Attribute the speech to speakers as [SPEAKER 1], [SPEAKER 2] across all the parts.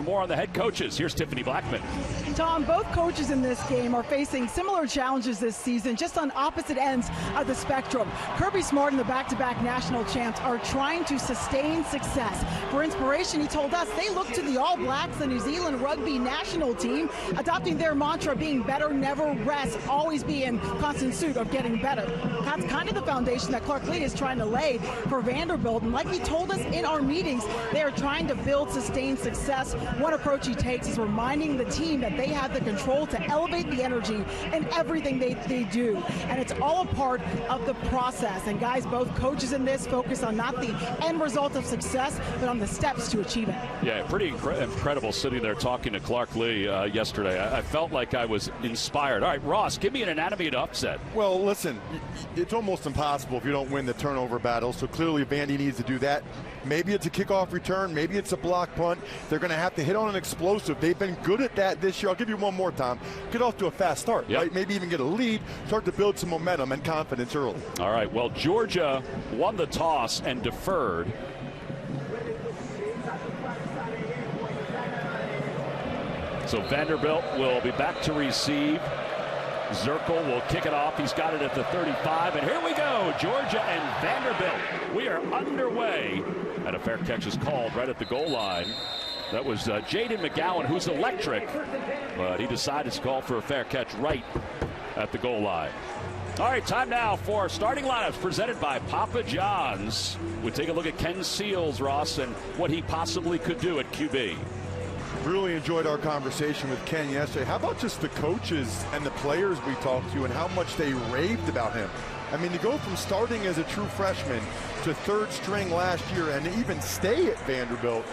[SPEAKER 1] more on the head coaches. Here's Tiffany Blackman.
[SPEAKER 2] Tom, both coaches in this game are facing similar challenges this season, just on opposite ends of the spectrum. Kirby Smart and the back-to-back national champs are trying to sustain success. For inspiration, he told us they look to the All Blacks, the New Zealand rugby national team, adopting their mantra, being better, never rest, always be in constant pursuit of getting better. That's kind of the foundation that Clark Lee is trying to lay for Vanderbilt. And like he told us in our meetings, they are trying to build sustained success. One approach he takes is reminding the team that they have the control to elevate the energy in everything they do. And it's all a part of the process. And guys, both coaches in this focus on not the end result of success, but on the steps to achieve it.
[SPEAKER 1] Yeah, pretty incredible sitting there talking to Clark Lee yesterday. I felt like I was inspired. All right, Ross, give me an anatomy to upset.
[SPEAKER 3] Well, listen, it's almost impossible if you don't win the turnover battle. So clearly Vandy needs to do that. Maybe it's a kickoff return. Maybe it's a block punt. They're going to have to hit on an explosive. They've been good at that this year. I'll give you one more, Tom. Get off to a fast start, right? Maybe even get a lead, start to build some momentum and confidence early.
[SPEAKER 1] All right, well, Georgia won the toss and deferred. So Vanderbilt will be back to receive. Zirkle will kick it off. He's got it at the 35. And here we go, Georgia and Vanderbilt. We are underway. And a fair catch is called right at the goal line. That was Jaden McGowan, who's electric. But he decided to call for a fair catch right at the goal line. All right, time now for starting lineups presented by Papa John's. We take a look at Ken Seals, Ross, and what he possibly could do at QB.
[SPEAKER 3] Really enjoyed our conversation with Ken yesterday. How about just the coaches and the players we talked to and how much they raved about him? I mean, to go from starting as a true freshman to third string last year and even stay at Vanderbilt,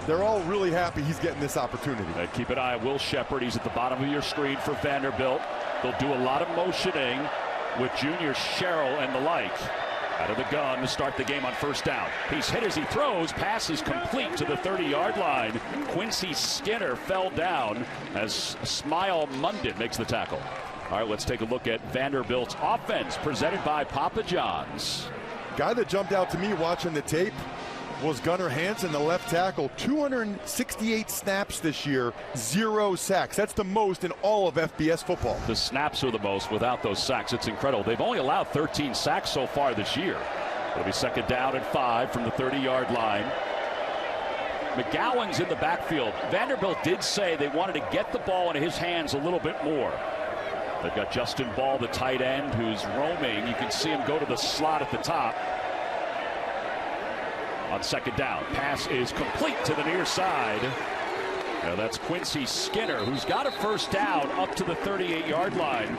[SPEAKER 3] they're all really happy he's getting this opportunity.
[SPEAKER 1] Keep an eye on Will Shepard. He's at the bottom of your screen for Vanderbilt. They'll do a lot of motioning with Junior Sherrill and the like. Out of the gun to start the game on first down. He's hit as he throws. Pass is complete to the 30-yard line. Quincy Skinner fell down as Smile Munden makes the tackle. All right, let's take a look at Vanderbilt's offense presented by Papa John's.
[SPEAKER 3] Guy that jumped out to me watching the tape was Gunnar Hansen, the left tackle. 268 snaps this year, 0 sacks. That's the most in all of FBS football.
[SPEAKER 1] The snaps are the most without those sacks. It's incredible. They've only allowed 13 sacks so far this year. It'll be second down and 5 from the 30-yard line. McGowan's in the backfield. Vanderbilt did say they wanted to get the ball in his hands a little bit more. They've got Justin Ball, the tight end, who's roaming. You can see him go to the slot at the top. On second down, pass is complete to the near side. Now that's Quincy Skinner, who's got a first down up to the 38-yard line.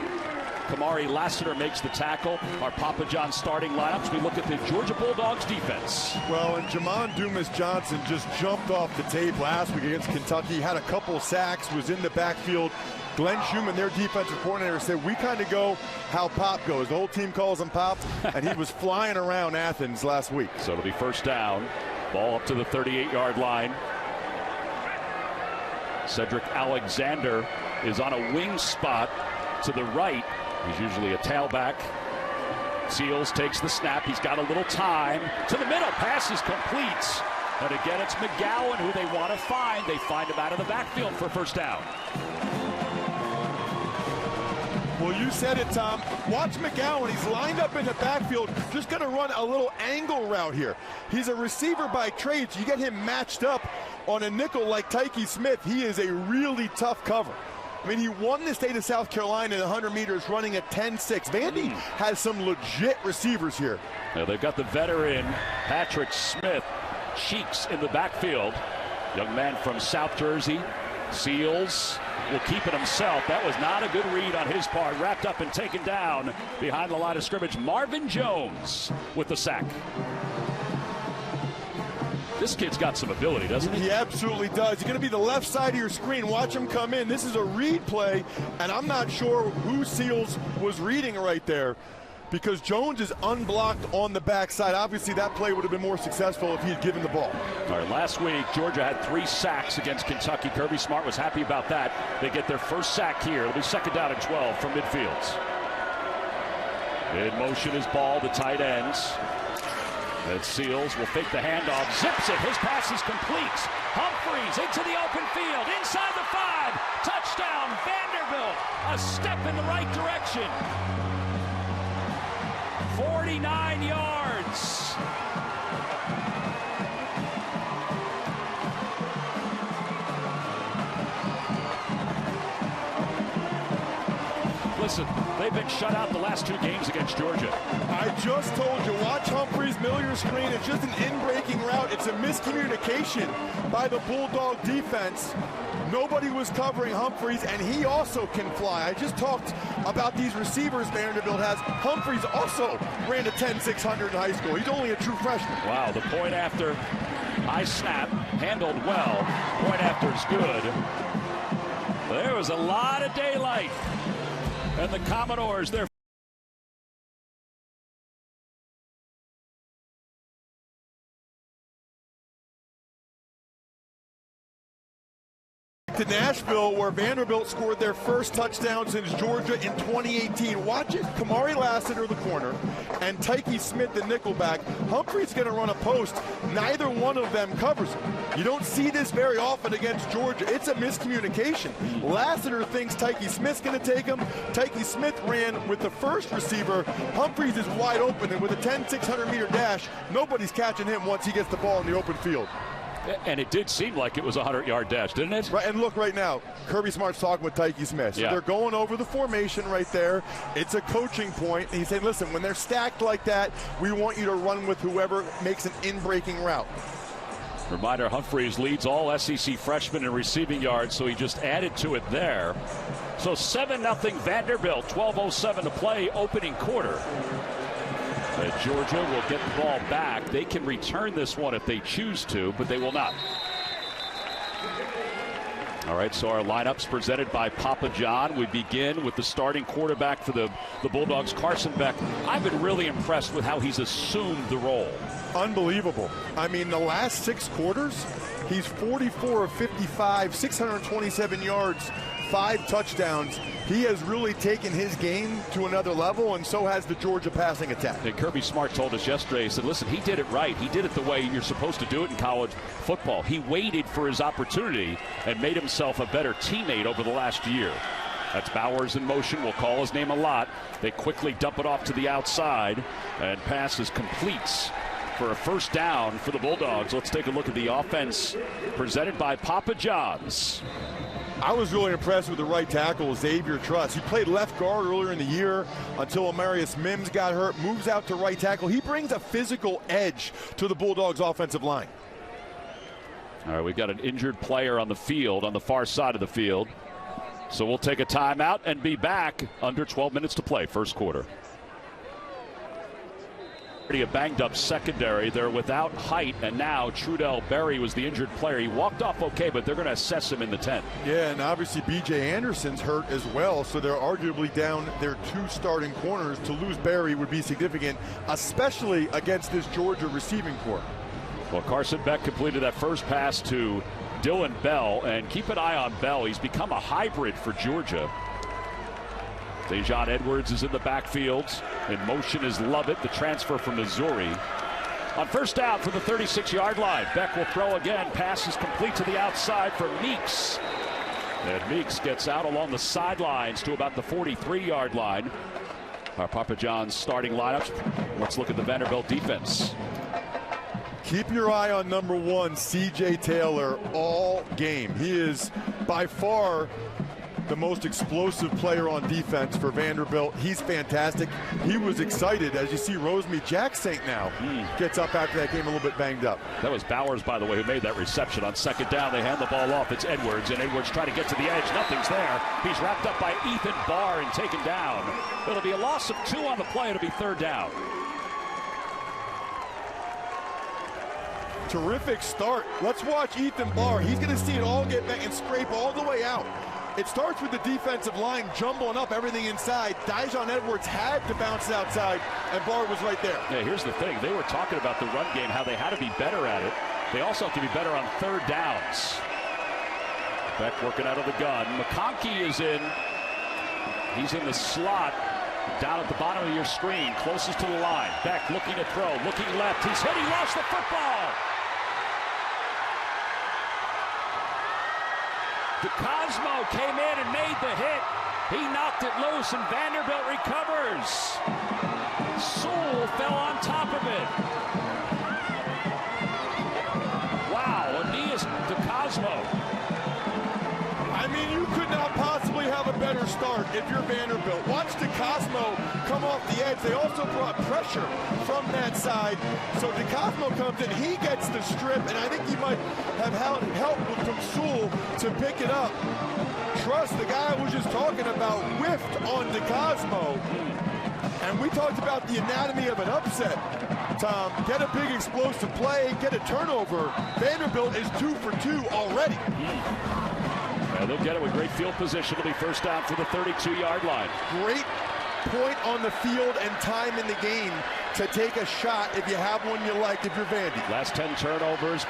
[SPEAKER 1] Kamari Lassiter makes the tackle. Our Papa John starting lineups. We look at the Georgia Bulldogs defense.
[SPEAKER 3] Well, and Jamon Dumas-Johnson just jumped off the tape last week against Kentucky, had a couple sacks, was in the backfield. Glenn Schumann, their defensive coordinator, said, we kind of go how Pop goes. The whole team calls him Pop, and he was flying around Athens last week.
[SPEAKER 1] So it'll be first down. Ball up to the 38-yard line. Cedric Alexander is on a wing spot to the right. He's usually a tailback. Seals takes the snap. He's got a little time. To the middle. Pass is complete. And again, it's McGowan who they want to find. They find him out of the backfield for first down.
[SPEAKER 3] Well, you said it, Tom. Watch McGowan. He's lined up in the backfield, just going to run a little angle route here. He's a receiver by trade, so you get him matched up on a nickel like Tyke Smith. He is a really tough cover. I mean, he won the state of South Carolina in 100 meters running at 10.6. Vandy has some legit receivers here.
[SPEAKER 1] Now they've got the veteran Patrick Smith, Cheeks in the backfield. Young man from South Jersey. Seals will keep it himself. That was not a good read on his part. Wrapped up and taken down behind the line of scrimmage. Marvin Jones with the sack. This kid's got some ability, doesn't he?
[SPEAKER 3] He absolutely does. He's going to be the left side of your screen. Watch him come in. This is a read play, and I'm not sure who Seals was reading right there because Jones is unblocked on the backside. Obviously, that play would have been more successful if he had given the ball.
[SPEAKER 1] All right, last week, Georgia had 3 sacks against Kentucky. Kirby Smart was happy about that. They get their first sack here. It'll be second down and 12 from midfield. In motion is Ball, the tight ends. And Seals will fake the handoff, zips it. His pass is complete Humphreys into the open field, inside the 5. Touchdown, Vanderbilt. A step in the right direction. 49 yards. Listen, they've been shut out the last 2 games against Georgia.
[SPEAKER 3] I just told you, watch Humphreys mill your screen. It's just an in-breaking route. It's a miscommunication by the Bulldog defense. Nobody was covering Humphreys, and he also can fly. I just talked about these receivers Vanderbilt has. Humphreys also ran a 10.600 in high school. He's only a true freshman.
[SPEAKER 1] Wow, the point after high snap, handled well. Point after is good. There was a lot of daylight. And the Commodores, they're
[SPEAKER 3] to Nashville, where Vanderbilt scored their first touchdown since Georgia in 2018. Watch it. Kamari Lassiter, the corner, and Tyke Smith, the nickelback. Humphrey's going to run a post. Neither one of them covers him. You don't see this very often against Georgia. It's a miscommunication. Lassiter thinks Tyke Smith's going to take him. Tyke Smith ran with the first receiver. Humphreys is wide open, and with a 10.600-meter dash, nobody's catching him once he gets the ball in the open field.
[SPEAKER 1] And it did seem like it was a 100-yard dash, didn't it?
[SPEAKER 3] Right, and look right now, Kirby Smart's talking with Tyke Smith. So they're going over the formation right there. It's a coaching point. And he's saying, listen, when they're stacked like that, we want you to run with whoever makes an in-breaking route.
[SPEAKER 1] Reminder, Humphreys leads all SEC freshmen in receiving yards, so he just added to it there. So 7-0 Vanderbilt, 12:07 to play, opening quarter. Georgia will get the ball back. They can return this one if they choose to, but they will not. All right, so our lineups presented by Papa John. We begin with the starting quarterback for the Bulldogs, Carson Beck. I've been really impressed with how he's assumed the role.
[SPEAKER 3] Unbelievable. I mean, the last 6 quarters, he's 44 of 55, 627 yards, 5 touchdowns. He has really taken his game to another level, and so has the Georgia passing attack.
[SPEAKER 1] And Kirby Smart told us yesterday, he said, listen, he did it right. He did it the way you're supposed to do it in college football. He waited for his opportunity and made himself a better teammate over the last year. That's Bowers in motion. We'll call his name a lot. They quickly dump it off to the outside, and passes completes for a first down for the Bulldogs. Let's take a look at the offense presented by Papa John's.
[SPEAKER 3] I was really impressed with the right tackle, Xavier Truss. He played left guard earlier in the year until Amarius Mims got hurt, moves out to right tackle. He brings a physical edge to the Bulldogs offensive line.
[SPEAKER 1] All right, we've got an injured player on the field, on the far side of the field. So we'll take a timeout and be back under 12 minutes to play, first quarter. A banged up secondary. They're without height, and now Trudell Berry was the injured player. He walked off okay, but they're going to assess him in the 10th.
[SPEAKER 3] Yeah, and obviously B.J. Anderson's hurt as well, so they're arguably down their 2 starting corners. To lose Berry would be significant, especially against this Georgia receiving corps.
[SPEAKER 1] Well, Carson Beck completed that first pass to Dylan Bell, and keep an eye on Bell. He's become a hybrid for Georgia. Dejon Edwards is in the backfield. In motion is Lovett, the transfer from Missouri. On first down for the 36-yard line, Beck will throw again. Pass is complete to the outside for Meeks. And Meeks gets out along the sidelines to about the 43-yard line. Our Papa John's starting lineups. Let's look at the Vanderbilt defense.
[SPEAKER 3] Keep your eye on number 1, C.J. Taylor, all game. He is by far the most explosive player on defense for Vanderbilt. He's fantastic. He was excited, as you see Rosemy Jack Saint now gets up after that game a little bit banged up.
[SPEAKER 1] That was Bowers, by the way, who made that reception. On second down, they hand the ball off. It's Edwards, and Edwards trying to get to the edge. Nothing's there. He's wrapped up by Ethan Barr and taken down. It'll be a loss of 2 on the play. It'll be third down.
[SPEAKER 3] Terrific start. Let's watch Ethan Barr. He's going to see it all get back and scrape all the way out. It starts with the defensive line jumbling up everything inside. Dejon Edwards had to bounce it outside, and Barr was right there.
[SPEAKER 1] Yeah, here's the thing. They were talking about the run game, how they had to be better at it. They also have to be better on third downs. Beck working out of the gun. McConkey is in. He's in the slot down at the bottom of your screen, closest to the line. Beck looking to throw, looking left. He's hit. He lost the football. DeCosmo came in and made the hit. He knocked it loose, and Vanderbilt recovers. Sewell fell on top of it. Wow, Aeneas DeCosmo.
[SPEAKER 3] I mean, you could not possibly have a better start if you're Vanderbilt. Watch DeCosmo come off the edge. They also brought pressure from that side. So DeCosmo comes in, he gets the strip, and I think he might have help from Sewell to pick it up. Trust, the guy I was just talking about, whiffed on DeCosmo. And we talked about the anatomy of an upset. Tom, get a big explosive play, get a turnover. Vanderbilt is 2 for 2 already.
[SPEAKER 1] Yeah, they'll get it with great field position. It'll be first down for the 32-yard line.
[SPEAKER 3] Great point on the field and time in the game to take a shot if you have one you like if you're Vandy.
[SPEAKER 1] Last 10 turnovers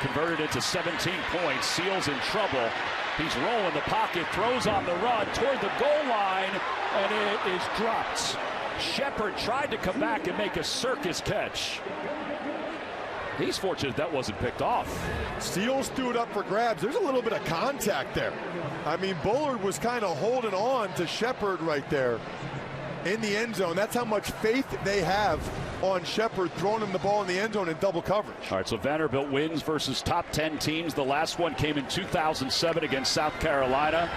[SPEAKER 1] converted into 17 points. Seals in trouble. He's rolling the pocket, throws on the run toward the goal line, and it is dropped. Shepard tried to come back and make a circus catch. He's fortunate that wasn't picked off.
[SPEAKER 3] Seals threw it up for grabs. There's a little bit of contact there. I mean, Bullard was kind of holding on to Shepard right there in the end zone. That's how much faith they have on Shepard, throwing him the ball in the end zone in double coverage.
[SPEAKER 1] All right, so Vanderbilt wins versus top 10 teams. The last one came in 2007 against South Carolina.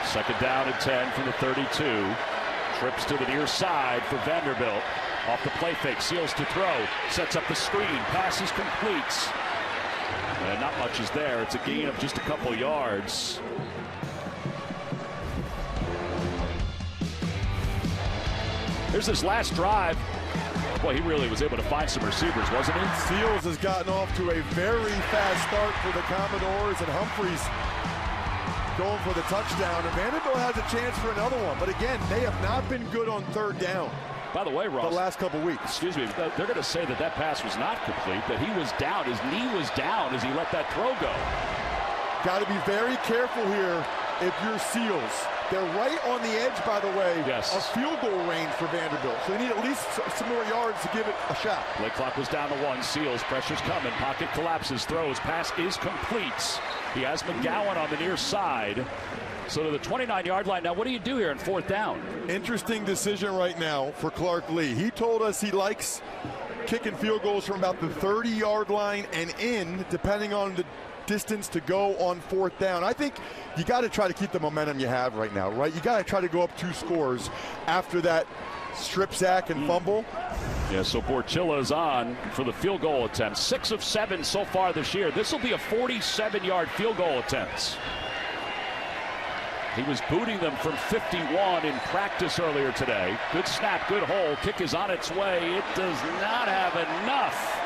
[SPEAKER 1] Second down and 10 from the 32. Trips to the near side for Vanderbilt. Off the play fake, Seals to throw. Sets up the screen, passes complete. And not much is there. It's a gain of just a couple yards. Here's this last drive. Boy, he really was able to find some receivers, wasn't he?
[SPEAKER 3] Seals has gotten off to a very fast start for the Commodores, and Humphreys going for the touchdown. And Vanderbilt has a chance for another one. But again, they have not been good on third down.
[SPEAKER 1] By the way, Ross,
[SPEAKER 3] the last couple weeks.
[SPEAKER 1] Excuse me, they're going to say that that pass was not complete, that he was down. His knee was down as he let that throw go.
[SPEAKER 3] Got to be very careful here if you're Seals. They're right on the edge, by the way, of field goal range for Vanderbilt. So they need at least some more yards to give it a shot.
[SPEAKER 1] Play clock was down to 1. Seals, pressure's coming. Pocket collapses, throws. Pass is complete. He has McGowan on the near side. So to the 29-yard line. Now, what do you do here on fourth down?
[SPEAKER 3] Interesting decision right now for Clark Lee. He told us he likes kicking field goals from about the 30-yard line and in, depending on the distance to go on fourth down. I think you got to try to keep the momentum you have right now, right? You got to try to go up 2 scores after that strip sack and fumble.
[SPEAKER 1] Yeah, so Porchilla's on for the field goal attempt. 6 of 7 so far this year. This will be a 47-yard field goal attempt. He was booting them from 51 in practice earlier today. Good snap, good hole. Kick is on its way. It does not have enough.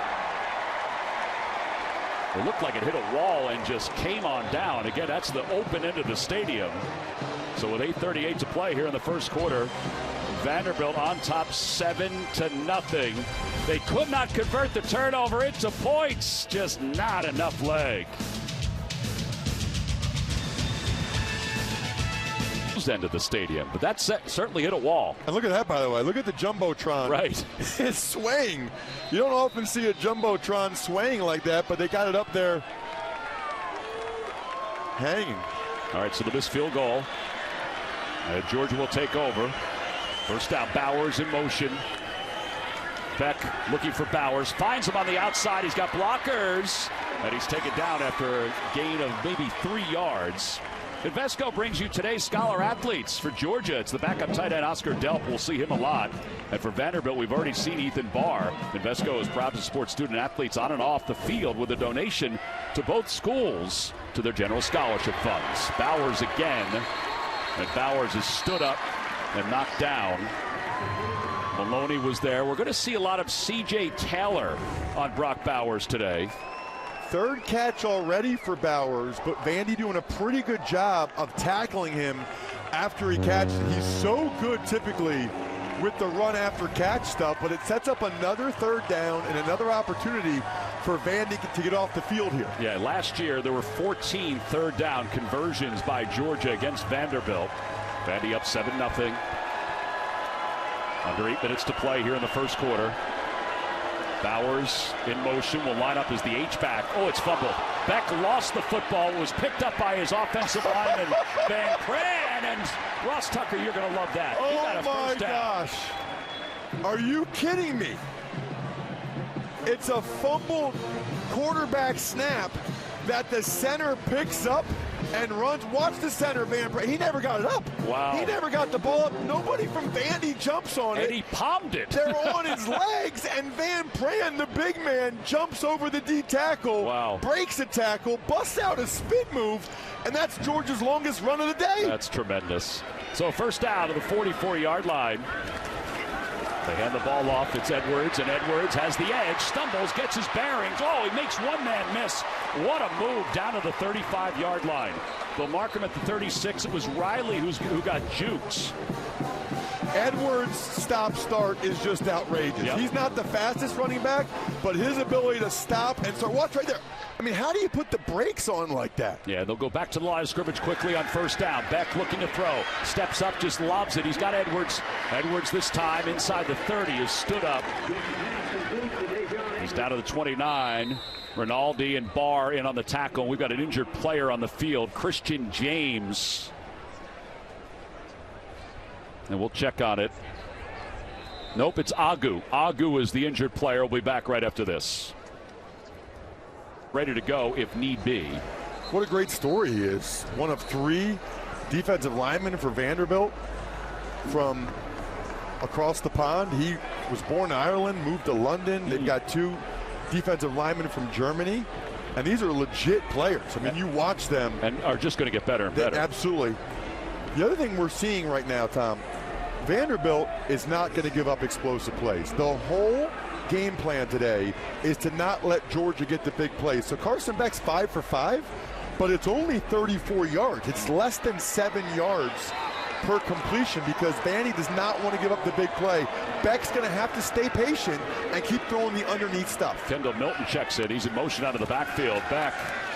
[SPEAKER 1] It looked like it hit a wall and just came on down. Again, that's the open end of the stadium. So with 8:38 to play here in the first quarter, Vanderbilt on top 7-0. They could not convert the turnover into points. Just not enough leg. End of the stadium, but that certainly hit a wall.
[SPEAKER 3] And look at that, by the way. Look at the Jumbotron.
[SPEAKER 1] Right.
[SPEAKER 3] It's swaying. You don't often see a Jumbotron swaying like that, but they got it up there hanging.
[SPEAKER 1] All right, so the missed field goal. Georgia will take over. First down, Bowers in motion. Beck looking for Bowers. Finds him on the outside. He's got blockers. And he's taken down after a gain of maybe 3 yards. Invesco brings you today's Scholar Athletes. For Georgia, it's the backup tight end Oscar Delp. We'll see him a lot. And for Vanderbilt, we've already seen Ethan Barr. Invesco is proud to support student athletes on and off the field with a donation to both schools to their general scholarship funds. Bowers again. And Bowers is stood up and knocked down. Maloney was there. We're going to see a lot of C.J. Taylor on Brock Bowers today.
[SPEAKER 3] Third catch already for Bowers, but Vandy doing a pretty good job of tackling him after he catches it. He's so good typically with the run after catch stuff, but it sets up another third down and another opportunity for Vandy to get off the field here.
[SPEAKER 1] Yeah, last year there were 14 third down conversions by Georgia against Vanderbilt. Vandy up 7-0. Under 8 minutes to play here in the first quarter. Bowers in motion, will line up as the H-back. Oh, it's fumbled. Beck lost the football, was picked up by his offensive lineman, Van Pran, and Ross Tucker, you're going to love that. He got a
[SPEAKER 3] my
[SPEAKER 1] first down.
[SPEAKER 3] gosh. Are you kidding me? It's a fumbled quarterback snap that the center picks up and runs. Watch the center, Van Pran. He never got it up.
[SPEAKER 1] Wow.
[SPEAKER 3] He never got the ball up. Nobody from Vandy jumps on it.
[SPEAKER 1] And he palmed it.
[SPEAKER 3] They're on his legs, and Van Pran, the big man, jumps over the D tackle,
[SPEAKER 1] Wow.
[SPEAKER 3] breaks a tackle, busts out a spin move, and that's Georgia's longest run of the day.
[SPEAKER 1] That's tremendous. So first down to the 44-yard line. They hand the ball off. It's Edwards, and Edwards has the edge, stumbles, gets his bearings. Oh, he makes one man miss. What a move down to the 35-yard line. They'll mark him at the 36. It was Riley who got juked.
[SPEAKER 3] Edwards' stop-start is just outrageous.
[SPEAKER 1] Yep.
[SPEAKER 3] He's not the fastest running back, but his ability to stop and start. Watch right there. I mean, how do you put the brakes on like that?
[SPEAKER 1] Yeah, they'll go back to the line of scrimmage quickly on first down. Beck looking to throw. Steps up, just lobs it. He's got Edwards. Edwards this time inside the 30 is stood up. He's down to the 29. Rinaldi and Barr in on the tackle. We've got an injured player on the field, Christian James. And we'll check on it. Nope, it's Agu. Agu is the injured player. We'll be back right after this. Ready to go if need be.
[SPEAKER 3] What a great story he is. One of 3 defensive linemen for Vanderbilt from across the pond. He was born in Ireland, moved to London. They've got 2 defensive linemen from Germany. And these are legit players. I mean, you watch them.
[SPEAKER 1] And are just going to get better and better.
[SPEAKER 3] Absolutely. The other thing we're seeing right now, Tom, Vanderbilt is not going to give up explosive plays. The whole game plan today is to not let Georgia get the big plays. So Carson Beck's 5 for 5, but it's only 34 yards. It's less than 7 yards per completion because Vandy does not want to give up the big play. Beck's going to have to stay patient and keep throwing the underneath stuff.
[SPEAKER 1] Kendall Milton checks it. He's in motion out of the backfield. Beck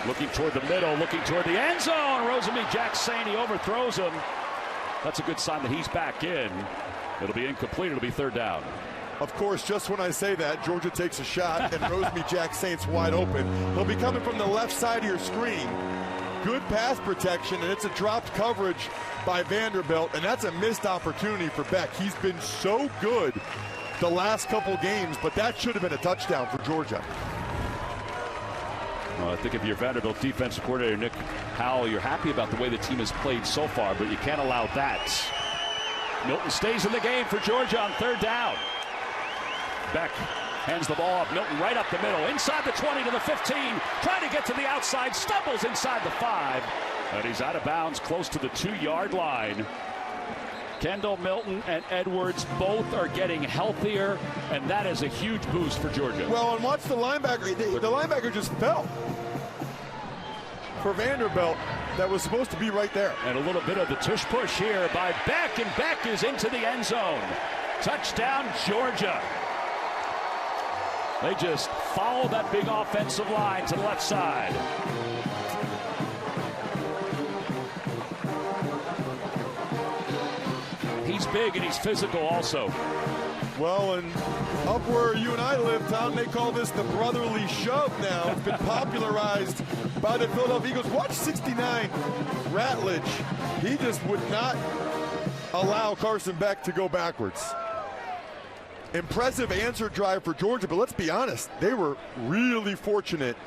[SPEAKER 1] looking toward the middle, looking toward the end zone. Rosemy-Jacksain, he overthrows him. That's a good sign that he's back in. It'll be incomplete. It'll be third down.
[SPEAKER 3] Of course, just when I say that, Georgia takes a shot and Rosemy-Jacksain's wide open. He'll be coming from the left side of your screen. Good pass protection, and it's a dropped coverage by Vanderbilt, and that's a missed opportunity for Beck. He's been so good the last couple games, but that should have been a touchdown for Georgia.
[SPEAKER 1] Well, I think if you're Vanderbilt defensive coordinator Nick Howell, you're happy about the way the team has played so far, but you can't allow that. Milton stays in the game for Georgia on third down. Beck hands the ball up. Milton right up the middle, inside the 20 to the 15, trying to get to the outside, stumbles inside the 5, and he's out of bounds close to the 2-yard line. Kendall Milton and Edwards both are getting healthier, and that is a huge boost for Georgia.
[SPEAKER 3] Well, and watch the linebacker. The linebacker just fell for Vanderbilt. That was supposed to be right there.
[SPEAKER 1] And a little bit of the tush push here by Beck, and Beck is into the end zone. Touchdown, Georgia. They just follow that big offensive line to the left side. He's big and he's physical also.
[SPEAKER 3] Well, and up where you and I live, Tom, they call this the brotherly shove now. It's been popularized by the Philadelphia Eagles. Watch 69, Ratledge. He just would not allow Carson Beck to go backwards. Impressive answer drive for Georgia, but let's be honest, they were really fortunate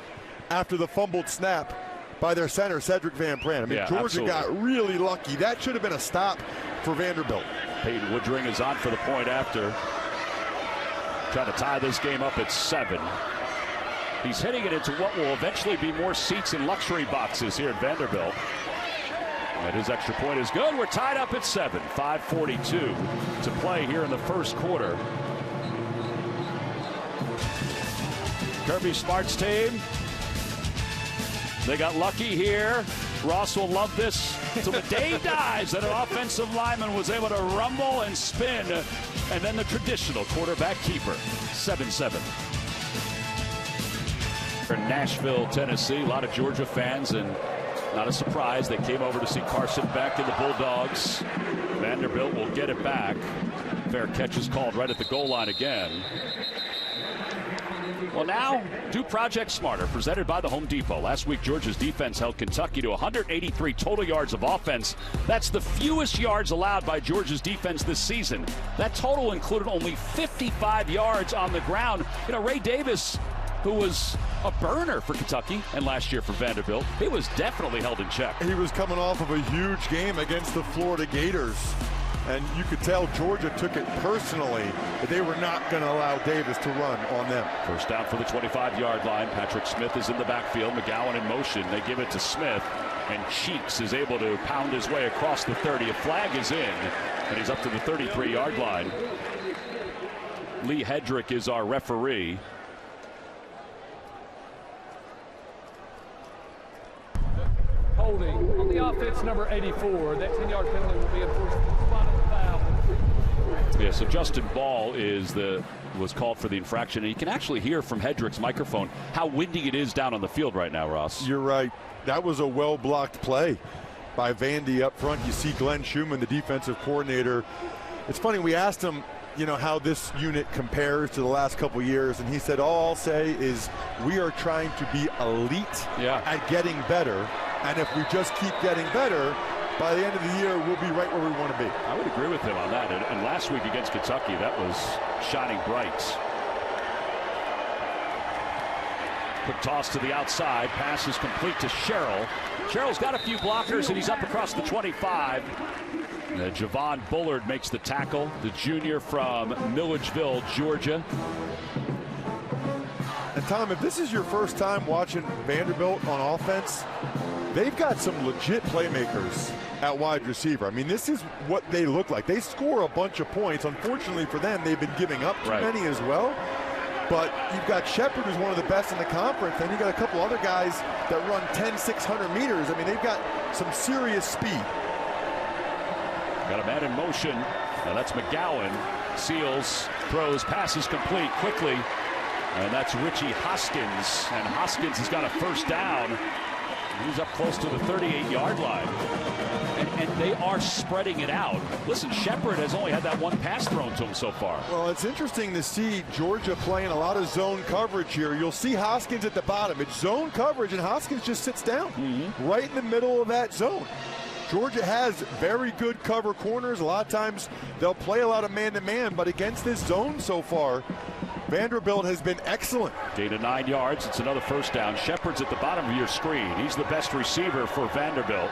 [SPEAKER 3] after the fumbled snap by their center, Cedric Van Pran. I mean, Georgia got really lucky. That should have been a stop for Vanderbilt.
[SPEAKER 1] Peyton Woodring is on for the point after. Trying to tie this game up at 7. He's hitting it into what will eventually be more seats in luxury boxes here at Vanderbilt. And his extra point is good. We're tied up at 7. 5:42 to play here in the first quarter. Kirby Smart's team. They got lucky here. Ross will love this. So the day dies that an offensive lineman was able to rumble and spin. And then the traditional quarterback keeper. 7-7. In Nashville, Tennessee, a lot of Georgia fans, and not a surprise they came over to see Carson Beck and the Bulldogs. Vanderbilt will get it back. Fair catch is called right at the goal line again. Well, now, do Project Smarter, presented by the Home Depot. Last week, Georgia's defense held Kentucky to 183 total yards of offense. That's the fewest yards allowed by Georgia's defense this season. That total included only 55 yards on the ground. You know, Ray Davis, who was a burner for Kentucky and last year for Vanderbilt, he was definitely held in check.
[SPEAKER 3] He was coming off of a huge game against the Florida Gators. And you could tell Georgia took it personally that they were not going to allow Davis to run on them.
[SPEAKER 1] First down for the 25-yard line. Patrick Smith is in the backfield. McGowan in motion. They give it to Smith. And Cheeks is able to pound his way across the 30. A flag is in. And he's up to the 33-yard line. Lee Hedrick is our referee.
[SPEAKER 4] Holding on the offense, number 84. That 10-yard penalty will be enforced on the spot of the foul.
[SPEAKER 1] Yeah, so Justin Ball was called for the infraction. And you can actually hear from Hedrick's microphone how windy it is down on the field right now, Ross.
[SPEAKER 3] You're right. That was a well-blocked play by Vandy up front. You see Glenn Schumann, the defensive coordinator. It's funny, we asked him, you know, how this unit compares to the last couple years, and he said, all I'll say is we are trying to be elite at getting better, and if we just keep getting better, by the end of the year, we'll be right where we want to be.
[SPEAKER 1] I would agree with him on that. And last week against Kentucky, that was shining bright. Quick toss to the outside. Pass is complete to Sherrill. Sherrill's got a few blockers, and he's up across the 25. Javon Bullard makes the tackle, the junior from Milledgeville, Georgia.
[SPEAKER 3] And Tom, if this is your first time watching Vanderbilt on offense, they've got some legit playmakers at wide receiver. I mean, this is what they look like. They score a bunch of points. Unfortunately for them, they've been giving up too many as well. But you've got Shepard, who's one of the best in the conference, and you've got a couple other guys that run 10-600 meters. I mean, they've got some serious speed.
[SPEAKER 1] Got a man in motion. Now that's McGowan. Seals, throws, passes complete quickly. And that's Richie Hoskins. And Hoskins has got a first down. He's up close to the 38-yard line. And they are spreading it out. Listen, Shepard has only had that one pass thrown to him so far.
[SPEAKER 3] Well, it's interesting to see Georgia playing a lot of zone coverage here. You'll see Hoskins at the bottom. It's zone coverage, and Hoskins just sits down right in the middle of that zone. Georgia has very good cover corners. A lot of times they'll play a lot of man-to-man, but against this zone so far, Vanderbilt has been excellent.
[SPEAKER 1] Gain of 9 yards. It's another first down. Shepard's at the bottom of your screen. He's the best receiver for Vanderbilt.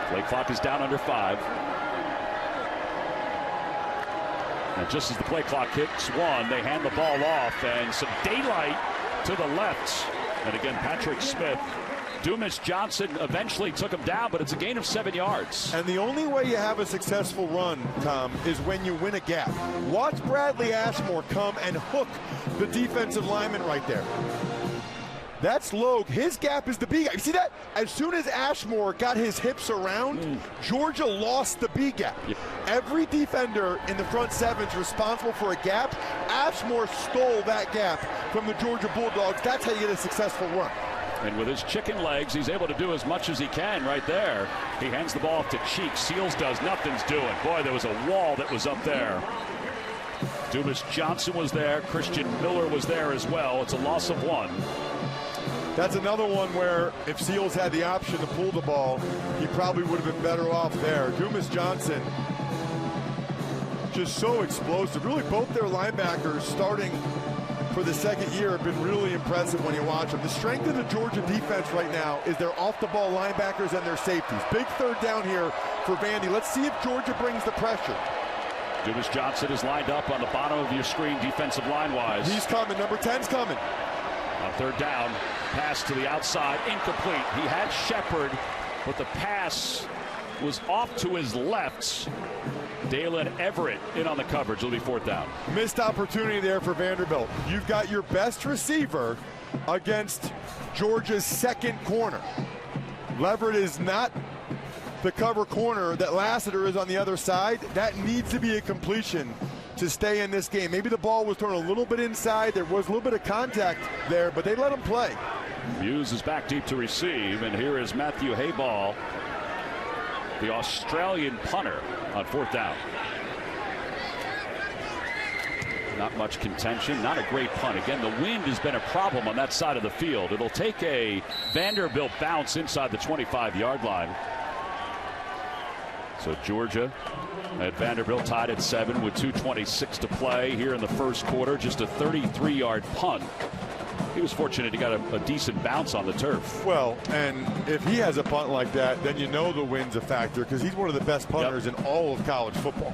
[SPEAKER 1] Play clock is down under 5. And just as the play clock hits 1, they hand the ball off, and some daylight to the left. And again, Patrick Smith. Dumas Johnson eventually took him down, but it's a gain of 7 yards.
[SPEAKER 3] And the only way you have a successful run, Tom, is when you win a gap. Watch Bradley Ashmore come and hook the defensive lineman right there. That's Logue. His gap is the B gap. You see that? As soon as Ashmore got his hips around, Georgia lost the B gap. Every defender in the front seven is responsible for a gap. Ashmore stole that gap from the Georgia Bulldogs. That's how you get a successful run.
[SPEAKER 1] And with his chicken legs, he's able to do as much as he can right there. He hands the ball off to Cheeks. Seals does nothing's doing. Boy, there was a wall that was up there. Dumas Johnson was there. Christian Miller was there as well. It's a loss of 1.
[SPEAKER 3] That's another one where if Seals had the option to pull the ball, he probably would have been better off there. Dumas Johnson, just so explosive. Really, both their linebackers starting for the second year have been really impressive when you watch them. The strength of the Georgia defense right now is their off-the-ball linebackers and their safeties. Big third down here for Vandy. Let's see if Georgia brings the pressure.
[SPEAKER 1] Dumas Johnson is lined up on the bottom of your screen defensive line-wise.
[SPEAKER 3] He's coming. Number 10's coming.
[SPEAKER 1] On third down, pass to the outside, incomplete. He had Shepard, but the pass was off to his left. Dalen Everett in on the coverage. It'll be fourth down.
[SPEAKER 3] Missed opportunity there for Vanderbilt. You've got your best receiver against Georgia's second corner. Leverett is not the cover corner that Lassiter is on the other side. That needs to be a completion to stay in this game. Maybe the ball was thrown a little bit inside. There was a little bit of contact there, but they let him play.
[SPEAKER 1] Hughes is back deep to receive, and here is Matthew Hayball, the Australian punter, on fourth down. Not much contention, not a great punt. Again, the wind has been a problem on that side of the field. It'll take a Vanderbilt bounce inside the 25-yard line. So Georgia at Vanderbilt tied at 7 with 2:26 to play here in the first quarter. Just a 33-yard punt. He was fortunate he got a decent bounce on the turf.
[SPEAKER 3] Well, and if he has a punt like that, then you know the wind's a factor, because he's one of the best punters in all of college football.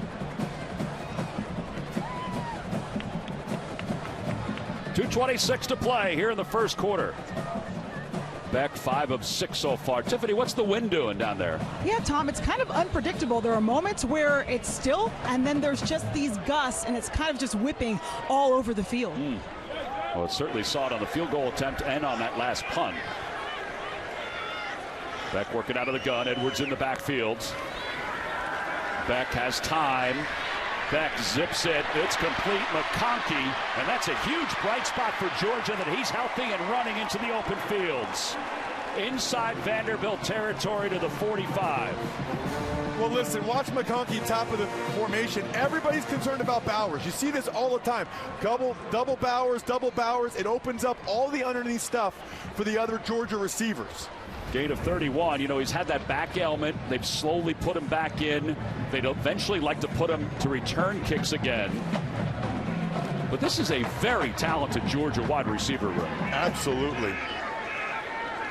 [SPEAKER 1] 2:26 to play here in the first quarter. Beck 5 of 6 so far. Tiffany, what's the wind doing down there?
[SPEAKER 2] Yeah, Tom, it's kind of unpredictable. There are moments where it's still, and then there's just these gusts, and it's kind of just whipping all over the field.
[SPEAKER 1] Well, it certainly saw it on the field goal attempt and on that last punt. Beck working out of the gun. Edwards in the backfield. Beck has time. Beck zips it. It's complete. McConkey, and that's a huge bright spot for Georgia that he's healthy and running into the open fields. Inside Vanderbilt territory to the 45.
[SPEAKER 3] Well, listen, watch McConkey top of the formation. Everybody's concerned about Bowers. You see this all the time. Double Bowers. It opens up all the underneath stuff for the other Georgia receivers.
[SPEAKER 1] Gain of 31. You know, he's had that back ailment. They've slowly put him back in. They'd eventually like to put him to return kicks again. But this is a very talented Georgia wide receiver room.
[SPEAKER 3] Absolutely.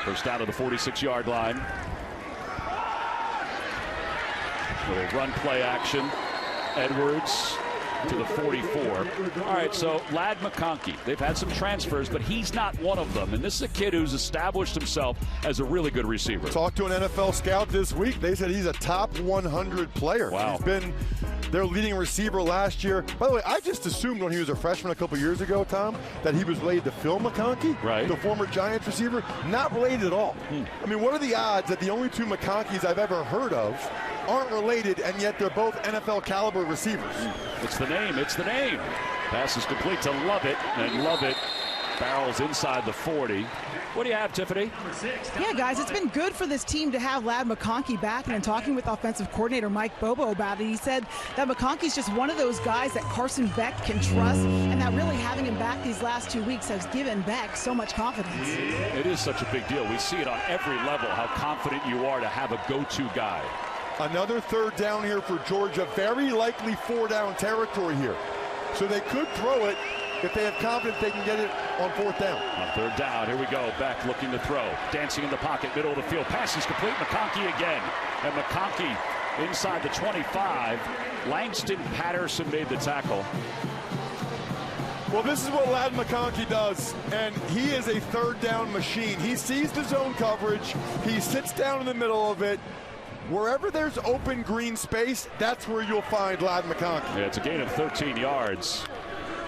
[SPEAKER 1] First down to the 46-yard line. Little run play action. Edwards to the 44. All right, so Ladd McConkey. They've had some transfers, but he's not one of them. And this is a kid who's established himself as a really good receiver.
[SPEAKER 3] Talked to an NFL scout this week. They said he's a top 100 player.
[SPEAKER 1] Wow.
[SPEAKER 3] He's been their leading receiver last year. By the way, I just assumed when he was a freshman a couple years ago, Tom, that he was related to Phil McConkey,
[SPEAKER 1] right,
[SPEAKER 3] the former Giants receiver. Not related at all. I mean, what are the odds that the only two McConkeys I've ever heard of aren't related, and yet they're both NFL caliber receivers?
[SPEAKER 1] It's the name. It's the name. Pass is complete to Lovett, and Lovett barrels inside the 40. What do you have, Tiffany?
[SPEAKER 2] Yeah, guys, it's been good for this team to have Ladd McConkey back. And in talking with offensive coordinator Mike Bobo about it, he said that McConkey's just one of those guys that Carson Beck can trust, and that really having him back these last 2 weeks has given Beck so much confidence.
[SPEAKER 1] It is such a big deal. We see it on every level, how confident you are to have a go-to guy.
[SPEAKER 3] Another third down here for Georgia. Very likely 4-down territory here. So they could throw it if they have confidence they can get it on 4th down.
[SPEAKER 1] On 3rd down, here we go. Beck looking to throw. Dancing in the pocket, middle of the field. Pass is complete. McConkey again. And McConkey inside the 25. Langston Patterson made the tackle.
[SPEAKER 3] Well, this is what Ladd McConkey does, and he is a 3rd down machine. He sees the zone coverage. He sits down in the middle of it. Wherever there's open green space, that's where you'll find Ladd McConkey.
[SPEAKER 1] Yeah, it's a gain of 13 yards.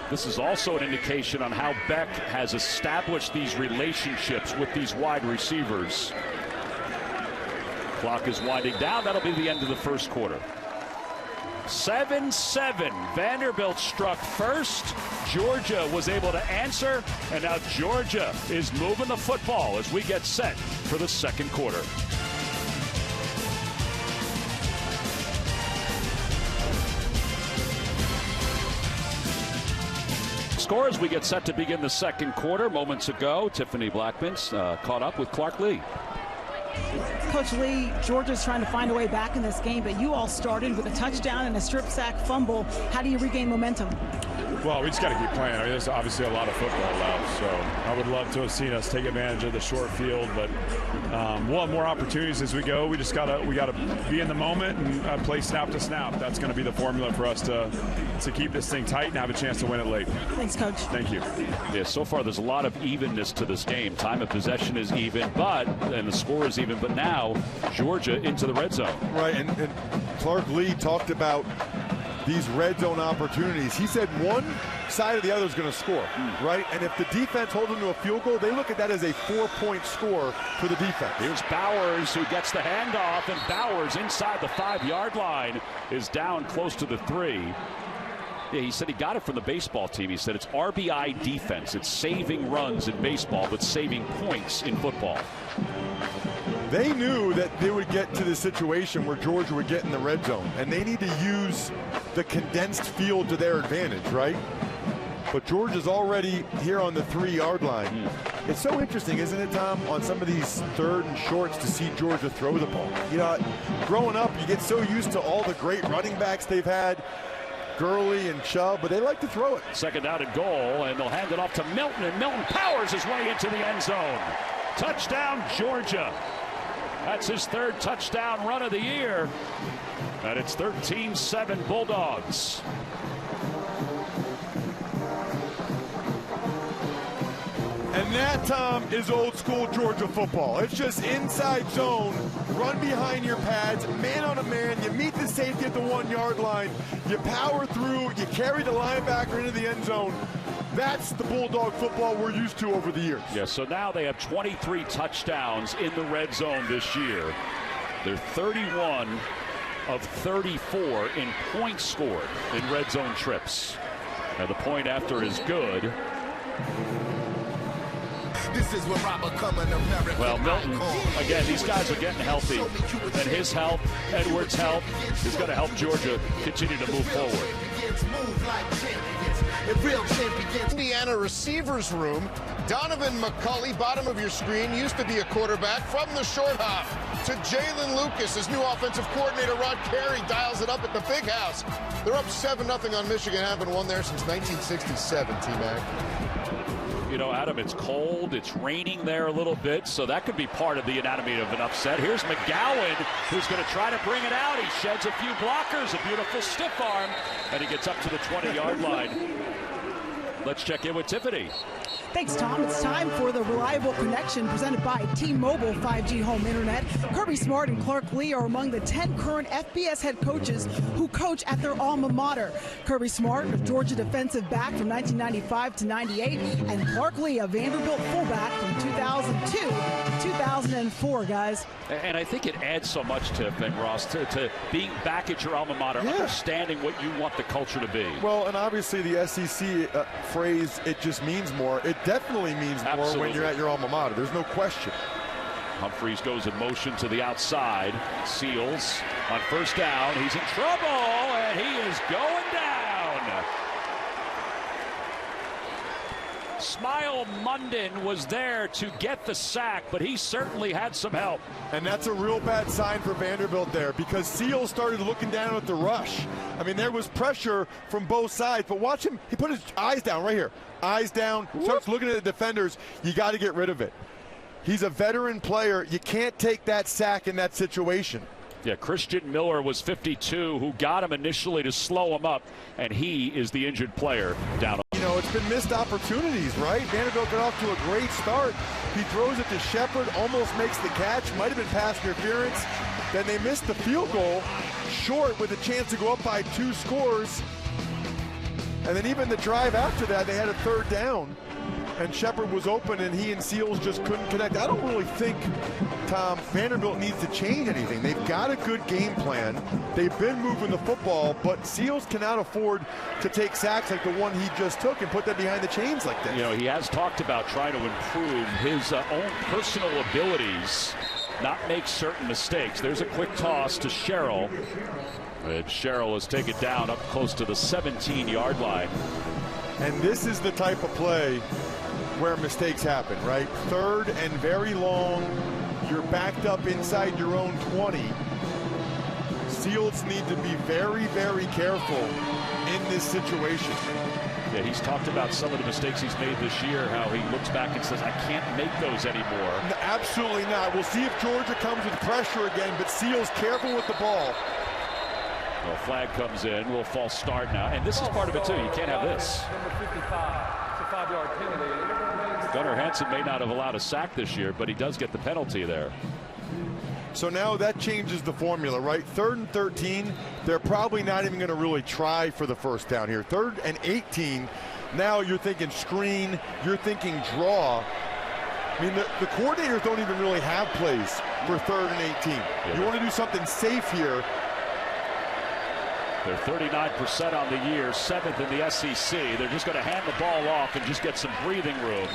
[SPEAKER 1] This is also an indication on how Beck has established these relationships with these wide receivers. Clock is winding down. That'll be the end of the first quarter. 7-7. Vanderbilt struck first. Georgia was able to answer, and now Georgia is moving the football as we get set for the second quarter. Scores, we get set to begin the second quarter. Moments ago, Tiffany Blackman's caught up with Clark Lee.
[SPEAKER 2] Coach Lee, Georgia's trying to find a way back in this game, but you all started with a touchdown and a strip sack fumble. How do you regain momentum?
[SPEAKER 5] Well, we just got to keep playing. I mean, there's obviously a lot of football left, so I would love to have seen us take advantage of the short field, but we'll have more opportunities as we go. We just gotta be in the moment and play snap to snap. That's going to be the formula for us to keep this thing tight and have a chance to win it late.
[SPEAKER 2] Thanks, Coach.
[SPEAKER 5] Thank you.
[SPEAKER 1] Yeah, so far there's a lot of evenness to this game. Time of possession is even, and the score is even, but now Georgia into the red zone.
[SPEAKER 3] Right, and Clark Lee talked about these red zone opportunities. He said one side or the other is going to score, right? And if the defense holds them to a field goal, they look at that as a 4-point score for the defense.
[SPEAKER 1] Here's Bowers, who gets the handoff, and Bowers inside the 5-yard line is down close to the 3. Yeah, he said he got it from the baseball team. He said it's RBI defense. It's saving runs in baseball, but saving points in football.
[SPEAKER 3] They knew that they would get to the situation where Georgia would get in the red zone, and they need to use the condensed field to their advantage, right? But Georgia's already here on the 3-yard line. It's so interesting, isn't it, Tom, on some of these 3rd and shorts to see Georgia throw the ball. You know, growing up, you get so used to all the great running backs they've had, Gurley and Chubb, but they like to throw it.
[SPEAKER 1] 2nd down and goal, and they'll hand it off to Milton, and Milton powers his way into the end zone. Touchdown, Georgia. That's his 3rd touchdown run of the year. And it's 13-7 Bulldogs.
[SPEAKER 3] And that, Tom, is old school Georgia football. It's just inside zone, run behind your pads, man on a man, you meet the safety at the 1-yard line, you power through, you carry the linebacker into the end zone. That's the Bulldog football we're used to over the years.
[SPEAKER 1] Yeah, so now they have 23 touchdowns in the red zone this year. They're 31 of 34 in points scored in red zone trips. Now the point after is good.
[SPEAKER 6] This is where I become an American.
[SPEAKER 1] Well, Milton, again, these guys are getting healthy, and his help, Edwards' help, is going to help Georgia continue to move forward.
[SPEAKER 7] Indiana receivers room. Donovan McCulley, bottom of your screen, used to be a quarterback. From the short hop to Jalen Lucas. His new offensive coordinator, Rod Carey, dials it up at the big house. They're up 7-0 on Michigan. Haven't won there since 1967, T-Mac.
[SPEAKER 1] You know, Adam, it's cold. It's raining there a little bit, so that could be part of the anatomy of an upset. Here's McGowan, who's going to try to bring it out. He sheds a few blockers, a beautiful stiff arm, and he gets up to the 20-yard line. Let's check in with Tiffany.
[SPEAKER 2] Thanks, Tom. It's time for the Reliable Connection presented by T-Mobile 5G Home Internet. Kirby Smart and Clark Lee are among the 10 current FBS head coaches who coach at their alma mater. Kirby Smart, a Georgia defensive back from 1995 to 98, and Clark Lee, a Vanderbilt fullback from 2002 to 2004, guys.
[SPEAKER 1] And I think it adds so much, Tiff and Ross, to being back at your alma mater, understanding what you want the culture to be.
[SPEAKER 3] Well, and obviously the SEC phrase, it just means more. It definitely means more when you're at your alma mater. There's no question.
[SPEAKER 1] Humphreys goes in motion to the outside. Seals on 1st down. He's in trouble, and he is going down. Smile Munden was there to get the sack, but he certainly had some help.
[SPEAKER 3] And that's a real bad sign for Vanderbilt there, because Seals started looking down at the rush. I mean, there was pressure from both sides, but watch him. He put his eyes down right here. Eyes down, starts looking at the defenders. You got to get rid of it. He's a veteran player. You can't take that sack in that situation.
[SPEAKER 1] Yeah, Christian Miller was 52, who got him initially to slow him up, and he is the injured player down.
[SPEAKER 3] You know, it's been missed opportunities, right? Vanderbilt got off to a great start. He throws it to Shepard, almost makes the catch, might have been pass interference. Then they missed the field goal short with a chance to go up by 2 scores. And then even the drive after that, they had a 3rd down. And Shepard was open, and he and Seals just couldn't connect. I don't really think, Tom, Vanderbilt needs to change anything. They've got a good game plan. They've been moving the football, but Seals cannot afford to take sacks like the one he just took and put them behind the chains like this.
[SPEAKER 1] You know, he has talked about trying to improve his own personal abilities, not make certain mistakes. There's a quick toss to Sherrill. And Sherrill is taken down up close to the 17-yard line.
[SPEAKER 3] And this is the type of play where mistakes happen, right? 3rd and very long. You're backed up inside your own 20. Seals need to be very, very careful in this situation.
[SPEAKER 1] Yeah, he's talked about some of the mistakes he's made this year, how he looks back and says, I can't make those anymore.
[SPEAKER 3] No, absolutely not. We'll see if Georgia comes with pressure again, but Seals careful with the ball.
[SPEAKER 1] Well, flag comes in, little false start now, and this is part of it too. You can't have this.
[SPEAKER 4] Number 55, it's a 5-yard penalty.
[SPEAKER 1] Gunnar Hansen may not have allowed a sack this year, but he does get the penalty there.
[SPEAKER 3] So now that changes the formula, right? 3rd and 13, they're probably not even going to really try for the 1st down here. 3rd and 18, now you're thinking screen, you're thinking draw. I mean, the coordinators don't even really have plays for 3rd and 18. Yeah. You want to do something safe here.
[SPEAKER 1] They're 39% on the year, 7th in the SEC. They're just going to hand the ball off and just get some breathing room.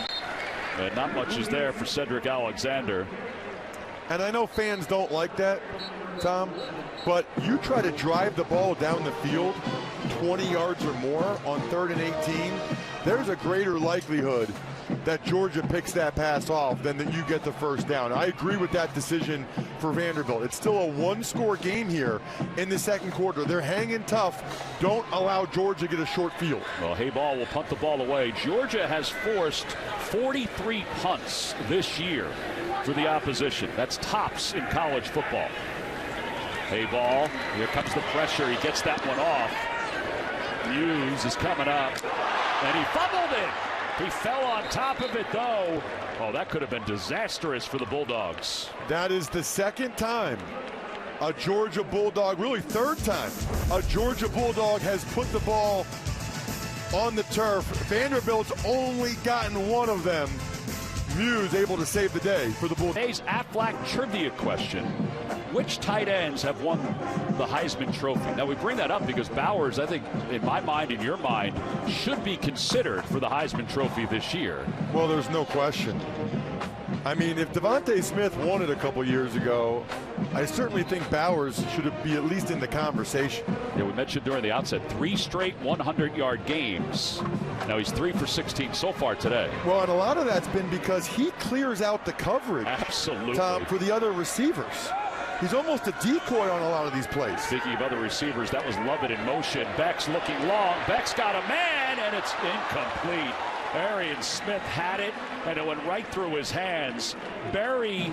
[SPEAKER 1] And not much is there for Cedric Alexander.
[SPEAKER 3] And I know fans don't like that, Tom, but you try to drive the ball down the field 20 yards or more on 3rd and 18, there's a greater likelihood that Georgia picks that pass off than that you get the first down. I agree with that decision for Vanderbilt. It's still a one-score game here in the second quarter. They're hanging tough. Don't allow Georgia to get a short field.
[SPEAKER 1] Well, Hayball will punt the ball away. Georgia has forced 43 punts this year for the opposition. That's tops in college football. Hayball, here comes the pressure. He gets that one off. Muse is coming up, and he fumbled it. He fell on top of it, though. Oh, that could have been disastrous for the Bulldogs.
[SPEAKER 3] That is the second time a Georgia Bulldog, really third time, a Georgia Bulldog has put the ball on the turf. Vanderbilt's only gotten one of them. Muse able to save the day for the Bulldogs.
[SPEAKER 1] Today's Aflac trivia question. Which tight ends have won the Heisman Trophy? Now, we bring that up because Bowers, I think, in my mind, in your mind, should be considered for the Heisman Trophy this year.
[SPEAKER 3] Well, there's no question. I mean, if Devontae Smith won it a couple years ago, I certainly think Bowers should be at least in the conversation.
[SPEAKER 1] Yeah, we mentioned during the outset, 3 straight 100-yard games. Now he's 3 for 16 so far today.
[SPEAKER 3] Well, and a lot of that's been because he clears out the coverage,
[SPEAKER 1] absolutely,
[SPEAKER 3] Tom, for the other receivers. He's almost a decoy on a lot of these plays.
[SPEAKER 1] Speaking of other receivers, that was Lovett in motion. Beck's looking long. Beck's got a man, and it's incomplete. Arian Smith had it, and it went right through his hands. Barry,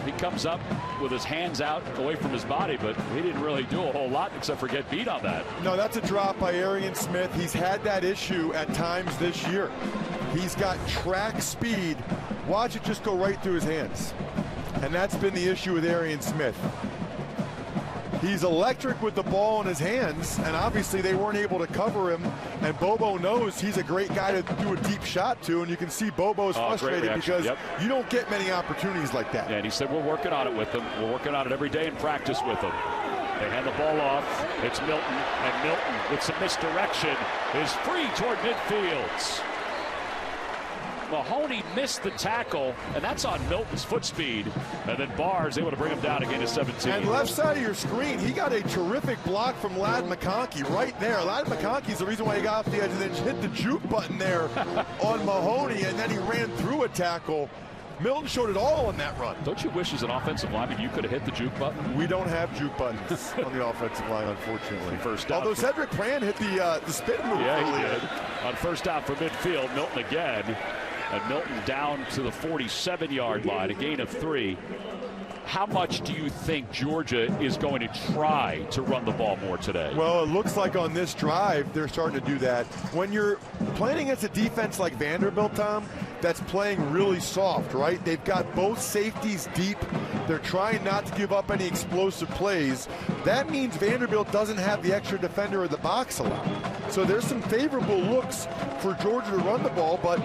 [SPEAKER 1] he comes up with his hands out away from his body, but he didn't really do a whole lot except for get beat on that.
[SPEAKER 3] No, that's a drop by Arian Smith. He's had that issue at times this year. He's got track speed. Watch it just go right through his hands. And that's been the issue with Arian Smith. He's electric with the ball in his hands, and obviously they weren't able to cover him. And Bobo knows he's a great guy to do a deep shot to, and you can see Bobo's frustrated because you don't get many opportunities like that.
[SPEAKER 1] Yeah, and he said, we're working on it with him. We're working on it every day in practice with him. They hand the ball off. It's Milton, and Milton, with some misdirection, is free toward midfield. Mahoney missed the tackle, and that's on Milton's foot speed. And then Barrs able to bring him down again to 17.
[SPEAKER 3] And left side of your screen, he got a terrific block from Ladd McConkey right there. Ladd McConkey's the reason why he got off the edge and then hit the juke button there on Mahoney, and then he ran through a tackle. Milton showed it all on that run.
[SPEAKER 1] Don't you wish as an offensive lineman you could have hit the juke button?
[SPEAKER 3] We don't have juke buttons on the offensive line, unfortunately.
[SPEAKER 1] First down.
[SPEAKER 3] Although Cedric Pran hit the spin move.
[SPEAKER 1] Yeah, he did. On first down for midfield, Milton again. And Milton down to the 47-yard line, a gain of 3. How much do you think Georgia is going to try to run the ball more today?
[SPEAKER 3] Well, it looks like on this drive they're starting to do that. When you're playing against a defense like Vanderbilt, Tom, that's playing really soft, right? They've got both safeties deep. They're trying not to give up any explosive plays. That means Vanderbilt doesn't have the extra defender in the box a lot. So there's some favorable looks for Georgia to run the ball, but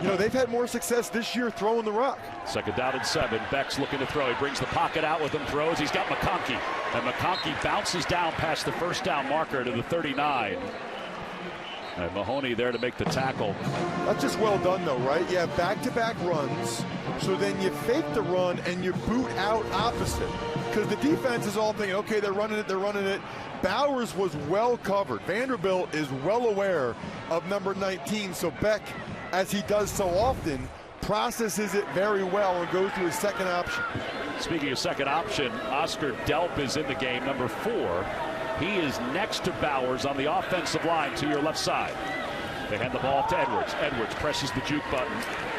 [SPEAKER 3] you know, they've had more success this year throwing the rock.
[SPEAKER 1] Second down and 7. Beck's looking to throw. He brings the pocket out with him, throws. He's got McConkey. And McConkey bounces down past the first down marker to the 39. And Mahoney there to make the tackle.
[SPEAKER 3] That's just well done, though, right? You have back-to-back runs, so then you fake the run and you boot out opposite. Because the defense is all thinking, okay, they're running it, they're running it. Bowers was well covered. Vanderbilt is well aware of number 19, so Beck, as he does so often, processes it very well and goes to his second option.
[SPEAKER 1] Speaking of second option, Oscar Delp is in the game, number 4. He is next to Bowers on the offensive line to your left side. They hand the ball to Edwards. Edwards presses the juke button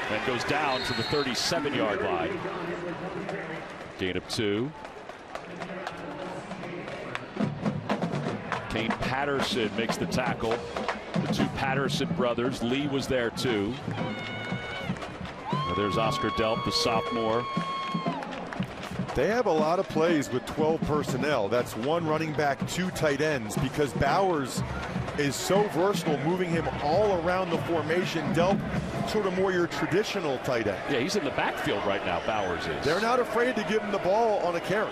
[SPEAKER 1] and goes down to the 37-yard line. Gain of 2. Kane Patterson makes the tackle. The 2 Patterson brothers. Lee was there too. Now there's Oscar Delp, the sophomore.
[SPEAKER 3] They have a lot of plays with 12 personnel. That's 1 running back, 2 tight ends, because Bowers is so versatile, moving him all around the formation. Delp, sort of more your traditional tight end.
[SPEAKER 1] Yeah, he's in the backfield right now, Bowers is.
[SPEAKER 3] They're not afraid to give him the ball on a carry.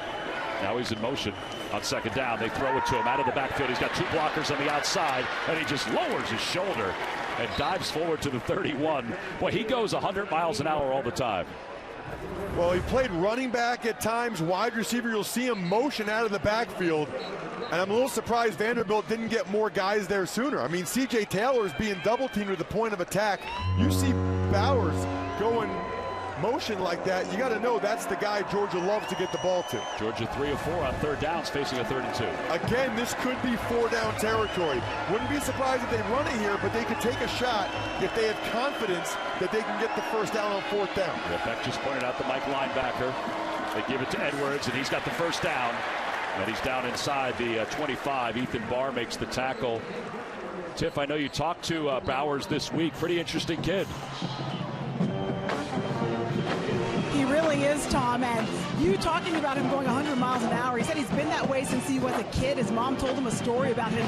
[SPEAKER 1] Now he's in motion on second down. They throw it to him out of the backfield. He's got 2 blockers on the outside, and he just lowers his shoulder and dives forward to the 31. Boy, he goes 100 miles an hour all the time.
[SPEAKER 3] Well, he played running back at times, wide receiver. You'll see him motion out of the backfield. And I'm a little surprised Vanderbilt didn't get more guys there sooner. I mean, C.J. Taylor is being double-teamed at the point of attack. You see Bowers going motion like that, you got to know that's the guy Georgia loves to get the ball to.
[SPEAKER 1] Georgia 3 of 4 on third downs, facing a 3rd and 2.
[SPEAKER 3] Again, this could be 4-down territory. Wouldn't be surprised if they run it here, but they could take a shot if they have confidence that they can get the first down on 4th down.
[SPEAKER 1] Yeah, Beck just pointed out the Mike linebacker. They give it to Edwards, and he's got the first down. And he's down inside the 25. Ethan Barr makes the tackle. Tiff, I know you talked to Bowers this week. Pretty interesting kid.
[SPEAKER 2] He really is, Tom, and you talking about him going 100 miles an hour. He said he's been that way since he was a kid. His mom told him a story about him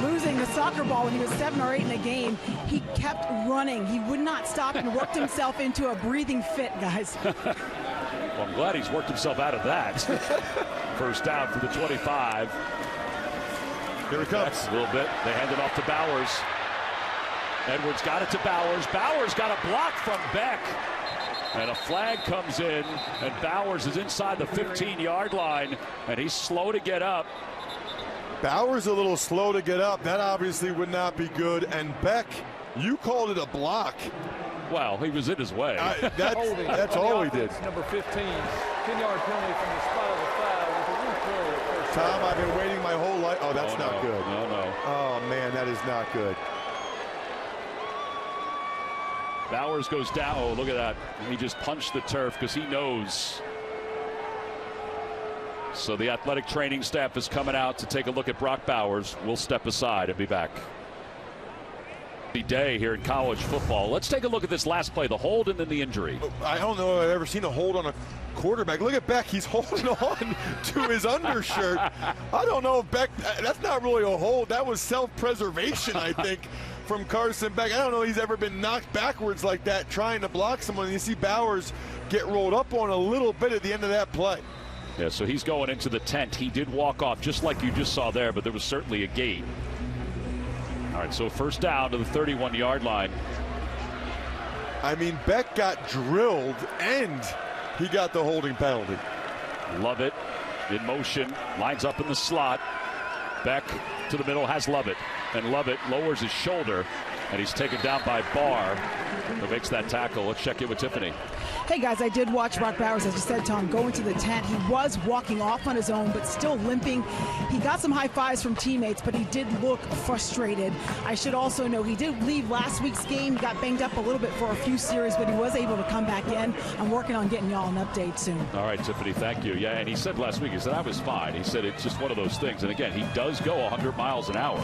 [SPEAKER 2] losing the soccer ball when he was 7 or 8 in a game. He kept running. He would not stop and worked himself into a breathing fit, guys.
[SPEAKER 1] Well, I'm glad he's worked himself out of that. First down for the 25.
[SPEAKER 3] Here he comes.
[SPEAKER 1] A little bit. They hand it off to Bowers. Edwards got it to Bowers. Bowers got a block from Beck. And a flag comes in, and Bowers is inside the 15-yard line, and he's slow to get up.
[SPEAKER 3] Bowers a little slow to get up. That obviously would not be good. And Beck, you called it a block.
[SPEAKER 1] Well, he was in his way.
[SPEAKER 3] That's all he did.
[SPEAKER 4] Number 15, 10-yard penalty from the spot of the foul with a replay at first.
[SPEAKER 3] Tom, I've been waiting my whole life. Oh, that's not good.
[SPEAKER 1] No.
[SPEAKER 3] Oh, man, that is not good.
[SPEAKER 1] Bowers goes down. Oh, look at that. He just punched the turf because he knows. So the athletic training staff is coming out to take a look at Brock Bowers. We'll step aside and be back. The day here in college football. Let's take a look at this last play, the hold and then the injury.
[SPEAKER 3] I don't know if I've ever seen a hold on a quarterback. Look at Beck. He's holding on to his undershirt. I don't know if Beck, that's not really a hold. That was self-preservation, I think, from Carson Beck. I don't know if he's ever been knocked backwards like that trying to block someone. You see Bowers get rolled up on a little bit at the end of that play.
[SPEAKER 1] Yeah, so he's going into the tent. He did walk off just like you just saw there, but there was certainly a gate. All right, so first down to the 31-yard line.
[SPEAKER 3] I mean, Beck got drilled, and he got the holding penalty.
[SPEAKER 1] Lovett in motion, lines up in the slot. Beck to the middle, has Lovett. And Lovett lowers his shoulder, and he's taken down by Barr, who makes that tackle. Let's check in with Tiffany.
[SPEAKER 2] Hey, guys, I did watch Brock Bowers, as you said, Tom, go into the tent. He was walking off on his own, but still limping. He got some high fives from teammates, but he did look frustrated. I should also know he did leave last week's game. He got banged up a little bit for a few series, but he was able to come back in. I'm working on getting y'all an update soon.
[SPEAKER 1] All right, Tiffany, thank you. Yeah, and he said last week, he said, I was fine. He said it's just one of those things. And again, he does go 100 miles an hour.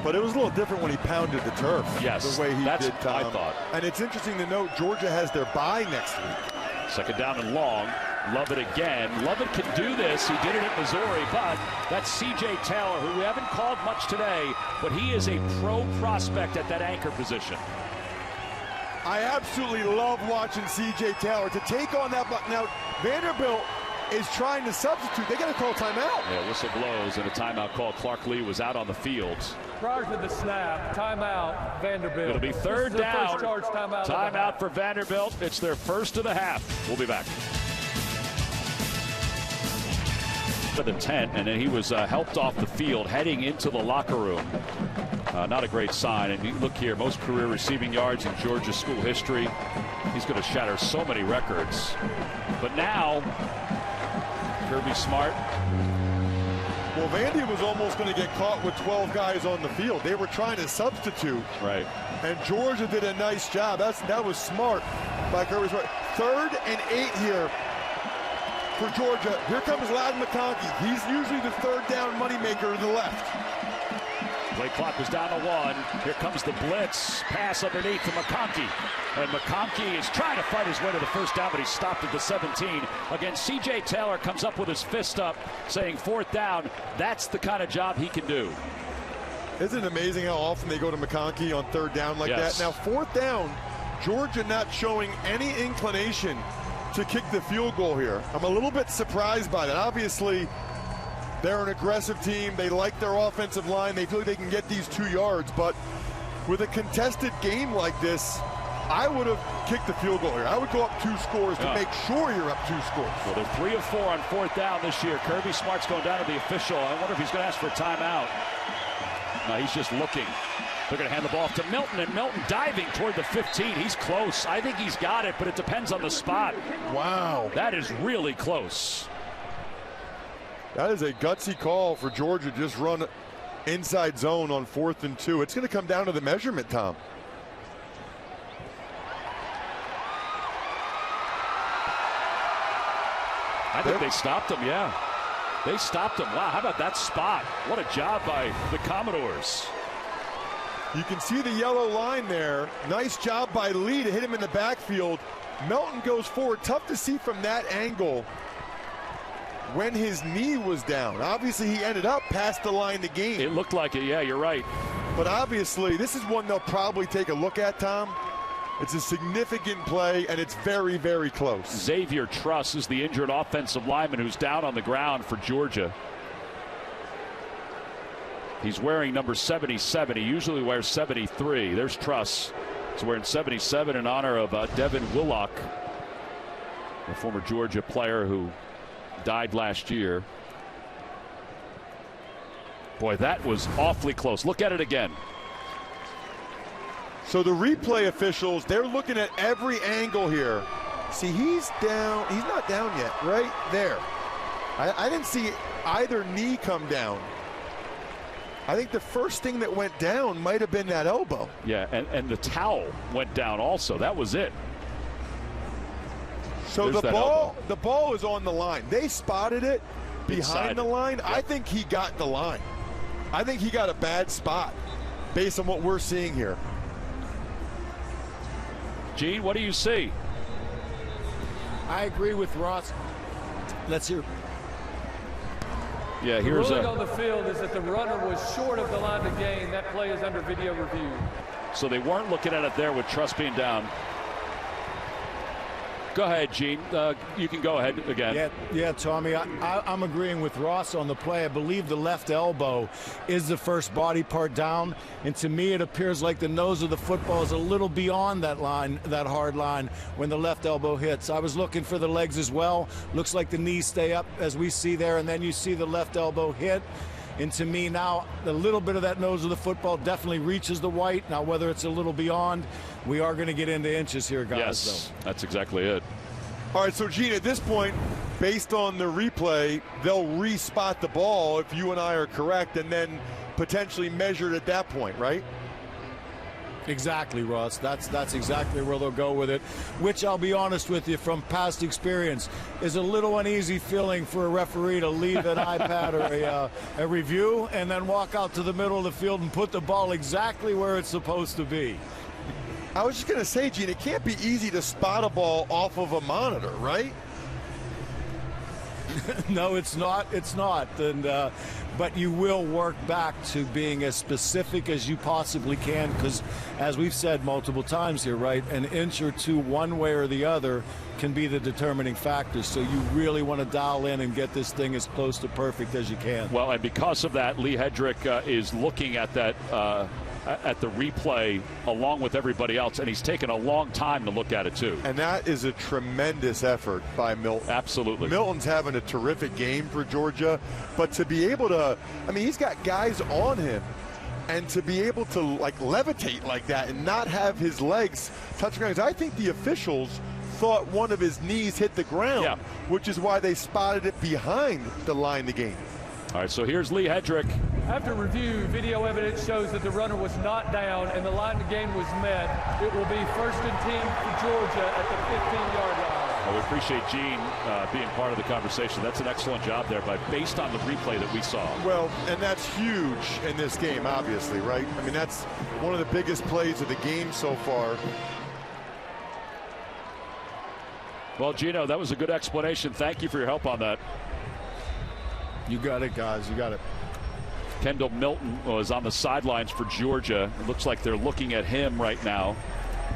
[SPEAKER 3] But it was a little different when he pounded the turf.
[SPEAKER 1] Yes,
[SPEAKER 3] the way he
[SPEAKER 1] that's
[SPEAKER 3] did, Tom.
[SPEAKER 1] I thought.
[SPEAKER 3] And it's interesting to note Georgia has their bye next week.
[SPEAKER 1] Second down and long. Lovett again. Lovett can do this. He did it at Missouri, but that's C.J. Taylor, who we haven't called much today, but he is a pro prospect at that anchor position.
[SPEAKER 3] I absolutely love watching C.J. Taylor to take on that. Now, Vanderbilt is trying to substitute. They got to call timeout.
[SPEAKER 1] Yeah, whistle blows and a timeout call. Clark Lee was out on the field.
[SPEAKER 4] Prior to the snap, timeout, Vanderbilt.
[SPEAKER 1] It'll be third down.
[SPEAKER 4] First charge timeout.
[SPEAKER 1] Timeout for Vanderbilt. It's their first of the half. We'll be back. To the tent, and then he was helped off the field heading into the locker room. Not a great sign. And you look here, most career receiving yards in Georgia school history. He's going to shatter so many records. But now, Kirby Smart.
[SPEAKER 3] Well, Vandy was almost going to get caught with 12 guys on the field. They were trying to substitute.
[SPEAKER 1] Right.
[SPEAKER 3] And Georgia did a nice job. That was smart by Kirby Smart. 3rd and 8 here for Georgia. Here comes Loudon McConkey. He's usually the third down moneymaker to the left.
[SPEAKER 1] Play clock was down to 1. Here comes the blitz. Pass underneath to McConkey. And McConkey is trying to fight his way to the first down, but he's stopped at the 17. Again, C.J. Taylor comes up with his fist up, saying 4th down. That's the kind of job he can do.
[SPEAKER 3] Isn't it amazing how often they go to McConkey on 3rd down like that? Now, 4th down, Georgia not showing any inclination to kick the field goal here. I'm a little bit surprised by that. Obviously, they're an aggressive team. They like their offensive line. They feel like they can get these 2 yards. But with a contested game like this, I would have kicked the field goal here. I would go up 2 scores to make sure you're up 2 scores.
[SPEAKER 1] Well, they're 3 of 4 on 4th down this year. Kirby Smart's going down to the official. I wonder if he's going to ask for a timeout. No, he's just looking. They're going to hand the ball off to Milton, and Milton diving toward the 15. He's close. I think he's got it, but it depends on the spot.
[SPEAKER 3] Wow.
[SPEAKER 1] That is really close.
[SPEAKER 3] That is a gutsy call for Georgia. Just run inside zone on 4th and 2. It's going to come down to the measurement, Tom.
[SPEAKER 1] I think they stopped him, yeah. They stopped him. Wow, how about that spot? What a job by the Commodores.
[SPEAKER 3] You can see the yellow line there. Nice job by Lee to hit him in the backfield. Melton goes forward. Tough to see from that angle when his knee was down. Obviously, he ended up past the line to gain.
[SPEAKER 1] It looked like it, yeah, you're right.
[SPEAKER 3] But obviously, this is one they'll probably take a look at, Tom. It's a significant play, and it's very, very close.
[SPEAKER 1] Xavier Truss is the injured offensive lineman who's down on the ground for Georgia. He's wearing number 77. He usually wears 73. There's Truss. He's wearing 77 in honor of Devin Willock, a former Georgia player who died last year. Boy, that was awfully close. Look at it again.
[SPEAKER 3] So the replay officials, they're looking at every angle here. See, he's down. He's not down yet. Right there. I didn't see either knee come down. I think the first thing that went down might have been that elbow.
[SPEAKER 1] Yeah, and the towel went down also. That was it.
[SPEAKER 3] So the ball is on the line. They spotted it behind the line. Yep. I think he got the line. I think he got a bad spot based on what we're seeing here.
[SPEAKER 1] Gene, what do you see?
[SPEAKER 8] I agree with Ross. Let's hear.
[SPEAKER 1] Yeah,
[SPEAKER 4] the
[SPEAKER 1] here's
[SPEAKER 4] ruling on the field is that the runner was short of the line to gain. That play is under video review.
[SPEAKER 1] So they weren't looking at it there with Truss being down. Go ahead, Gene. You can go ahead again.
[SPEAKER 8] Yeah, Tommy. I'm agreeing with Ross on the play. I believe the left elbow is the first body part down, and to me, it appears like the nose of the football is a little beyond that line, that hard line, when the left elbow hits. I was looking for the legs as well. Looks like the knees stay up as we see there, and then you see the left elbow hit. And to me now, a little bit of that nose of the football definitely reaches the white. Now, whether it's a little beyond, we are going to get into inches here, guys.
[SPEAKER 1] Yes, that's exactly it.
[SPEAKER 3] All right, so Gene, at this point, based on the replay, they'll re-spot the ball if you and I are correct, and then potentially measure it at that point, right?
[SPEAKER 8] Exactly, Ross. That's exactly where they'll go with it, which I'll be honest with you, from past experience, is a little uneasy feeling for a referee to leave an iPad or a review and then walk out to the middle of the field and put the ball exactly where it's supposed to be.
[SPEAKER 3] I was just going to say, Gene, it can't be easy to spot a ball off of a monitor, right?
[SPEAKER 8] No, it's not. It's not. And but you will work back to being as specific as you possibly can, because as we've said multiple times here, right, an inch or two one way or the other can be the determining factor. So you really want to dial in and get this thing as close to perfect as you can.
[SPEAKER 1] Well, and because of that, Lee Hedrick is looking at that at the replay along with everybody else, and he's taken a long time to look at it too.
[SPEAKER 3] And that is a tremendous effort by Milton.
[SPEAKER 1] Absolutely.
[SPEAKER 3] Milton's having a terrific game for Georgia, but to be able to, I mean, he's got guys on him, and to be able to like levitate like that and not have his legs touch the ground. I think the officials thought one of his knees hit the ground, which is why they spotted it behind the line to gain.
[SPEAKER 1] All right, so here's Lee Hedrick.
[SPEAKER 4] After review, video evidence shows that the runner was not down and the line to gain was met. It will be 1st and 10 for Georgia at the 15-yard line.
[SPEAKER 1] Well, we appreciate Gene being part of the conversation. That's an excellent job there, based on the replay that we saw.
[SPEAKER 3] Well, and that's huge in this game, obviously, right? I mean, that's one of the biggest plays of the game so far.
[SPEAKER 1] Well, Gino, that was a good explanation. Thank you for your help on that.
[SPEAKER 8] You got it, guys. You got it.
[SPEAKER 1] Kendall Milton was on the sidelines for Georgia. It looks like they're looking at him right now.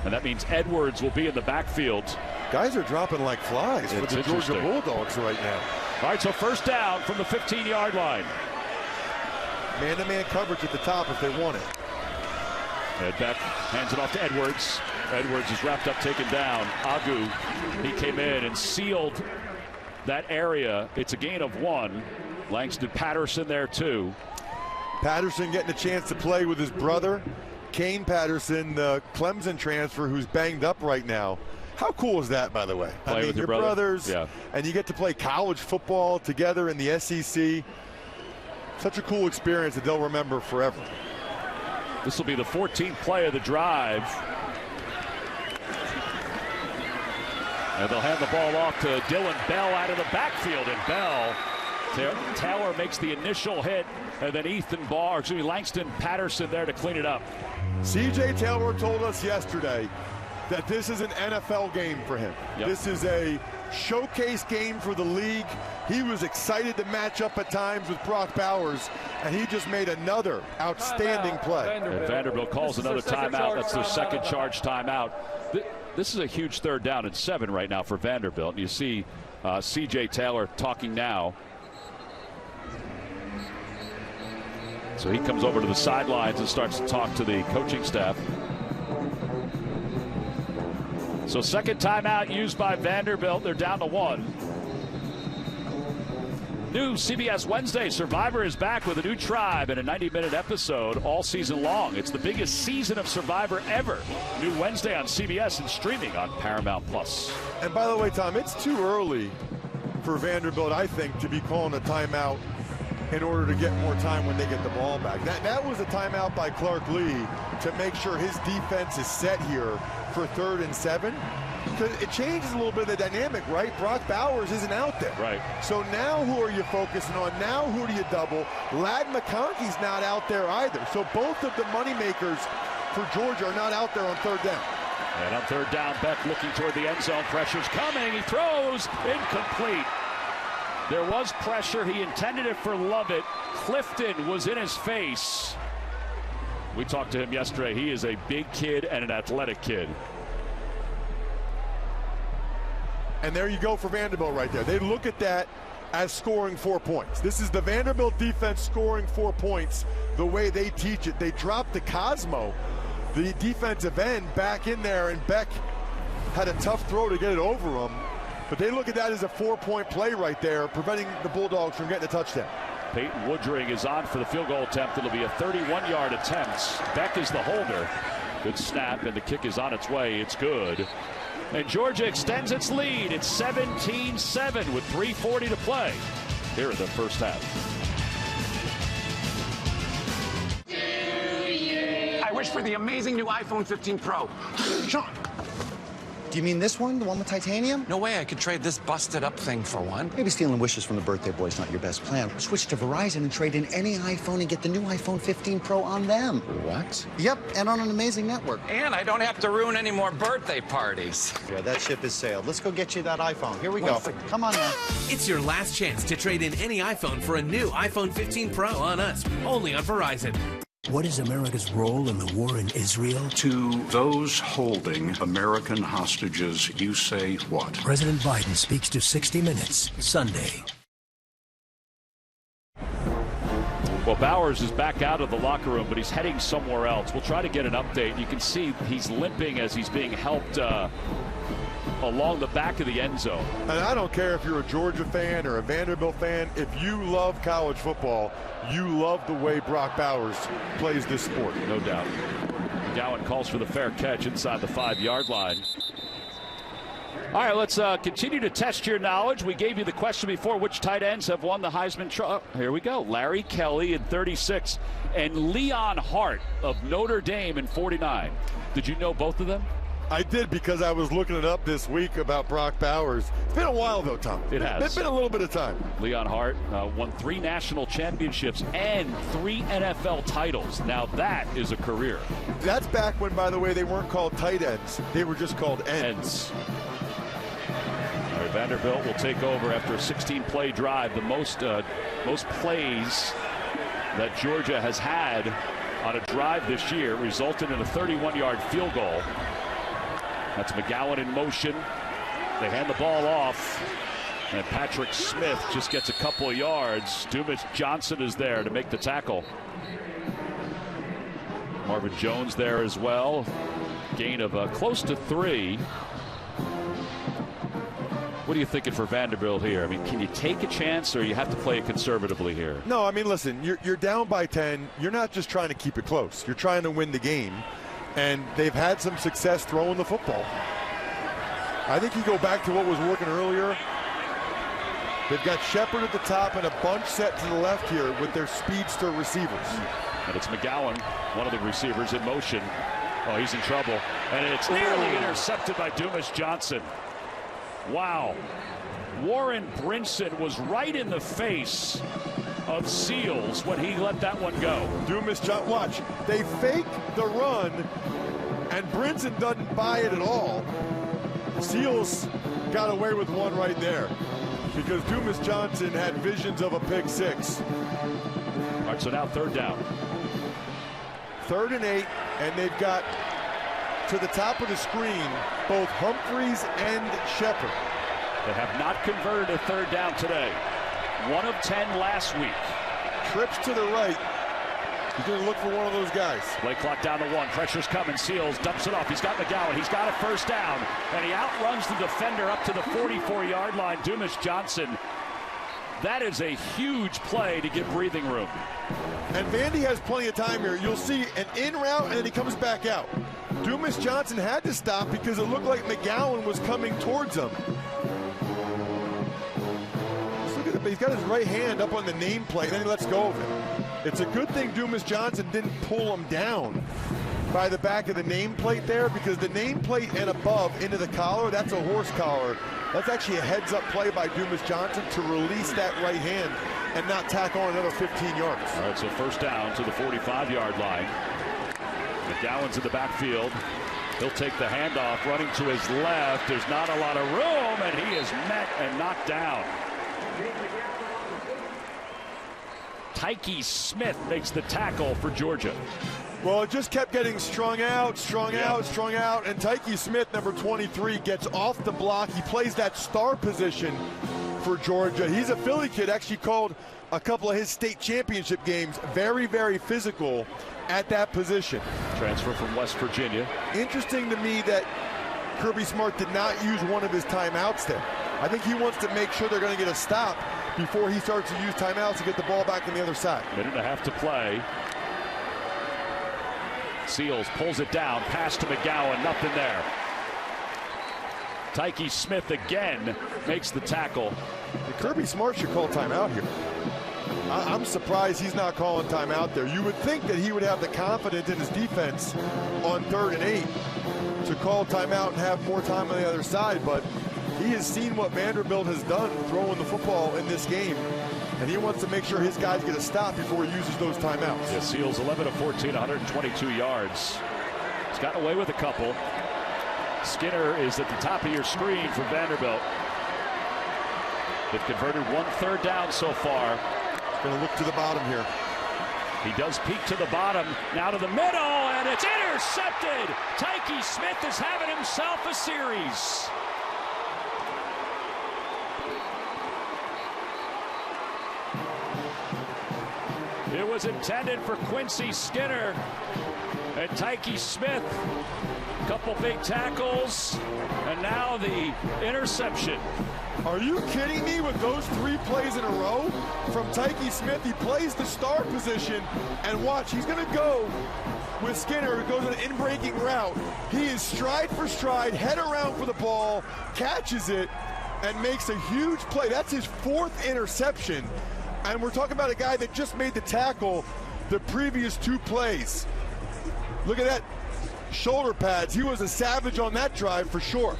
[SPEAKER 1] And that means Edwards will be in the backfield.
[SPEAKER 3] Guys are dropping like flies for the Georgia Bulldogs right now.
[SPEAKER 1] All right, so 1st down from the 15-yard line.
[SPEAKER 3] Man-to-man coverage at the top if they want it.
[SPEAKER 1] Head back, hands it off to Edwards. Edwards is wrapped up, taken down. Agu, he came in and sealed that area. It's a gain of 1. Langston Patterson there too.
[SPEAKER 3] Patterson getting a chance to play with his brother, Kane Patterson, the Clemson transfer who's banged up right now. How cool is that, by the way?
[SPEAKER 1] Play with your
[SPEAKER 3] brothers,
[SPEAKER 1] yeah.
[SPEAKER 3] And you get to play college football together in the SEC. Such a cool experience that they'll remember forever.
[SPEAKER 1] This will be the 14th play of the drive. And they'll hand the ball off to Dylan Bell out of the backfield. And Bell, Taylor makes the initial hit. And then Langston Patterson there to clean it up.
[SPEAKER 3] C.J. Taylor told us yesterday that this is an NFL game for him.
[SPEAKER 1] Yep.
[SPEAKER 3] This is a showcase game for the league. He was excited to match up at times with Brock Bowers, and he just made another outstanding play.
[SPEAKER 1] And Vanderbilt calls another timeout. That's their second charge timeout. This is a huge 3rd down and 7 right now for Vanderbilt. And you see C.J. Taylor talking now. So he comes over to the sidelines and starts to talk to the coaching staff. So second timeout used by Vanderbilt. They're down to 1. New CBS Wednesday. Survivor is back with a new tribe and a 90-minute episode all season long. It's the biggest season of Survivor ever. New Wednesday on CBS and streaming on Paramount+.
[SPEAKER 3] And by the way, Tom, it's too early for Vanderbilt, I think, to be calling a timeout in order to get more time when they get the ball back. That was a timeout by Clark Lee to make sure his defense is set here for 3rd and 7. Because it changes a little bit of the dynamic, right? Brock Bowers isn't out there.
[SPEAKER 1] Right.
[SPEAKER 3] So now who are you focusing on? Now who do you double? Ladd McConkey's not out there either. So both of the moneymakers for Georgia are not out there on 3rd down.
[SPEAKER 1] And on 3rd down, Beck looking toward the end zone. Pressure's coming. He throws. Incomplete. There was pressure. He intended it for Lovett. Clifton was in his face. We talked to him yesterday. He is a big kid and an athletic kid.
[SPEAKER 3] And there you go for Vanderbilt right there. They look at that as scoring 4 points. This is the Vanderbilt defense scoring 4 points the way they teach it. They dropped the Cosmo, the defensive end, back in there, and Beck had a tough throw to get it over him. But they look at that as a 4-point play right there, preventing the Bulldogs from getting a touchdown.
[SPEAKER 1] Peyton Woodring is on for the field goal attempt. It'll be a 31-yard attempt. Beck is the holder. Good snap, and the kick is on its way. It's good. And Georgia extends its lead. It's 17-7 with 3:40 to play here in the first half.
[SPEAKER 9] I wish for the amazing new iPhone 15 Pro. Sean.
[SPEAKER 10] Do you mean this one, the one with titanium?
[SPEAKER 9] No way I could trade this busted up thing for one.
[SPEAKER 10] Maybe stealing wishes from the birthday boy is not your best plan. Switch to Verizon and trade in any iPhone and get the new iPhone 15 Pro on them.
[SPEAKER 9] What?
[SPEAKER 10] Yep, and on an amazing network.
[SPEAKER 9] And I don't have to ruin any more birthday parties.
[SPEAKER 10] Yeah, that ship has sailed. Let's go get you that iPhone. Here we go. Come on now.
[SPEAKER 11] It's your last chance to trade in any iPhone for a new iPhone 15 Pro on us, only on Verizon.
[SPEAKER 12] What is America's role in the war in Israel?
[SPEAKER 13] To those holding American hostages, you say what?
[SPEAKER 12] President Biden speaks to 60 Minutes, Sunday.
[SPEAKER 1] Well, Bowers is back out of the locker room, but he's heading somewhere else. We'll try to get an update. You can see he's limping as he's being helped along the back of the end zone.
[SPEAKER 3] And I don't care if you're a Georgia fan or a Vanderbilt fan. If you love college football, you love the way Brock Bowers plays this sport.
[SPEAKER 1] No doubt. McGowan calls for the fair catch inside the 5-yard line. All right, let's continue to test your knowledge. We gave you the question before, which tight ends have won the Heisman Trophy? Here we go. Larry Kelly in 36 and Leon Hart of Notre Dame in 49. Did you know both of them?
[SPEAKER 3] I did, because I was looking it up this week about Brock Bowers. It's been a while, though, Tom.
[SPEAKER 1] It has.
[SPEAKER 3] It's been a little bit of time.
[SPEAKER 1] Leon Hart won 3 national championships and 3 NFL titles. Now that is a career.
[SPEAKER 3] That's back when, by the way, they weren't called tight ends. They were just called ends.
[SPEAKER 1] All right, Vanderbilt will take over after a 16-play drive. The most plays that Georgia has had on a drive this year resulted in a 31-yard field goal. That's McGowan in motion. They hand the ball off, and Patrick Smith just gets a couple of yards. Dumas Johnson is there to make the tackle. Marvin Jones there as well. Gain of close to 3. What are you thinking for Vanderbilt here? I mean, can you take a chance, or you have to play it conservatively here?
[SPEAKER 3] No, I mean, listen, you're down by 10. You're not just trying to keep it close. You're trying to win the game, and they've had some success throwing the football. I think you go back to what was working earlier. They've got Shepard at the top and a bunch set to the left here with their speedster receivers.
[SPEAKER 1] And it's McGowan, one of the receivers in motion. Oh, he's in trouble. And it's nearly intercepted by Dumas Johnson. Wow. Warren Brinson was right in the face of Seals when he let that one go.
[SPEAKER 3] Dumas Johnson, watch. They fake the run, and Brinson doesn't buy it at all. Seals got away with one right there because Dumas Johnson had visions of a pick 6.
[SPEAKER 1] All right, so now 3rd down.
[SPEAKER 3] 3rd and 8, and they've got to the top of the screen both Humphreys and Shepard.
[SPEAKER 1] They have not converted a 3rd down today. 1 of 10 last week.
[SPEAKER 3] Trips to the right. He's going to look for one of those guys.
[SPEAKER 1] Play clock down to 1. Pressure's coming. Seals dumps it off. He's got McGowan. He's got a 1st down. And he outruns the defender up to the 44-yard line. Dumas Johnson. That is a huge play to give breathing room.
[SPEAKER 3] And Vandy has plenty of time here. You'll see an in route, and then he comes back out. Dumas Johnson had to stop because it looked like McGowan was coming towards him. Look at it. He's got his right hand up on the nameplate, and then he lets go of it. It's a good thing Dumas Johnson didn't pull him down by the back of the nameplate there, because the nameplate and above into the collar, that's a horse collar. That's actually a heads-up play by Dumas Johnson to release that right hand and not tack on another 15 yards.
[SPEAKER 1] All right, so 1st down to the 45-yard line. McGowan's in the backfield. He'll take the handoff, running to his left. There's not a lot of room, and he is met and knocked down. Tyke Smith makes the tackle for Georgia.
[SPEAKER 3] Well, it just kept getting strung out, and Tyke Smith, number 23, gets off the block. He plays that star position for Georgia. He's a Philly kid, actually called a couple of his state championship games very, very physical at that position.
[SPEAKER 1] Transfer from West Virginia.
[SPEAKER 3] Interesting to me that Kirby Smart did not use one of his timeouts there. I think he wants to make sure they're going to get a stop before he starts to use timeouts to get the ball back on the other side.
[SPEAKER 1] Minute and a half to play. Seals pulls it down, pass to McGowan, nothing there. Tyke Smith again makes the tackle.
[SPEAKER 3] Kirby Smart should call timeout here. I'm surprised he's not calling timeout there. You would think that he would have the confidence in his defense on 3rd and 8 to call timeout and have more time on the other side, but he has seen what Vanderbilt has done throwing the football in this game, and he wants to make sure his guys get a stop before he uses those timeouts.
[SPEAKER 1] Yeah, Seals 11 of 14, 122 yards. He's gotten away with a couple. Skinner is at the top of your screen for Vanderbilt. They've converted 1 3rd down so far.
[SPEAKER 3] Going to look to the bottom here.
[SPEAKER 1] He does peek to the bottom, now to the middle, and it's intercepted. Tyke Smith is having himself a series. It was intended for Quincy Skinner, and Tyke Smith, a couple big tackles, and now the interception.
[SPEAKER 3] Are you kidding me with those 3 plays in a row from Tyke Smith? He plays the star position, and watch, he's going to go with Skinner, who goes on an in-breaking route. He is stride for stride, head around for the ball, catches it, and makes a huge play. That's his 4th interception, and we're talking about a guy that just made the tackle the previous 2 plays. Look at that shoulder pads. He was a savage on that drive for sure.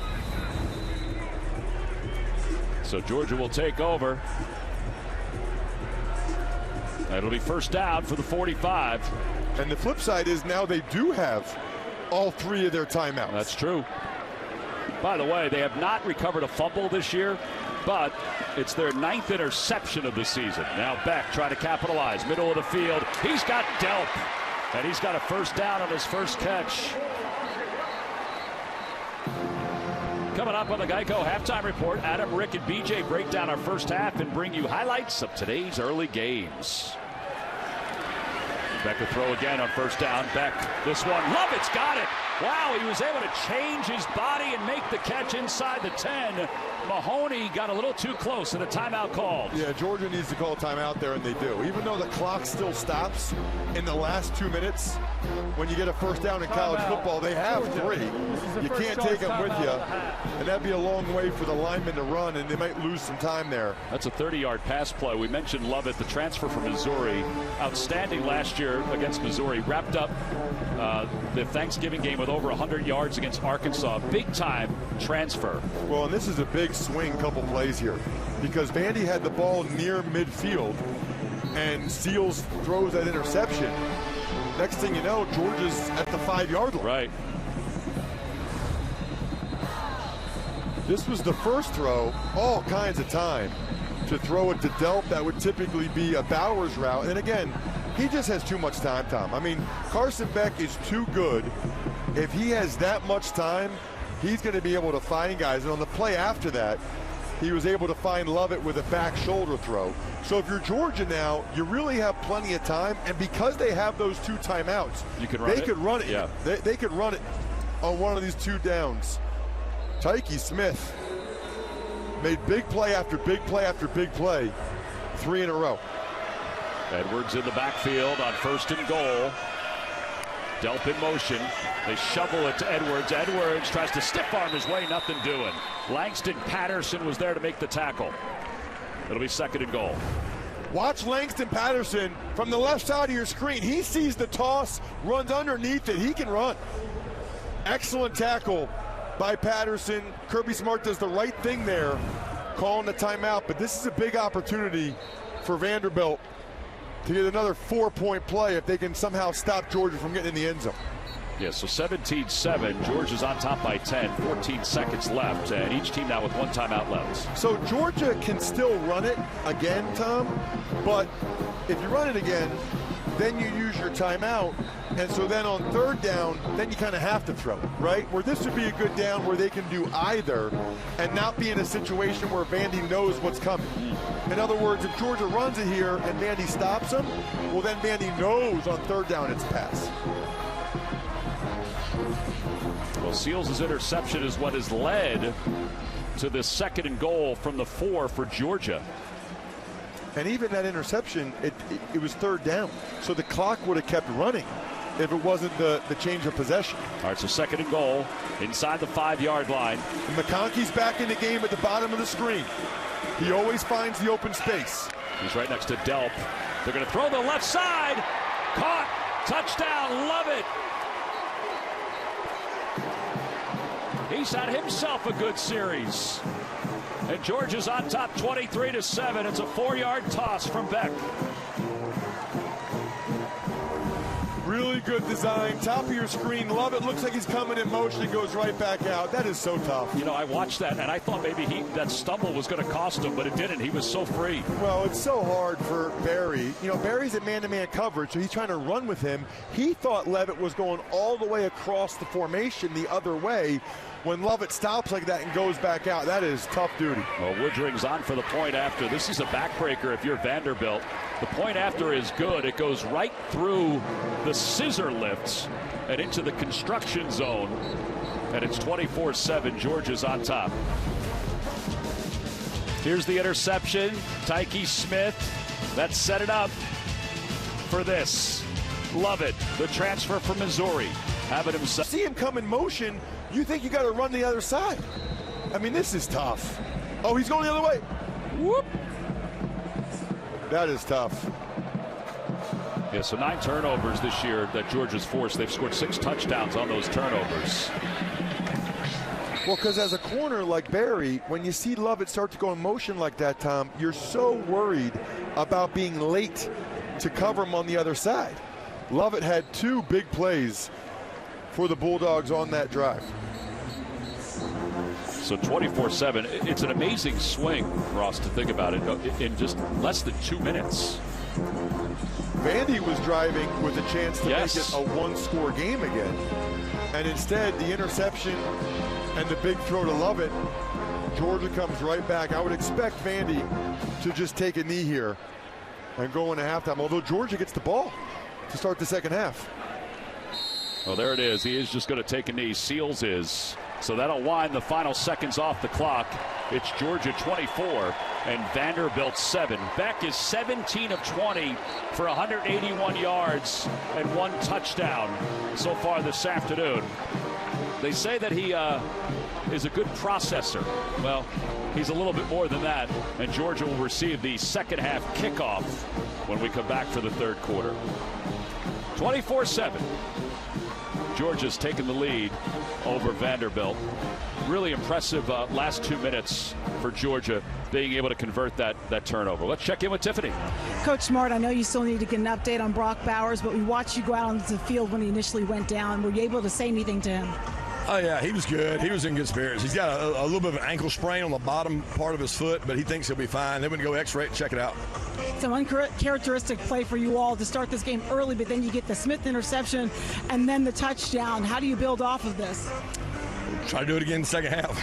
[SPEAKER 1] So Georgia will take over. It'll be 1st down for the 45.
[SPEAKER 3] And the flip side is now they do have all 3 of their timeouts.
[SPEAKER 1] That's true. By the way, they have not recovered a fumble this year, but it's their 9th interception of the season. Now Beck trying to capitalize. Middle of the field. He's got Delp. And he's got a 1st down on his first catch. Coming up on the Geico Halftime Report, Adam, Rick, and BJ break down our first half and bring you highlights of today's early games. Beck will throw again on 1st down. Beck, this one, Lovett's got it. Wow, he was able to change his body and make the catch inside the 10. Mahoney got a little too close and a timeout called.
[SPEAKER 3] Yeah, Georgia needs to call a timeout there, and they do. Even though the clock still stops in the last 2 minutes, when you get a first down in college football, they have 3. You can't take them with you, and that'd be a long way for the linemen to run, and they might lose some time there.
[SPEAKER 1] That's a 30-yard pass play. We mentioned Lovett, the transfer from Missouri, outstanding last year against Missouri. Wrapped up the Thanksgiving game with over 100 yards against Arkansas. Big-time transfer.
[SPEAKER 3] Well, and this is a big swing couple plays here, because Vandy had the ball near midfield, and Seals throws that interception. Next thing you know, Georgia's at the 5-yard line.
[SPEAKER 1] Right.
[SPEAKER 3] This was the first throw, all kinds of time to throw it to Delp. That would typically be a Bowers route. And again, he just has too much time, Tom. I mean, Carson Beck is too good. If he has that much time, he's going to be able to find guys. And on the play after that, he was able to find Lovett with a back shoulder throw. So if you're Georgia now, you really have plenty of time. And because they have those 2 timeouts, they could run it.
[SPEAKER 1] Yeah.
[SPEAKER 3] They could run it on one of these 2 downs. Tyke Smith made big play after big play after big play, 3 in a row.
[SPEAKER 1] Edwards in the backfield on 1st and goal. Delp in motion. They shovel it to Edwards. Edwards tries to stiff arm his way, nothing doing. Langston Patterson was there to make the tackle. It'll be 2nd and goal.
[SPEAKER 3] Watch Langston Patterson from the left side of your screen. He sees the toss, runs underneath it. He can run. Excellent tackle by Patterson. Kirby Smart does the right thing there, calling the timeout. But this is a big opportunity for Vanderbilt to get another 4-point play if they can somehow stop Georgia from getting in the end zone.
[SPEAKER 1] Yeah, so 17-7. Georgia's on top by 10. 14 seconds left, and each team now with 1 timeout left.
[SPEAKER 3] So Georgia can still run it again, Tom, but if you run it again, then you use your timeout, and so then on 3rd down, then you kind of have to throw it, right? Where this would be a good down where they can do either and not be in a situation where Vandy knows what's coming. In other words, if Georgia runs it here and Vandy stops them, well, then Vandy knows on 3rd down it's a pass.
[SPEAKER 1] Well, Seals' interception is what has led to the 2nd and goal from the 4 for Georgia.
[SPEAKER 3] And even that interception, it was 3rd down. So the clock would have kept running if it wasn't the change of possession.
[SPEAKER 1] All right, so 2nd and goal inside the 5-yard line.
[SPEAKER 3] And McConkey's back in the game at the bottom of the screen. He always finds the open space.
[SPEAKER 1] He's right next to Delp. They're going to throw the left side. Caught. Touchdown. Love it. He's had himself a good series. And Georgia's on top 23-7. It's a 4-yard toss from Beck.
[SPEAKER 3] Really good design. Top of your screen. Love it. Looks like he's coming in motion and goes right back out. That is so tough.
[SPEAKER 1] You know, I watched that, and I thought maybe that stumble was going to cost him, but it didn't. He was so free.
[SPEAKER 3] Well, it's so hard for Barry. You know, Barry's at man-to-man coverage, so he's trying to run with him. He thought Levitt was going all the way across the formation the other way. When Lovett stops like that and goes back out, that is tough duty.
[SPEAKER 1] Well, Woodring's on for the point after. This is a backbreaker if you're Vanderbilt. The point after is good. It goes right through the scissor lifts and into the construction zone. And it's 24-7. Georgia's on top. Here's the interception. Tyke Smith. That set it up for this. Love it. The transfer from Missouri. Having himself.
[SPEAKER 3] See him come in motion. You think you got to run the other side. I mean, this is tough. Oh, he's going the other way. Whoop. That is tough.
[SPEAKER 1] Yeah, so 9 turnovers this year that Georgia's forced. They've scored 6 touchdowns on those turnovers.
[SPEAKER 3] Well, because as a corner like Barry, when you see Lovett start to go in motion like that, Tom, you're so worried about being late to cover him on the other side. Lovett had 2 big plays for the Bulldogs on that drive.
[SPEAKER 1] So 24-7, it's an amazing swing, Ross, to think about it, in just less than 2 minutes.
[SPEAKER 3] Vandy was driving with a chance to make it a 1-score game again. And instead, the interception and the big throw to Lovett, Georgia comes right back. I would expect Vandy to just take a knee here and go into halftime, although Georgia gets the ball to start the second half.
[SPEAKER 1] Well, there it is. He is just going to take a knee. Seals is. So that'll wind the final seconds off the clock. It's Georgia 24 and Vanderbilt 7. Beck is 17 of 20 for 181 yards and 1 touchdown so far this afternoon. They say that he is a good processor. Well, he's a little bit more than that. And Georgia will receive the second half kickoff when we come back for the third quarter. 24-7. Georgia's taken the lead over Vanderbilt. Really impressive last 2 minutes for Georgia, being able to convert that turnover. Let's check in with Tiffany.
[SPEAKER 2] Coach Smart, I know you still need to get an update on Brock Bowers, but we watched you go out onto the field when he initially went down. Were you able to say anything to him?
[SPEAKER 14] Oh, yeah, he was good. He was in good spirits. He's got a little bit of an ankle sprain on the bottom part of his foot, but he thinks he'll be fine. They wouldn't go x-ray it and check it out.
[SPEAKER 2] So uncharacteristic play for you all to start this game early, but then you get the Smith interception and then the touchdown. How do you build off of this?
[SPEAKER 14] Try to do it again in the second half.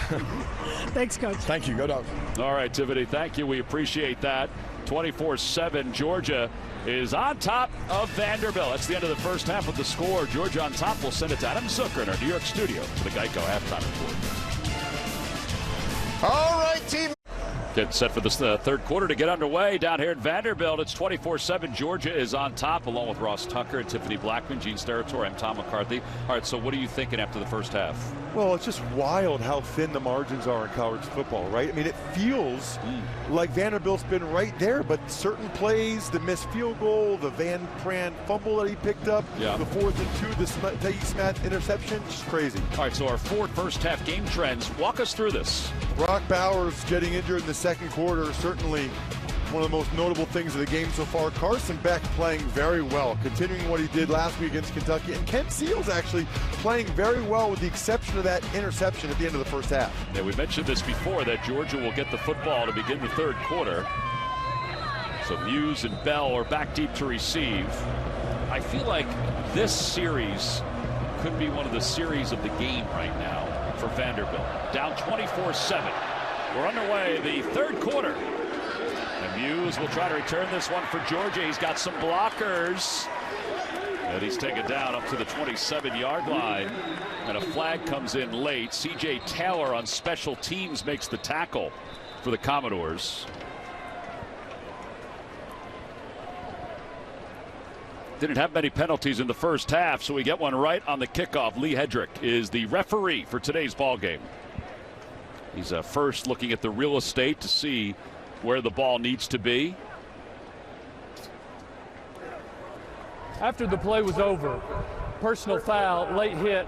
[SPEAKER 2] Thanks, Coach.
[SPEAKER 14] Thank you. Go Dogs.
[SPEAKER 1] All right, Tiffany, thank you. We appreciate that. 24-7, Georgia is on top of Vanderbilt. That's the end of the first half of the score. Georgia on top. We'll send it to Adam Zucker in our New York studio for the Geico halftime report.
[SPEAKER 7] All right, team.
[SPEAKER 1] Get set for the third quarter to get underway down here at Vanderbilt. It's 24-7. Georgia is on top, along with Ross Tucker and Tiffany Blackman, Gene Steratore. I'm Tom McCarthy. All right, so what are you thinking after the first half?
[SPEAKER 3] Well, it's just wild how thin the margins are in college football, right? I mean, it feels like Vanderbilt's been right there, but certain plays, the missed field goal, the Van Pran fumble that he picked up, the 4th and 2, the Teddy Smith interception, just crazy.
[SPEAKER 1] All right, so our 4 first half game trends. Walk us through this.
[SPEAKER 3] Brock Bowers getting injured in the second quarter, certainly one of the most notable things of the game so far. Carson Beck playing very well, continuing what he did last week against Kentucky. And Kent Seals actually playing very well with the exception of that interception at the end of the first half.
[SPEAKER 1] Yeah, we mentioned this before, that Georgia will get the football to begin the third quarter. So Muse and Bell are back deep to receive. I feel like this series could be one of the series of the game right now for Vanderbilt. Down 24-7. We're underway the third quarter. And Muse will try to return this one for Georgia. He's got some blockers. And he's taken down up to the 27-yard line. And a flag comes in late. C.J. Taylor on special teams makes the tackle for the Commodores. Didn't have many penalties in the first half, so we get one right on the kickoff. Lee Hedrick is the referee for today's ball game. He's first looking at the real estate to see where the ball needs to be.
[SPEAKER 4] After the play was over, personal foul, late hit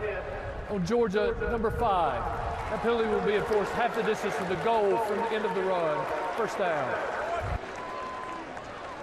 [SPEAKER 4] on Georgia, number 5. That penalty will be enforced half the distance from the goal from the end of the run. First down.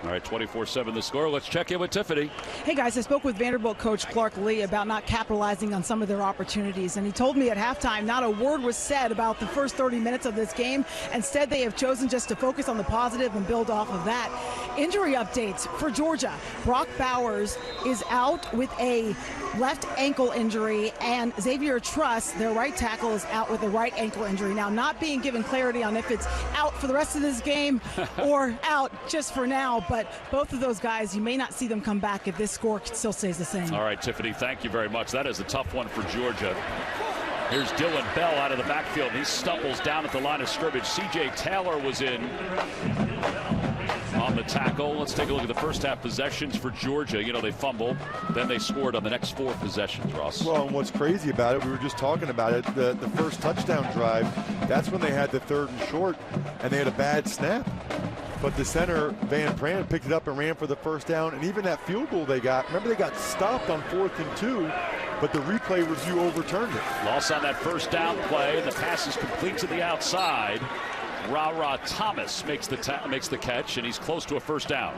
[SPEAKER 1] All right, 24-7 the score. Let's check in with Tiffany.
[SPEAKER 2] Hey, guys, I spoke with Vanderbilt coach Clark Lee about not capitalizing on some of their opportunities, and he told me at halftime not a word was said about the first 30 minutes of this game. Instead, they have chosen just to focus on the positive and build off of that. Injury updates for Georgia. Brock Bowers is out with a left ankle injury, and Xavier Truss, their right tackle, is out with a right ankle injury. Now, not being given clarity on if it's out for the rest of this game or out just for now, but both of those guys, you may not see them come back if this score still stays the same.
[SPEAKER 1] All right, Tiffany, thank you very much. That is a tough one for Georgia. Here's Dylan Bell out of the backfield. He stumbles down at the line of scrimmage. C.J. Taylor was in on the tackle. Let's take a look at the first half possessions for Georgia. You know, they fumbled, then they scored on the next 4 possessions, Ross.
[SPEAKER 3] Well, and what's crazy about it, we were just talking about it, the first touchdown drive, that's when they had the 3rd and short, and they had a bad snap. But the center, Van Pran, picked it up and ran for the first down. And even that field goal they got, remember they got stopped on 4th and 2, but the replay review overturned it.
[SPEAKER 1] Loss on that first down play, and the pass is complete to the outside. Ra Thomas makes the catch, and he's close to a first down.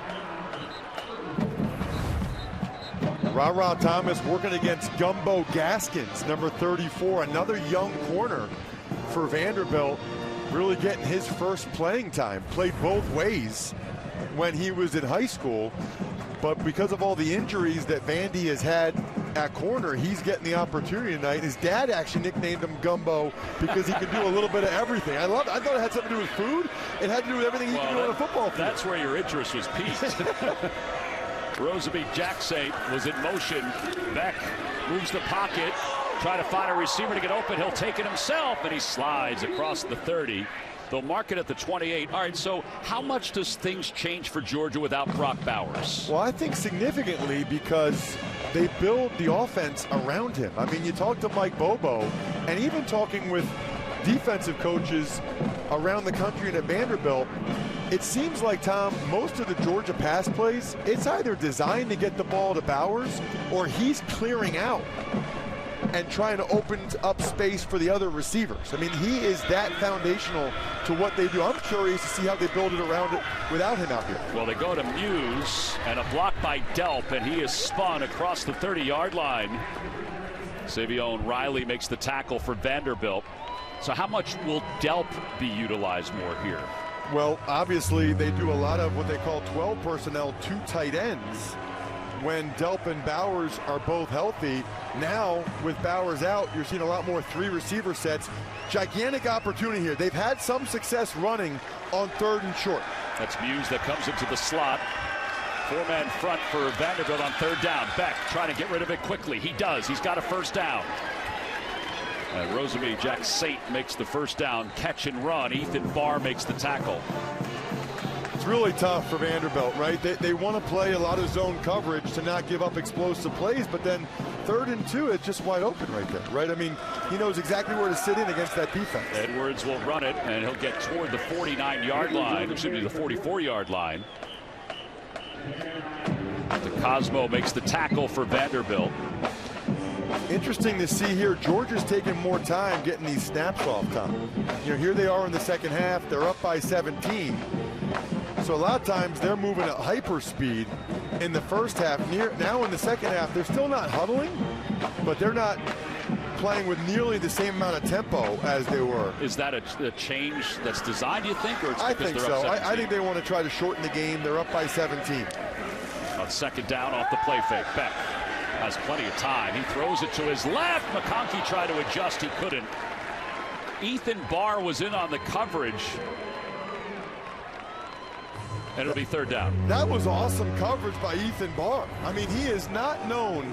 [SPEAKER 3] Ra Thomas working against Gumbo Gaskins, number 34, another young corner for Vanderbilt. Really getting his first playing time. Played both ways when he was in high school, but because of all the injuries that Vandy has had at corner, he's getting the opportunity tonight. His dad actually nicknamed him Gumbo because he could do a little bit of everything. I thought it had something to do with food. It had to do with everything he could do on a football field.
[SPEAKER 1] That's where your interest was piqued. Roseby-Jacksaint was in motion. Beck moves the pocket, try to find a receiver to get open. He'll take it himself, and he slides across the 30. They'll mark it at the 28. All right, so how much does things change for Georgia without Brock Bowers?
[SPEAKER 3] Well, I think significantly, because they build the offense around him. I mean, you talk to Mike Bobo, and even talking with defensive coaches around the country and at Vanderbilt, it seems like, Tom, most of the Georgia pass plays, it's either designed to get the ball to Bowers or he's clearing out and trying to open up space for the other receivers. I mean, he is that foundational to what they do. I'm curious to see how they build it around it without him out here.
[SPEAKER 1] Well, they go to Muse, and a block by Delp, and he is spun across the 30-yard line. Savion Riley makes the tackle for Vanderbilt. So how much will Delp be utilized more here?
[SPEAKER 3] Well, obviously, they do a lot of what they call 12 personnel, 2 tight ends. When Delp and Bowers are both healthy, now with Bowers out, you're seeing a lot more 3 receiver sets. Gigantic opportunity here. They've had some success running on 3rd and short.
[SPEAKER 1] That's Muse that comes into the slot. 4-man front for Vanderbilt on 3rd down. Beck trying to get rid of it quickly. He does. He's got a 1st down. And Roseby-Jacksaint makes the 1st down catch and run. Ethan Barr makes the tackle.
[SPEAKER 3] It's really tough for Vanderbilt, right? They want to play a lot of zone coverage to not give up explosive plays, but then 3rd and 2, it's just wide open right there, right? I mean, he knows exactly where to sit in against that defense.
[SPEAKER 1] Edwards will run it, and he'll get toward the 49-yard line, excuse me, the 44-yard line. Cosmo makes the tackle for Vanderbilt.
[SPEAKER 3] Interesting to see here, Georgia's taking more time getting these snaps off, Tom. You know, here they are in the second half. They're up by 17. So a lot of times they're moving at hyper speed in the first half. Now in the second half, they're still not huddling, but they're not playing with nearly the same amount of tempo as they were.
[SPEAKER 1] Is that a change that's designed, you think, or it's
[SPEAKER 3] I
[SPEAKER 1] because
[SPEAKER 3] think
[SPEAKER 1] they're
[SPEAKER 3] so.
[SPEAKER 1] up 17?
[SPEAKER 3] I think they want to try to shorten the game. They're up by 17.
[SPEAKER 1] On 2nd down off the play fake. Beck has plenty of time. He throws it to his left. McConkey tried to adjust. He couldn't. Ethan Barr was in on the coverage. And it'll be 3rd down.
[SPEAKER 3] That was awesome coverage by Ethan Barr. I mean, he is not known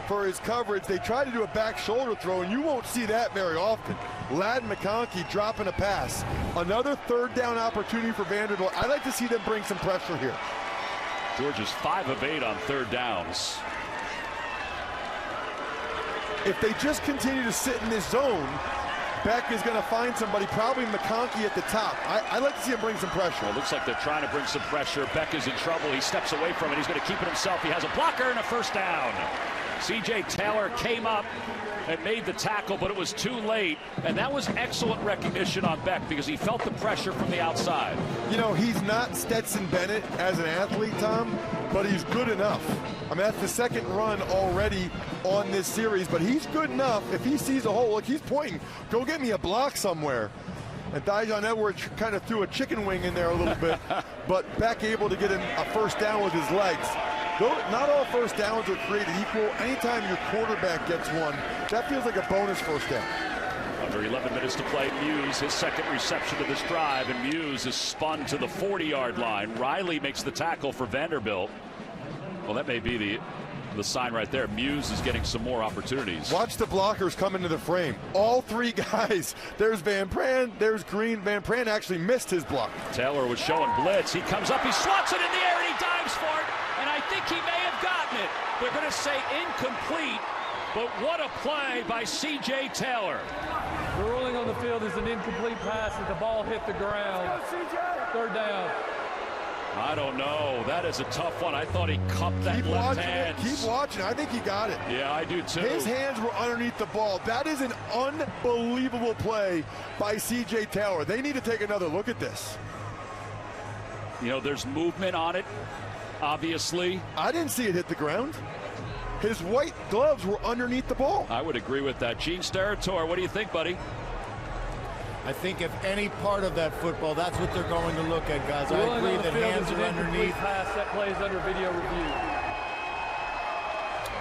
[SPEAKER 3] for his coverage. They try to do a back shoulder throw, and you won't see that very often. Ladd McConkey dropping a pass. Another 3rd down opportunity for Vanderbilt. I'd like to see them bring some pressure here.
[SPEAKER 1] Georgia's 5 of 8 on 3rd downs.
[SPEAKER 3] If they just continue to sit in this zone, Beck is going to find somebody, probably McConkey at the top. I'd like to see him bring some pressure.
[SPEAKER 1] Well, it looks like they're trying to bring some pressure. Beck is in trouble. He steps away from it. He's going to keep it himself. He has a blocker and a 1st down. C.J. Taylor came up and made the tackle, but it was too late. And that was excellent recognition on Beck because he felt the pressure from the outside.
[SPEAKER 3] You know, he's not Stetson Bennett as an athlete, Tom, but he's good enough. I mean, that's the 2nd run already on this series, but he's good enough. If he sees a hole, look, he's pointing, go get me a block somewhere. And Daijun Edwards kind of threw a chicken wing in there a little bit, but Beck able to get him a 1st down with his legs. Though not all 1st downs are created equal. Anytime your quarterback gets one, that feels like a bonus 1st down.
[SPEAKER 1] Under 11 minutes to play, Muse, his 2nd reception of this drive, and Muse is spun to the 40-yard line. Riley makes the tackle for Vanderbilt. Well, that may be the sign right there. Muse is getting some more opportunities.
[SPEAKER 3] Watch the blockers come into the frame. All 3 guys. There's Van Pran, there's Green. Van Pran actually missed his block.
[SPEAKER 1] Taylor was showing blitz. He comes up, he swats it in the air, and he dives for it. And I think he may have gotten it. They're going to say incomplete, but what a play by C.J. Taylor.
[SPEAKER 4] The ruling on the field is an incomplete pass as the ball hit the ground. 3rd down.
[SPEAKER 1] I don't know. That is a tough one. I thought he cupped that left hand.
[SPEAKER 3] Keep watching. I think he got it.
[SPEAKER 1] Yeah, I do too.
[SPEAKER 3] His hands were underneath the ball. That is an unbelievable play by C.J. Taylor. They need to take another look at this.
[SPEAKER 1] You know, there's movement on it, obviously.
[SPEAKER 3] I didn't see it hit the ground. His white gloves were underneath the ball.
[SPEAKER 1] I would agree with that. Gene Steratore, what do you think, buddy?
[SPEAKER 8] I think if any part of that football, that's what they're going to look at, guys. I agree that hands are underneath.
[SPEAKER 4] Pass that plays under video review.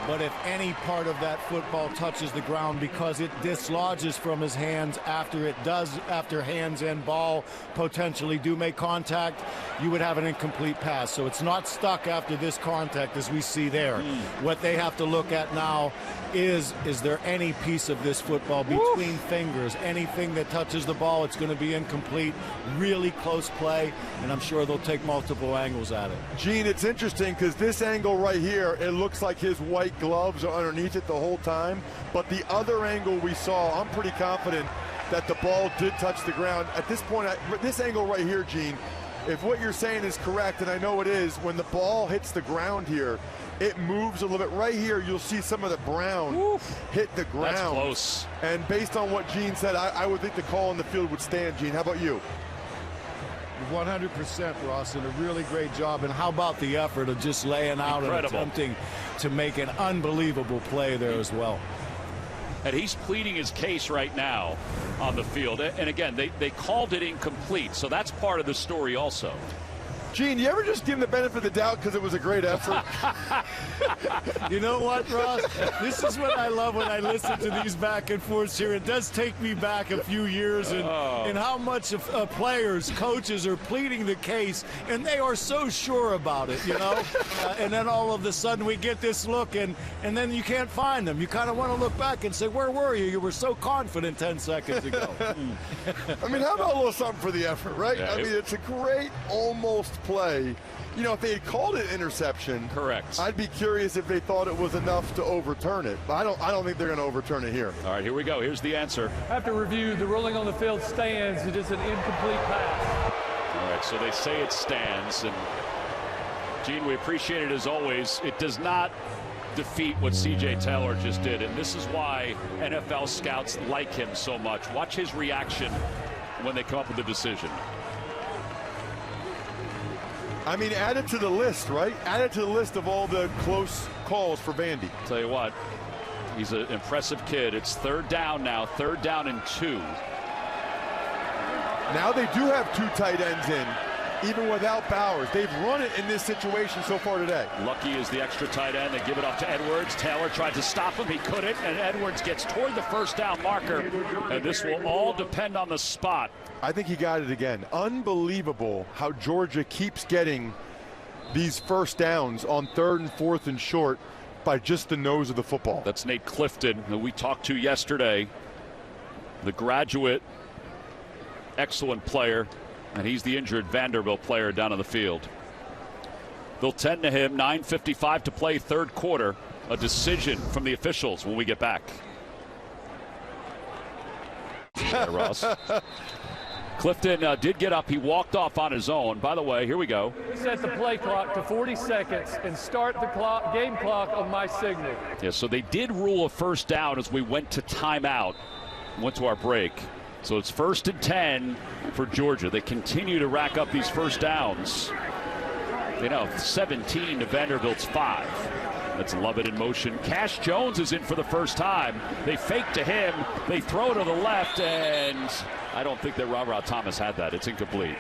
[SPEAKER 8] but if any part of that football touches the ground, because it dislodges from his hands after hands and ball potentially do make contact, you would have an incomplete pass. So it's not stuck after this contact as we see there. What they have to look at now is there any piece of this football between fingers, anything that touches the ball, it's going to be incomplete. Really close play, and I'm sure they'll take multiple angles at it.
[SPEAKER 3] Gene, it's interesting because this angle right here, it looks like his white gloves are underneath it the whole time, but the other angle we saw, I'm pretty confident that the ball did touch the ground. At this point, this angle right here, Gene, if what you're saying is correct, and I know it is, when the ball hits the ground here, it moves a little bit. Right here, you'll see some of the brown hit the ground.
[SPEAKER 1] That's close.
[SPEAKER 3] And based on what Gene said, I would think the call on the field would stand. Gene, how about you?
[SPEAKER 8] 100%, Ross, and a really great job. And how about the effort of just laying out and attempting to make an unbelievable play there as well.
[SPEAKER 1] And he's pleading his case right now on the field. And again, they called it incomplete, so that's part of the story also.
[SPEAKER 3] Gene, you ever just give him the benefit of the doubt because it was a great effort?
[SPEAKER 8] You know what, Ross? This is what I love when I listen to these back and forths here. It does take me back a few years and how much of players, coaches are pleading the case, and they are so sure about it, you know? And then all of a sudden we get this look, and then you can't find them. You kind of want to look back and say, where were you? You were so confident 10 seconds ago.
[SPEAKER 3] I mean, how about a little something for the effort, right?
[SPEAKER 1] Yeah,
[SPEAKER 3] I mean, it's a great almost play. You know, if they had called it interception,
[SPEAKER 1] correct,
[SPEAKER 3] I'd be curious if they thought it was enough to overturn it. But I don't think they're going to overturn it here.
[SPEAKER 1] All right, here we go. Here's the answer.
[SPEAKER 4] After review, the ruling on the field stands. It is an incomplete pass.
[SPEAKER 1] All right, so they say it stands. And Gene, we appreciate it as always. It does not defeat what C.J. Taylor just did, and this is why NFL scouts like him so much. Watch his reaction when they come up with a decision.
[SPEAKER 3] I mean, add it to the list, right? Add it to the list of all the close calls for Vandy.
[SPEAKER 1] Tell you what, he's an impressive kid. It's third down now, 3rd down and 2.
[SPEAKER 3] Now they do have 2 tight ends in, even without Bowers. They've run it in this situation so far today.
[SPEAKER 1] Lucky is the extra tight end. They give it off to Edwards. Taylor tried to stop him. He couldn't, and Edwards gets toward the 1st down marker, and this will all depend on the spot.
[SPEAKER 3] I think he got it again. Unbelievable how Georgia keeps getting these 1st downs on 3rd and 4th and short by just the nose of the football.
[SPEAKER 1] That's Nate Clifton, who we talked to yesterday, the graduate, excellent player, and he's the injured Vanderbilt player down on the field. They'll tend to him. 9:55 to play, 3rd quarter. A decision from the officials when we get back. Ross. Clifton did get up. He walked off on his own. By the way, here we go.
[SPEAKER 4] Set the play clock to 40 seconds and start the game clock on my signal.
[SPEAKER 1] Yeah, so they did rule a 1st down as we went to timeout, went to our break. So it's 1st and 10 for Georgia. They continue to rack up these 1st downs. You know, 17 to Vanderbilt's 5. That's Lovett in motion. Cash Jones is in for the first time. They fake to him. They throw to the left, and I don't think that Ra Thomas had that. It's incomplete.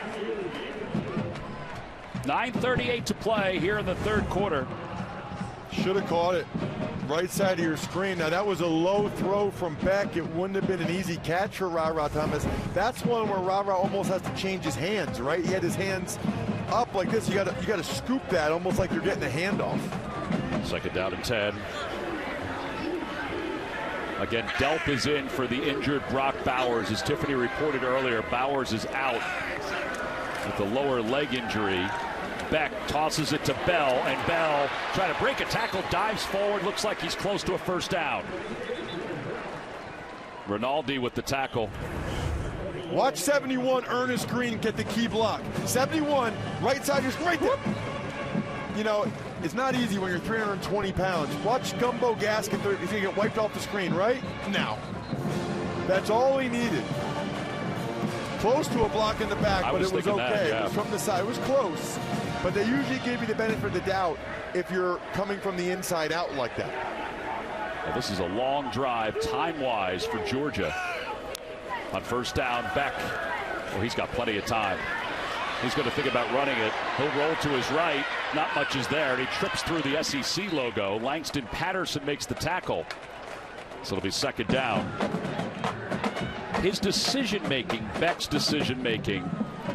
[SPEAKER 1] 9:38 to play here in the 3rd quarter.
[SPEAKER 3] Should have caught it. Right side of your screen. Now, that was a low throw from Beck. It wouldn't have been an easy catch for Ra Thomas. That's one where Ra almost has to change his hands, right? He had his hands up like this. You got to scoop that almost like you're getting a handoff.
[SPEAKER 1] 2nd down and 10. Again, Delp is in for the injured Brock Bowers. As Tiffany reported earlier, Bowers is out with the lower leg injury. Beck tosses it to Bell, and Bell trying to break a tackle, dives forward, looks like he's close to a 1st down. Rinaldi with the tackle.
[SPEAKER 3] Watch 71, Ernest Green, get the key block. 71, right side, just right there. You know, it's not easy when you're 320 pounds. Watch Gumbo Gaskin, he's going to get wiped off the screen, right? Now. That's all he needed. Close to a block in the back, but it was okay.
[SPEAKER 1] That, yeah.
[SPEAKER 3] It was from the side. It was close, but they usually give you the benefit of the doubt if you're coming from the inside out like that.
[SPEAKER 1] Well, this is a long drive, time-wise, for Georgia. On 1st down, Beck. Well, he's got plenty of time. He's going to think about running it. He'll roll to his right. Not much is there, and he trips through the SEC logo. Langston Patterson makes the tackle. So it'll be second down. His decision-making, Beck's decision-making,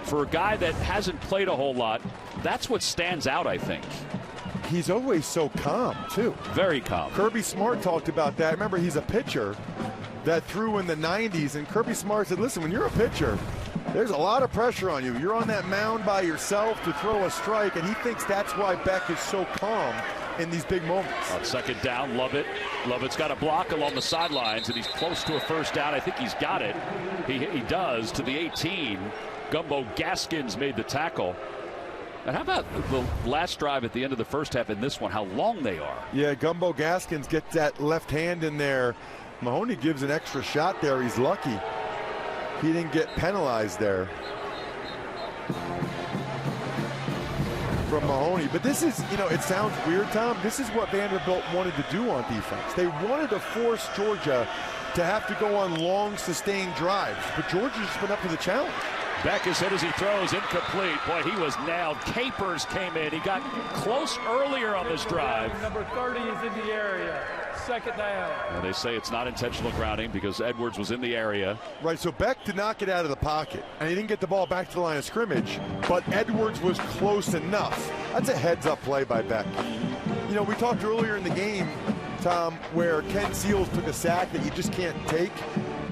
[SPEAKER 1] for a guy that hasn't played a whole lot, that's what stands out, I think.
[SPEAKER 3] He's always so calm, too.
[SPEAKER 1] Very calm.
[SPEAKER 3] Kirby Smart talked about that. Remember, he's a pitcher that threw in the 90s, and Kirby Smart said, listen, when you're a pitcher, there's a lot of pressure on you. You're on that mound by yourself to throw a strike, and he thinks that's why Beck is so calm in these big moments.
[SPEAKER 1] On second down, Lovett's got a block along the sidelines, and he's close to a first down. I think he's got it. He does to the 18. Gumbo Gaskins made the tackle. And how about the last drive at the end of the first half in this one, how long they are?
[SPEAKER 3] Yeah, Gumbo Gaskins gets that left hand in there. Mahoney gives an extra shot there. He's lucky he didn't get penalized there from Mahoney. But this is, it sounds weird, Tom. This is what Vanderbilt wanted to do on defense. They wanted to force Georgia to have to go on long, sustained drives. But Georgia's just been up to the challenge.
[SPEAKER 1] Beck is hit as he throws, incomplete. Boy, he was nailed. Capers came in. He got close earlier on this drive.
[SPEAKER 4] Number 30 is in the area. Second down.
[SPEAKER 1] And they say it's not intentional grounding because Edwards was in the area.
[SPEAKER 3] Right, so Beck did not get out of the pocket, and he didn't get the ball back to the line of scrimmage, but Edwards was close enough. That's a heads-up play by Beck. We talked earlier in the game, Tom, where Ken Seals took a sack that you just can't take.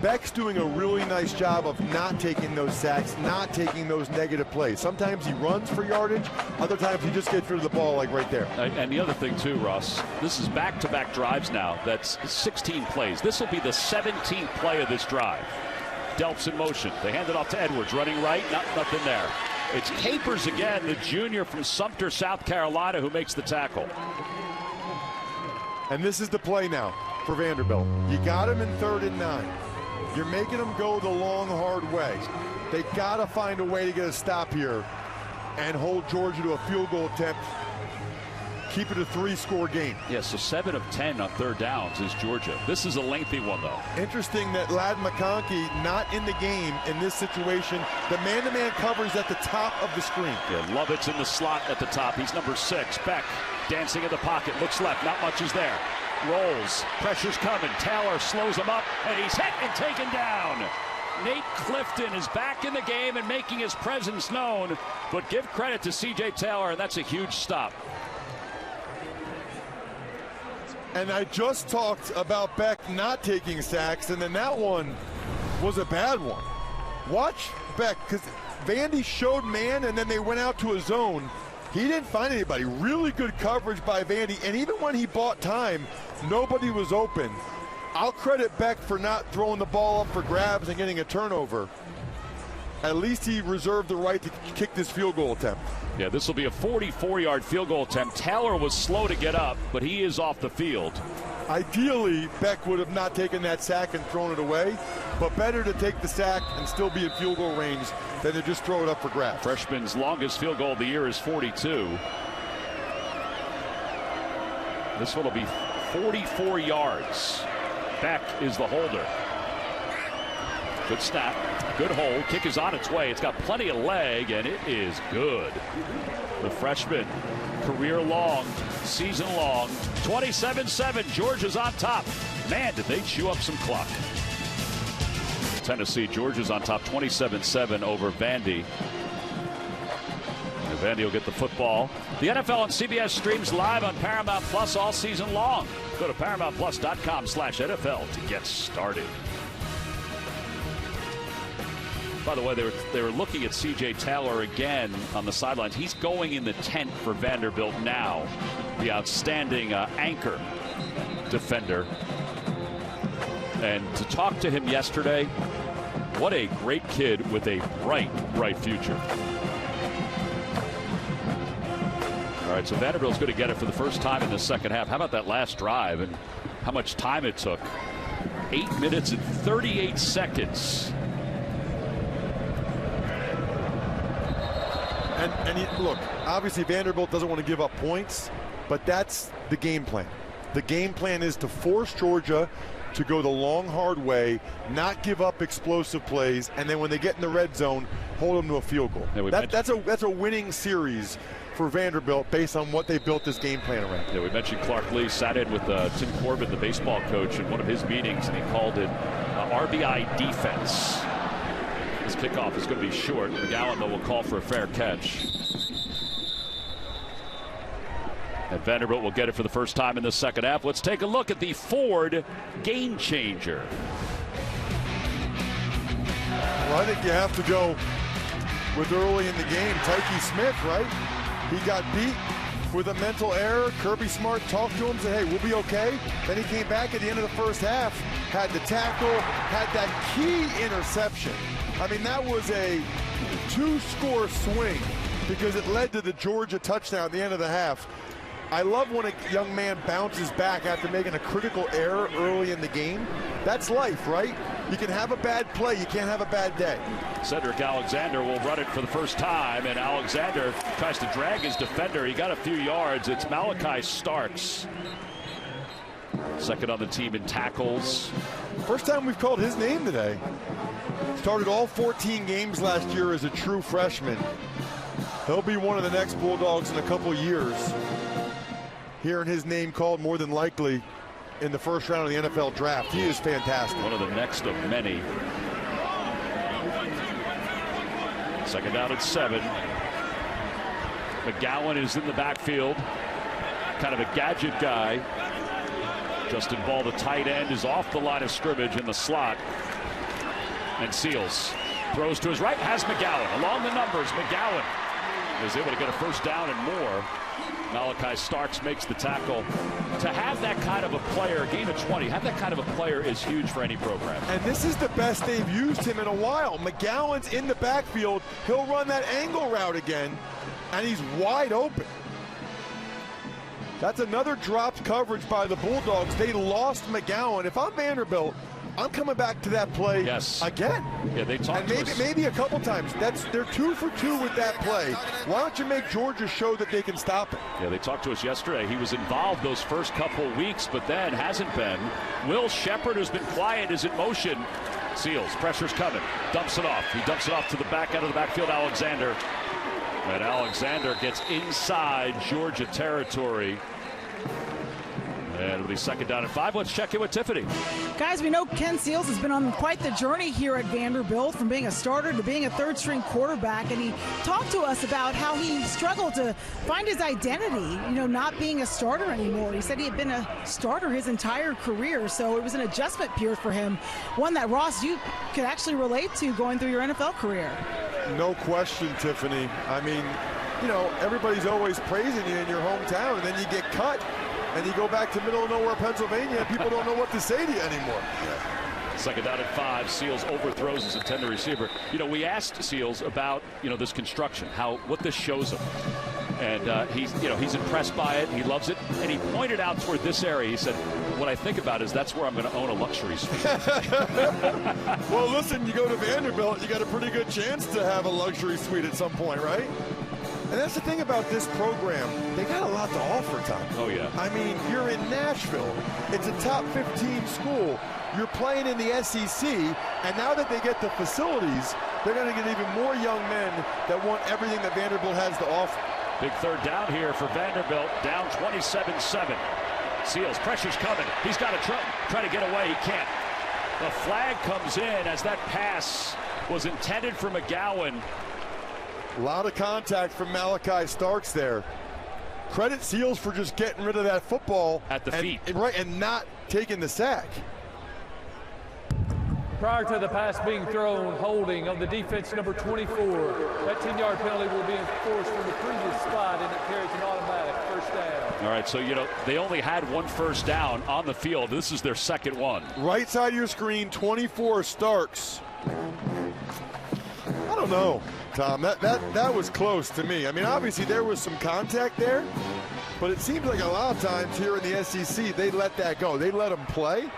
[SPEAKER 3] Beck's doing a really nice job of not taking those sacks, not taking those negative plays. Sometimes he runs for yardage. Other times he just gets rid of the ball like right there.
[SPEAKER 1] And the other thing too, Russ, this is back-to-back drives now. That's 16 plays. This will be the 17th play of this drive. Delps in motion. They hand it off to Edwards. Running right, nothing there. It's Capers again, the junior from Sumter, South Carolina, who makes the tackle.
[SPEAKER 3] And this is the play now for Vanderbilt. You got him in 3rd and 9. You're making them go the long, hard way. They got to find a way to get a stop here and hold Georgia to a field goal attempt. Keep it a 3-score game.
[SPEAKER 1] Yeah, so 7 of 10 on 3rd downs is Georgia. This is a lengthy one, though.
[SPEAKER 3] Interesting that Ladd McConkey not in the game in this situation. The man-to-man coverage at the top of the screen.
[SPEAKER 1] Yeah, Lovett's in the slot at the top. He's number 6. Beck dancing in the pocket. Looks left. Not much is there. Rolls. Pressure's coming. Taylor slows him up, and he's hit and taken down. Nate Clifton is back in the game and making his presence known, but give credit to C.J. Taylor, and that's a huge stop.
[SPEAKER 3] And I just talked about Beck not taking sacks, and then that one was a bad one. Watch Beck, because Vandy showed man, and then they went out to a zone. He didn't find anybody. Really good coverage by Vandy, and even when he bought time, nobody was open. I'll credit Beck for not throwing the ball up for grabs and getting a turnover. At least he reserved the right to kick this field goal attempt.
[SPEAKER 1] Yeah, this will be a 44-yard field goal attempt. Taylor was slow to get up, but he is off the field.
[SPEAKER 3] Ideally, Beck would have not taken that sack and thrown it away, but better to take the sack and still be in field goal range than to just throw it up for grabs.
[SPEAKER 1] Freshman's longest field goal of the year is 42. This one will be 44 yards. Beck is the holder. Good snap, good hold. Kick is on its way. It's got plenty of leg, and it is good. The freshman, career long, season long, 27-7. Georgia's on top. Man, did they chew up some clock. Tennessee, Georgia's on top 27-7 over Vandy. And Vandy will get the football. The NFL on CBS streams live on Paramount Plus all season long. Go to ParamountPlus.com/NFL to get started. By the way, they were looking at C.J. Taylor again on the sidelines. He's going in the tent for Vanderbilt now. The outstanding anchor defender. And to talk to him yesterday, what a great kid with a bright future. All right, so Vanderbilt's going to get it for the first time in the second half. How about that last drive and how much time it took? 8 minutes and 38 seconds.
[SPEAKER 3] And look, obviously Vanderbilt doesn't want to give up points, but that's the game plan. The game plan is to force Georgia to go the long, hard way, not give up explosive plays, and then when they get in the red zone, hold them to a field goal.
[SPEAKER 1] Yeah,
[SPEAKER 3] that's a winning series for Vanderbilt based on what they built this game plan around.
[SPEAKER 1] Yeah, we mentioned Clark Lee sat in with Tim Corbin, the baseball coach, in one of his meetings, and he called it RBI defense. This kickoff is going to be short. McGowan, though, will call for a fair catch. And Vanderbilt will get it for the first time in the second half. Let's take a look at the Ford game changer.
[SPEAKER 3] Well, I think you have to go with early in the game, Tyke Smith, right? He got beat with a mental error. Kirby Smart talked to him, said, hey, we'll be okay. Then he came back at the end of the first half, had the tackle, had that key interception. I mean, that was a 2-score swing because it led to the Georgia touchdown at the end of the half. I love when a young man bounces back after making a critical error early in the game. That's life, right? You can have a bad play. You can't have a bad day.
[SPEAKER 1] Cedric Alexander will run it for the first time, and Alexander tries to drag his defender. He got a few yards. It's Malachi Starks. Second on the team in tackles.
[SPEAKER 3] First time we've called his name today. Started all 14 games last year as a true freshman. He'll be one of the next Bulldogs in a couple years. Hearing his name called more than likely in the first round of the NFL draft. He is fantastic.
[SPEAKER 1] One of the next of many. Second down at 7. McGowan is in the backfield. Kind of a gadget guy. Justin Ball, the tight end, is off the line of scrimmage in the slot. And Seals throws to his right, has McGowan. Along the numbers, McGowan is able to get a first down and more. Malachi Starks makes the tackle. To have that kind of a player, a game of 20, have that kind of a player is huge for any program.
[SPEAKER 3] And this is the best they've used him in a while. McGowan's in the backfield. He'll run that angle route again, and he's wide open. That's another dropped coverage by the Bulldogs. They lost McGowan. If I'm Vanderbilt, I'm coming back to that play again.
[SPEAKER 1] Yeah, they talked
[SPEAKER 3] and maybe a couple times. They're 2 for 2 with that play. Why don't you make Georgia show that they can stop it?
[SPEAKER 1] Yeah, they talked to us yesterday. He was involved those first couple weeks, but then hasn't been. Will Shepard, who's been quiet, is in motion. Seals, pressure's coming. Dumps it off. He dumps it off to the back end of the backfield, Alexander. And Alexander gets inside Georgia territory. And it'll be second down and 5. Let's check in with Tiffany.
[SPEAKER 2] Guys, we know Ken Seals has been on quite the journey here at Vanderbilt, from being a starter to being a third-string quarterback, and he talked to us about how he struggled to find his identity, not being a starter anymore. He said he had been a starter his entire career, so it was an adjustment period for him, one that, Ross, you could actually relate to going through your NFL career.
[SPEAKER 3] No question, Tiffany. I mean, everybody's always praising you in your hometown, and then you get cut. And you go back to middle of nowhere, Pennsylvania, and people don't know what to say to you anymore.
[SPEAKER 1] Second down at 5. Seals overthrows his intended receiver. We asked Seals about, this construction, what this shows him. And he's impressed by it. He loves it. And he pointed out toward this area. He said, what I think about is that's where I'm going to own a luxury suite.
[SPEAKER 3] Well, listen, you go to Vanderbilt, you got a pretty good chance to have a luxury suite at some point, right? And that's the thing about this program. They got a lot to offer, Tom.
[SPEAKER 1] Oh, yeah.
[SPEAKER 3] I mean, you're in Nashville. It's a top 15 school. You're playing in the SEC. And now that they get the facilities, they're going to get even more young men that want everything that Vanderbilt has to offer.
[SPEAKER 1] Big third down here for Vanderbilt. Down 27-7. Seals, pressure's coming. He's got to try to get away. He can't. The flag comes in as that pass was intended for McGowan.
[SPEAKER 3] A lot of contact from Malachi Starks there. Credit Seals for just getting rid of that football
[SPEAKER 1] at the feet.
[SPEAKER 3] Right, and not taking the sack.
[SPEAKER 4] Prior to the pass being thrown, holding of the defense, number 24. That 10-yard penalty will be enforced from the previous spot, and it carries an automatic first down.
[SPEAKER 1] All right, so, they only had one first down on the field. This is their second one.
[SPEAKER 3] Right side of your screen, 24, Starks. I don't know, Tom. That was close to me. I mean, obviously there was some contact there, but it seems like a lot of times here in the SEC, they let that go. They let him play.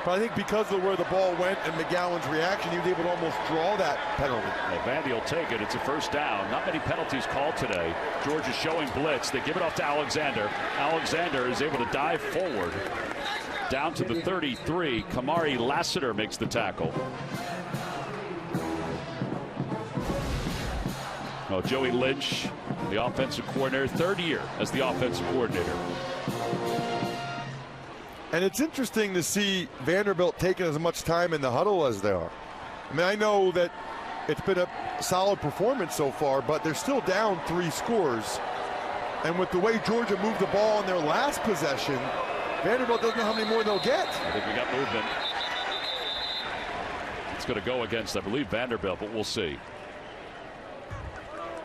[SPEAKER 3] But I think because of where the ball went and McGowan's reaction, he was able to almost draw that penalty.
[SPEAKER 1] Well, Vandy will take it. It's a first down. Not many penalties called today. Georgia's showing blitz. They give it off to Alexander. Alexander is able to dive forward. down to the 33. Kamari Lassiter makes the tackle. Well, Joey Lynch, the offensive coordinator, third year as the offensive coordinator.
[SPEAKER 3] And it's interesting to see Vanderbilt taking as much time in the huddle as they are. I mean, I know that it's been a solid performance so far, but they're still down 3 scores. And with the way Georgia moved the ball in their last possession, Vanderbilt doesn't know how many more they'll get.
[SPEAKER 1] I think we got movement. It's going to go against, I believe, Vanderbilt, but we'll see.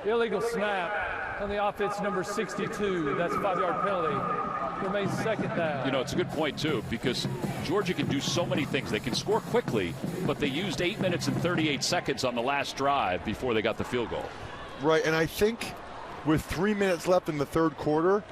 [SPEAKER 4] Illegal snap on the offense, number 62. That's a 5-yard penalty. Remains second down.
[SPEAKER 1] You know, it's a good point, too, because Georgia can do so many things. They can score quickly, but they used 8 minutes and 38 seconds on the last drive before they got the field goal.
[SPEAKER 3] Right, and I think with 3 minutes left in the third quarter,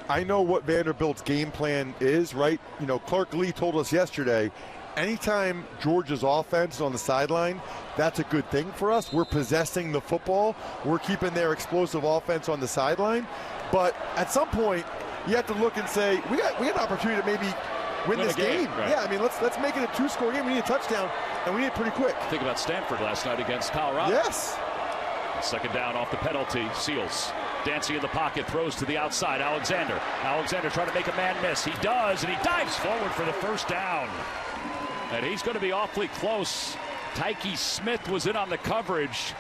[SPEAKER 3] I know what Vanderbilt's game plan is, right? You know, Clark Lee told us yesterday, anytime Georgia's offense is on the sideline, that's a good thing for us. We're possessing the football. We're keeping their explosive offense on the sideline. But at some point, you have to look and say, we got an opportunity to maybe win this game.
[SPEAKER 1] Right.
[SPEAKER 3] Yeah, I mean, let's make it a 2-score game. We need a touchdown, and we need it pretty quick.
[SPEAKER 1] Think about Stanford last night against Colorado.
[SPEAKER 3] Yes.
[SPEAKER 1] Second down off the penalty. Seals dancing in the pocket, throws to the outside. Alexander trying to make a man miss. He does, and he dives forward for the first down. And he's going to be awfully close. Tyke Smith was in on the coverage.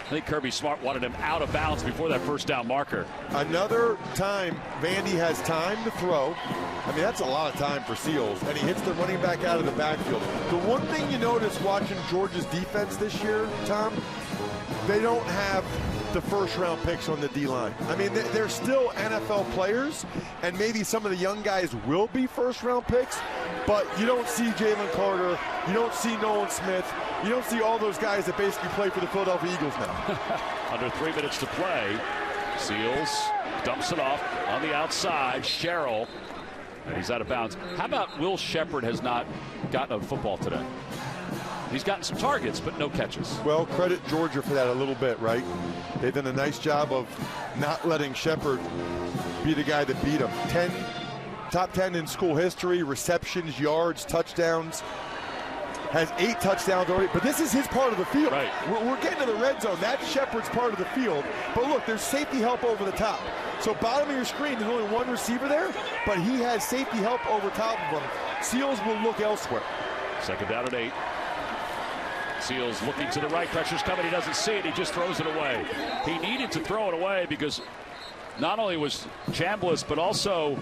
[SPEAKER 1] I think Kirby Smart wanted him out of bounds before that first down marker.
[SPEAKER 3] Another time Vandy has time to throw. I mean, that's a lot of time for Seals, and he hits the running back out of the backfield. The one thing you notice watching Georgia's defense this year, Tom, they don't have the first-round picks on the D-line. I mean, they're still NFL players, and maybe some of the young guys will be first-round picks, but you don't see Jalen Carter, you don't see Nolan Smith, you don't see all those guys that basically play for the Philadelphia Eagles now.
[SPEAKER 1] Under 3 minutes to play, Seals dumps it off on the outside. Sherrill, and he's out of bounds. How about Will Shepard has not gotten a football today? He's gotten some targets, but no catches.
[SPEAKER 3] Well, credit Georgia for that a little bit, right? They've done a nice job of not letting Shepard be the guy that beat him. Top 10 in school history, receptions, yards, touchdowns. Has 8 touchdowns already, but this is his part of the field.
[SPEAKER 1] Right.
[SPEAKER 3] We're getting to the red zone. That's Shepard's part of the field. But look, there's safety help over the top. So bottom of your screen, there's only one receiver there, but he has safety help over top of him. Seals will look elsewhere.
[SPEAKER 1] Second down and 8. Seals looking to the right, pressure's coming, he doesn't see it, he just throws it away. He needed to throw it away because not only was Chambliss, but also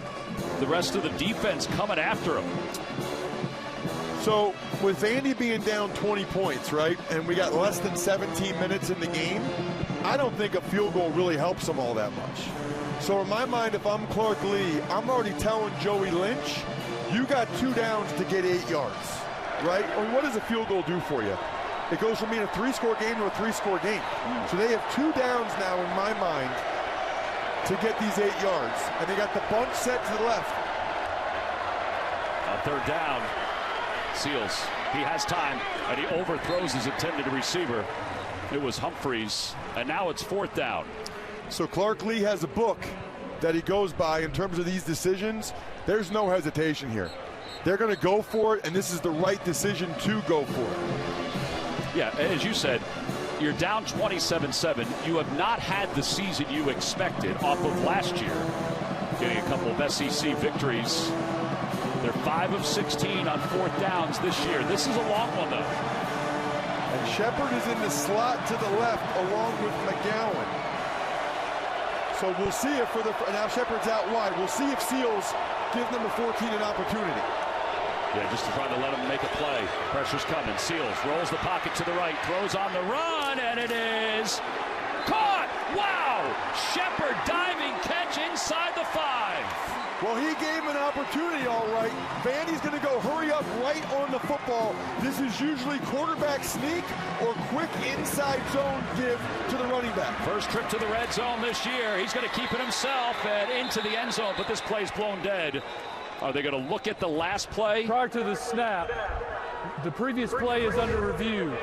[SPEAKER 1] the rest of the defense coming after him.
[SPEAKER 3] So with Vandy being down 20 points, right, and we got less than 17 minutes in the game, I don't think a field goal really helps them all that much. So in my mind, if I'm Clark Lee, I'm already telling Joey Lynch, you got 2 downs to get 8 yards, right? I mean, what does a field goal do for you? It goes from being a 3-score game to a 3-score game. So they have 2 downs now, in my mind, to get these 8 yards. And they got the bunch set to the left.
[SPEAKER 1] On third down, Seals, he has time, and he overthrows his intended receiver. It was Humphreys, and now it's fourth down.
[SPEAKER 3] So Clark Lee has a book that he goes by in terms of these decisions. There's no hesitation here. They're going to go for it, and this is the right decision to go for it.
[SPEAKER 1] Yeah, as you said, you're down 27-7. You have not had the season you expected off of last year. Getting a couple of SEC victories. They're 5 of 16 on fourth downs this year. This is a long one, though.
[SPEAKER 3] And Shepard is in the slot to the left along with McGowan. So we'll see if now Shepard's out wide. We'll see if Seals gives number 14 an opportunity.
[SPEAKER 1] Yeah, just to try to let him make a play. Pressure's coming. Seals rolls the pocket to the right, throws on the run, and it is caught! Wow! Shepard diving catch inside the 5.
[SPEAKER 3] Well, he gave him an opportunity, all right. Vandy's going to go hurry up right on the football. This is usually quarterback sneak or quick inside zone give to the running back.
[SPEAKER 1] First trip to the red zone this year. He's going to keep it himself and into the end zone, but this play's blown dead. Are they going to look at the last play?
[SPEAKER 4] Prior to the snap, the previous play is under review.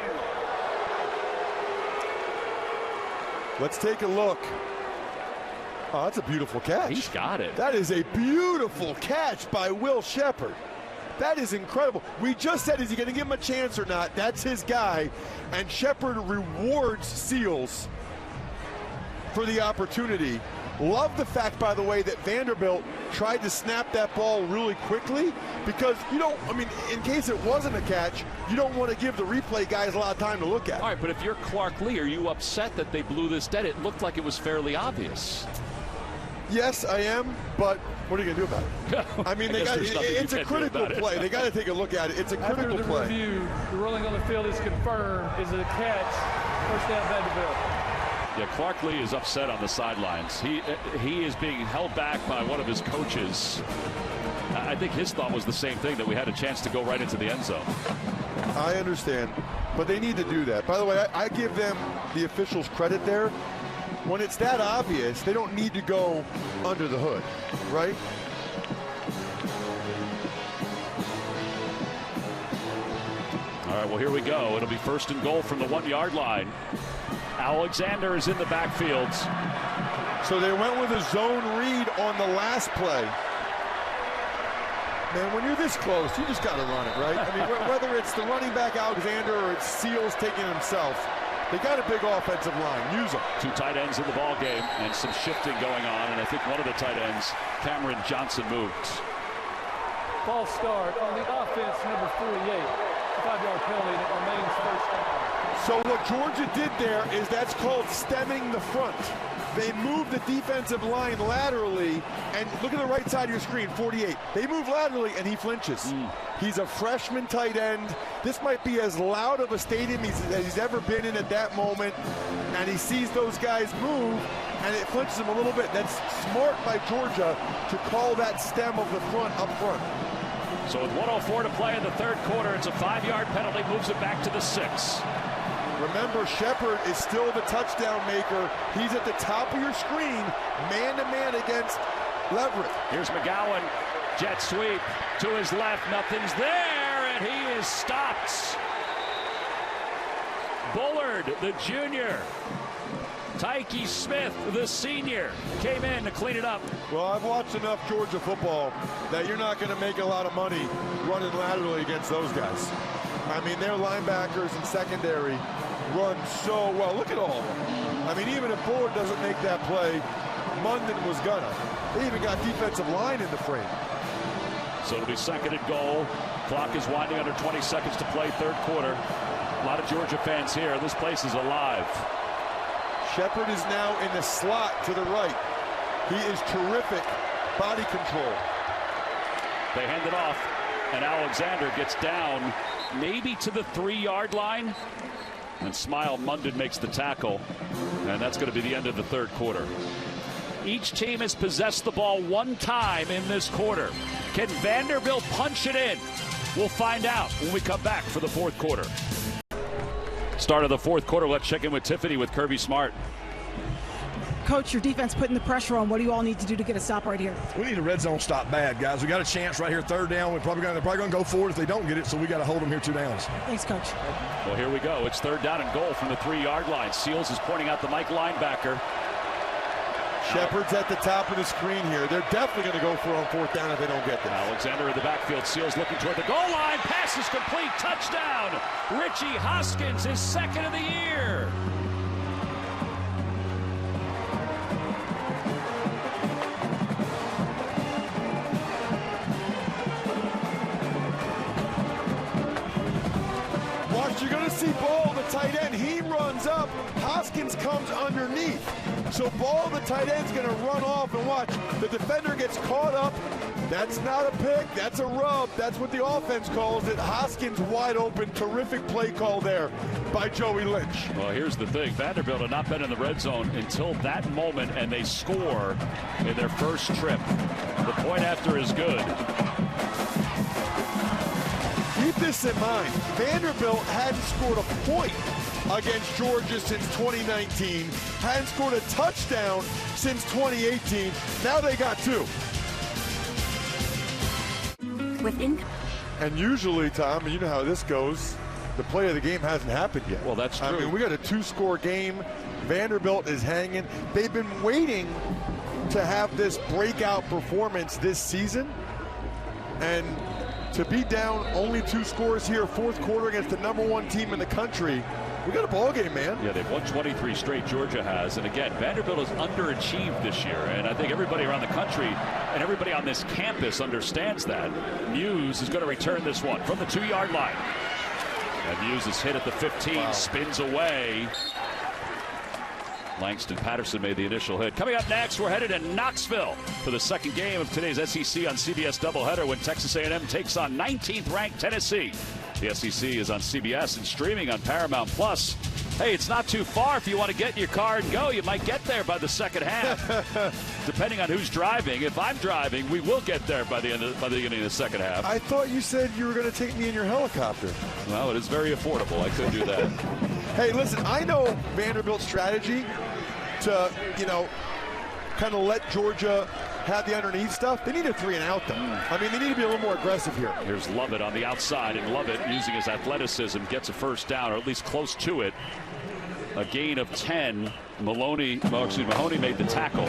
[SPEAKER 3] Let's take a look. Oh, that's a beautiful catch.
[SPEAKER 1] He's got it.
[SPEAKER 3] That is a beautiful catch by Will Shepard. That is incredible. We just said, is he going to give him a chance or not? That's his guy. And Shepard rewards Seals for the opportunity. Love the fact, by the way, that Vanderbilt tried to snap that ball really quickly, because you don't, I mean, in case it wasn't a catch, you don't want to give the replay guys a lot of time to look at.
[SPEAKER 1] All right, but if you're Clark Lee, are you upset that they blew this dead? It looked like it was fairly obvious.
[SPEAKER 3] Yes, I am, but what are you going to do about it? I mean, it's a critical play. They got to take a look at it. It's a critical play.
[SPEAKER 4] After the review, the ruling on the field is confirmed. Is it a catch? First down, Vanderbilt.
[SPEAKER 1] Yeah, Clark Lee is upset on the sidelines. He is being held back by one of his coaches. I think his thought was the same thing, that we had a chance to go right into the end zone.
[SPEAKER 3] I understand, but they need to do that. By the way, I give them, the officials, credit there. When it's that obvious, they don't need to go under the hood, right?
[SPEAKER 1] All right, well, here we go. It'll be 1st and goal from the 1-yard line. Alexander is in the backfield.
[SPEAKER 3] So they went with a zone read on the last play. Man, when you're this close, you just got to run it, right? I mean, whether it's the running back Alexander or it's Seals taking himself, they got a big offensive line. Use them.
[SPEAKER 1] 2 tight ends in the ball game and some shifting going on, and I think one of the tight ends, Cameron Johnson, moved.
[SPEAKER 4] False start on the offense, number 48. 5-yard penalty, and it remains first down.
[SPEAKER 3] So what Georgia did there is that's called stemming the front. They moved the defensive line laterally, and look at the right side of your screen, 48. They move laterally, and he flinches. He's a freshman tight end. This might be as loud of a stadium as he's ever been in at that moment, and he sees those guys move, and it flinches him a little bit. That's smart by Georgia to call that stem of the front up front.
[SPEAKER 1] So with 1:04 to play in the 3rd quarter, it's a 5-yard penalty, moves it back to the 6.
[SPEAKER 3] Remember, Shepard is still the touchdown maker. He's at the top of your screen, man-to-man against Leverett.
[SPEAKER 1] Here's McGowan, jet sweep to his left, nothing's there, and he is stopped. Bullard, the junior. Tyke Smith, the senior, came in to clean it up.
[SPEAKER 3] Well, I've watched enough Georgia football that you're not going to make a lot of money running laterally against those guys. I mean, their linebackers and secondary run so well. Look at all of them. I mean, even if Bullard doesn't make that play, Munden was gonna. They even got defensive line in the frame.
[SPEAKER 1] So it'll be 2nd and goal. Clock is winding, under 20 seconds to play, 3rd quarter. A lot of Georgia fans here. This place is alive.
[SPEAKER 3] Shepard is now in the slot to the right. He is terrific body control.
[SPEAKER 1] They hand it off, and Alexander gets down maybe to the 3-yard line. And Smile Munden makes the tackle, and that's going to be the end of the 3rd quarter. Each team has possessed the ball 1 time in this quarter. Can Vanderbilt punch it in? We'll find out when we come back for the 4th quarter. Start of the 4th quarter. Let's check in with Tiffany with Kirby Smart.
[SPEAKER 2] Coach, your defense putting the pressure on. What do you all need to do to get a stop right here?
[SPEAKER 14] We need a red zone stop bad, guys. We got a chance right here, 3rd down. They're probably going to go forward if they don't get it, so we got to hold them here 2 downs.
[SPEAKER 2] Thanks, Coach.
[SPEAKER 1] Well, here we go. It's 3rd down and goal from the 3-yard line. Seals is pointing out the Mike linebacker.
[SPEAKER 3] Shepard's at the top of the screen here. They're definitely going to go for it on 4th down if they don't get this.
[SPEAKER 1] Alexander in the backfield. Seals looking toward the goal line. Pass is complete. Touchdown. Richie Hoskins, his 2nd of the year.
[SPEAKER 3] You're going to see Ball, the tight end. He runs up. Hoskins comes underneath. So Ball, the tight end's going to run off, and watch. The defender gets caught up. That's not a pick. That's a rub. That's what the offense calls it. Hoskins wide open. Terrific play call there by Joey Lynch.
[SPEAKER 1] Well, here's the thing. Vanderbilt had not been in the red zone until that moment, and they score in their first trip. The point after is good.
[SPEAKER 3] Keep this in mind. Vanderbilt hadn't scored a point against Georgia since 2019. Hadn't scored a touchdown since 2018. Now they got 2. And usually, Tom, and you know how this goes, the play of the game hasn't happened yet.
[SPEAKER 1] Well, that's true.
[SPEAKER 3] I mean, we got a 2-score game. Vanderbilt is hanging. They've been waiting to have this breakout performance this season. And to be down only 2 scores here, fourth quarter against the #1 team in the country. We got a ball game, man.
[SPEAKER 1] Yeah, they've won 23 straight, Georgia has. And again, Vanderbilt has underachieved this year. And I think everybody around the country and everybody on this campus understands that. Muse is going to return this one from the 2-yard line. And Muse is hit at the 15, spins away. Langston Patterson made the initial hit. Coming up next, we're headed to Knoxville for the second game of today's SEC on CBS doubleheader when Texas A&M takes on 19th-ranked Tennessee. The SEC is on CBS and streaming on Paramount+. Hey, it's not too far if you want to get in your car and go. You might get there by the second half, depending on who's driving. If I'm driving, we will get there by the beginning of the second half.
[SPEAKER 3] I thought you said you were going to take me in your helicopter.
[SPEAKER 1] Well, it is very affordable. I could do that.
[SPEAKER 3] Hey, listen, I know Vanderbilt's strategy to, kind of let Georgia have the underneath stuff. They need a 3-and-out, though. I mean, they need to be a little more aggressive here.
[SPEAKER 1] Here's Lovett on the outside, and Lovett, using his athleticism, gets a first down, or at least close to it. A gain of 10. Mahoney made the tackle.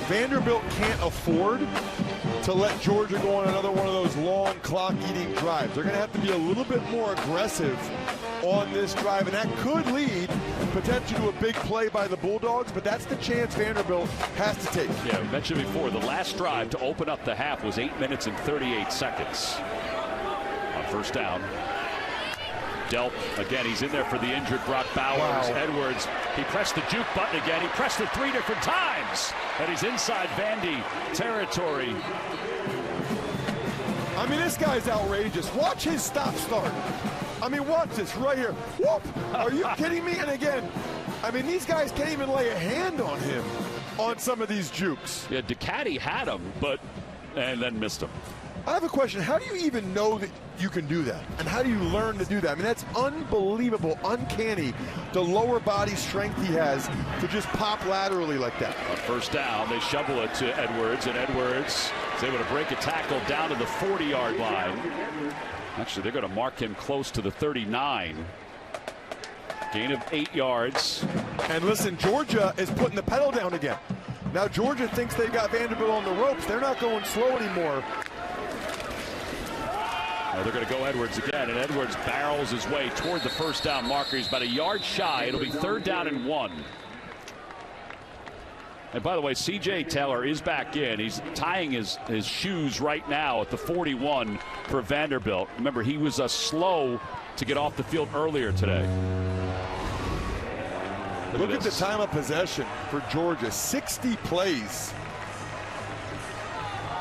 [SPEAKER 3] Vanderbilt can't afford to let Georgia go on another one of those long clock-eating drives. They're going to have to be a little bit more aggressive on this drive, and that could lead potentially to a big play by the Bulldogs, but that's the chance Vanderbilt has to take.
[SPEAKER 1] Yeah, we mentioned before, the last drive to open up the half was 8 minutes and 38 seconds. On first down, Delp, again, he's in there for the injured Brock Bowers. Wow. Edwards, he pressed the juke button again. He pressed it 3 different times, and he's inside Vandy territory.
[SPEAKER 3] I mean, this guy's outrageous. Watch his stop-start. I mean, watch this right here. Whoop! Are you kidding me? And again, I mean, these guys can't even lay a hand on him on some of these jukes.
[SPEAKER 1] Yeah, Ducati had him, and then missed him.
[SPEAKER 3] I have a question. How do you even know that you can do that? And how do you learn to do that? I mean, that's unbelievable, uncanny, the lower body strength he has to just pop laterally like that.
[SPEAKER 1] On first down, they shovel it to Edwards, and Edwards is able to break a tackle down to the 40-yard line. Actually, they're going to mark him close to the 39. Gain of 8 yards.
[SPEAKER 3] And listen, Georgia is putting the pedal down again. Now Georgia thinks they've got Vanderbilt on the ropes. They're not going slow anymore.
[SPEAKER 1] Now they're going to go Edwards again, and Edwards barrels his way toward the first down marker. He's about a yard shy. It'll be 3rd down and 1. And by the way, C.J. Taylor is back in. He's tying his shoes right now at the 41 for Vanderbilt. Remember, he was slow to get off the field earlier today.
[SPEAKER 3] Look at the time of possession for Georgia, 60 plays.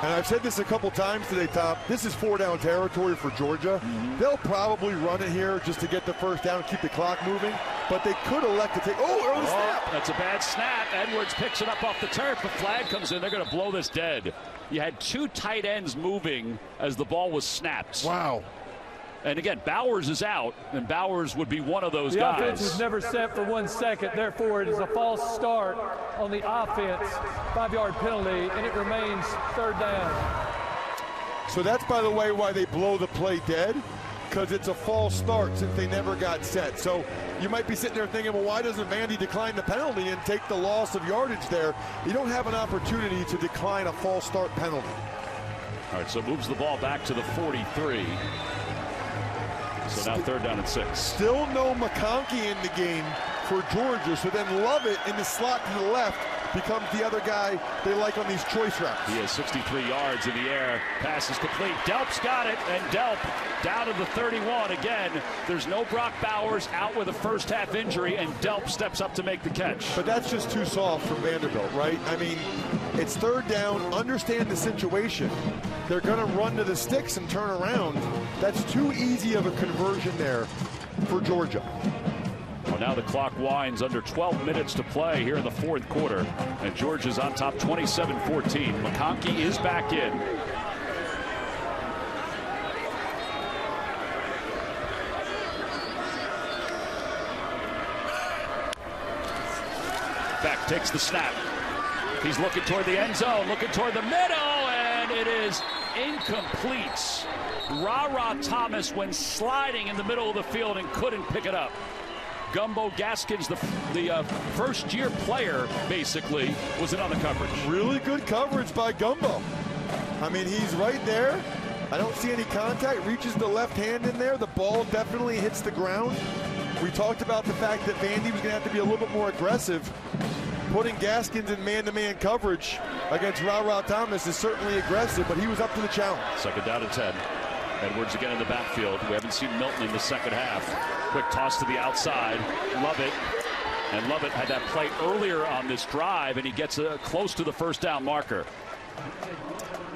[SPEAKER 3] And I've said this a couple times today, Tom. This is 4-down territory for Georgia. They'll probably run it here just to get the first down and keep the clock moving. But they could elect to take. Early snap.
[SPEAKER 1] That's a bad snap. Edwards picks it up off the turf. The flag comes in. They're going to blow this dead. You had 2 tight ends moving as the ball was snapped.
[SPEAKER 3] Wow.
[SPEAKER 1] And again, Bowers is out, and Bowers would be one of those guys.
[SPEAKER 4] The offense is never set for 1 second. Therefore, it is a false start on the offense. 5-yard penalty, and it remains 3rd down.
[SPEAKER 3] So that's, by the way, why they blow the play dead, because it's a false start since they never got set. So you might be sitting there thinking, well, why doesn't Vandy decline the penalty and take the loss of yardage there? You don't have an opportunity to decline a false start penalty.
[SPEAKER 1] All right, so moves the ball back to the 43. So now 3rd down and 6.
[SPEAKER 3] Still no McConkey in the game for Georgia. So then Lovett in the slot to the left becomes the other guy they like on these choice routes.
[SPEAKER 1] He has 63 yards in the air. Pass is complete. Delp's got it, and Delp down to the 31 again. There's no Brock Bowers, out with a first-half injury, and Delp steps up to make the catch.
[SPEAKER 3] But that's just too soft from Vanderbilt, right? I mean, it's 3rd down. Understand the situation. They're going to run to the sticks and turn around. That's too easy of a conversion there for Georgia.
[SPEAKER 1] Well, now the clock winds under 12 minutes to play here in the 4th quarter. And Georgia's on top 27-14. McConkey is back in. Beck takes the snap. He's looking toward the end zone, looking toward the middle, and it is incomplete. Ra Thomas went sliding in the middle of the field and couldn't pick it up. Gumbo Gaskins, the first-year player, basically, was in on the coverage.
[SPEAKER 3] Really good coverage by Gumbo. I mean, he's right there. I don't see any contact. Reaches the left hand in there. The ball definitely hits the ground. We talked about the fact that Vandy was going to have to be a little bit more aggressive. Putting Gaskins in man-to-man coverage against Ra Thomas is certainly aggressive, but he was up to the challenge.
[SPEAKER 1] Second down and 10. Edwards again in the backfield. We haven't seen Milton in the second half. Quick toss to the outside. Lovett. And Lovett had that play earlier on this drive, and he gets close to the first down marker.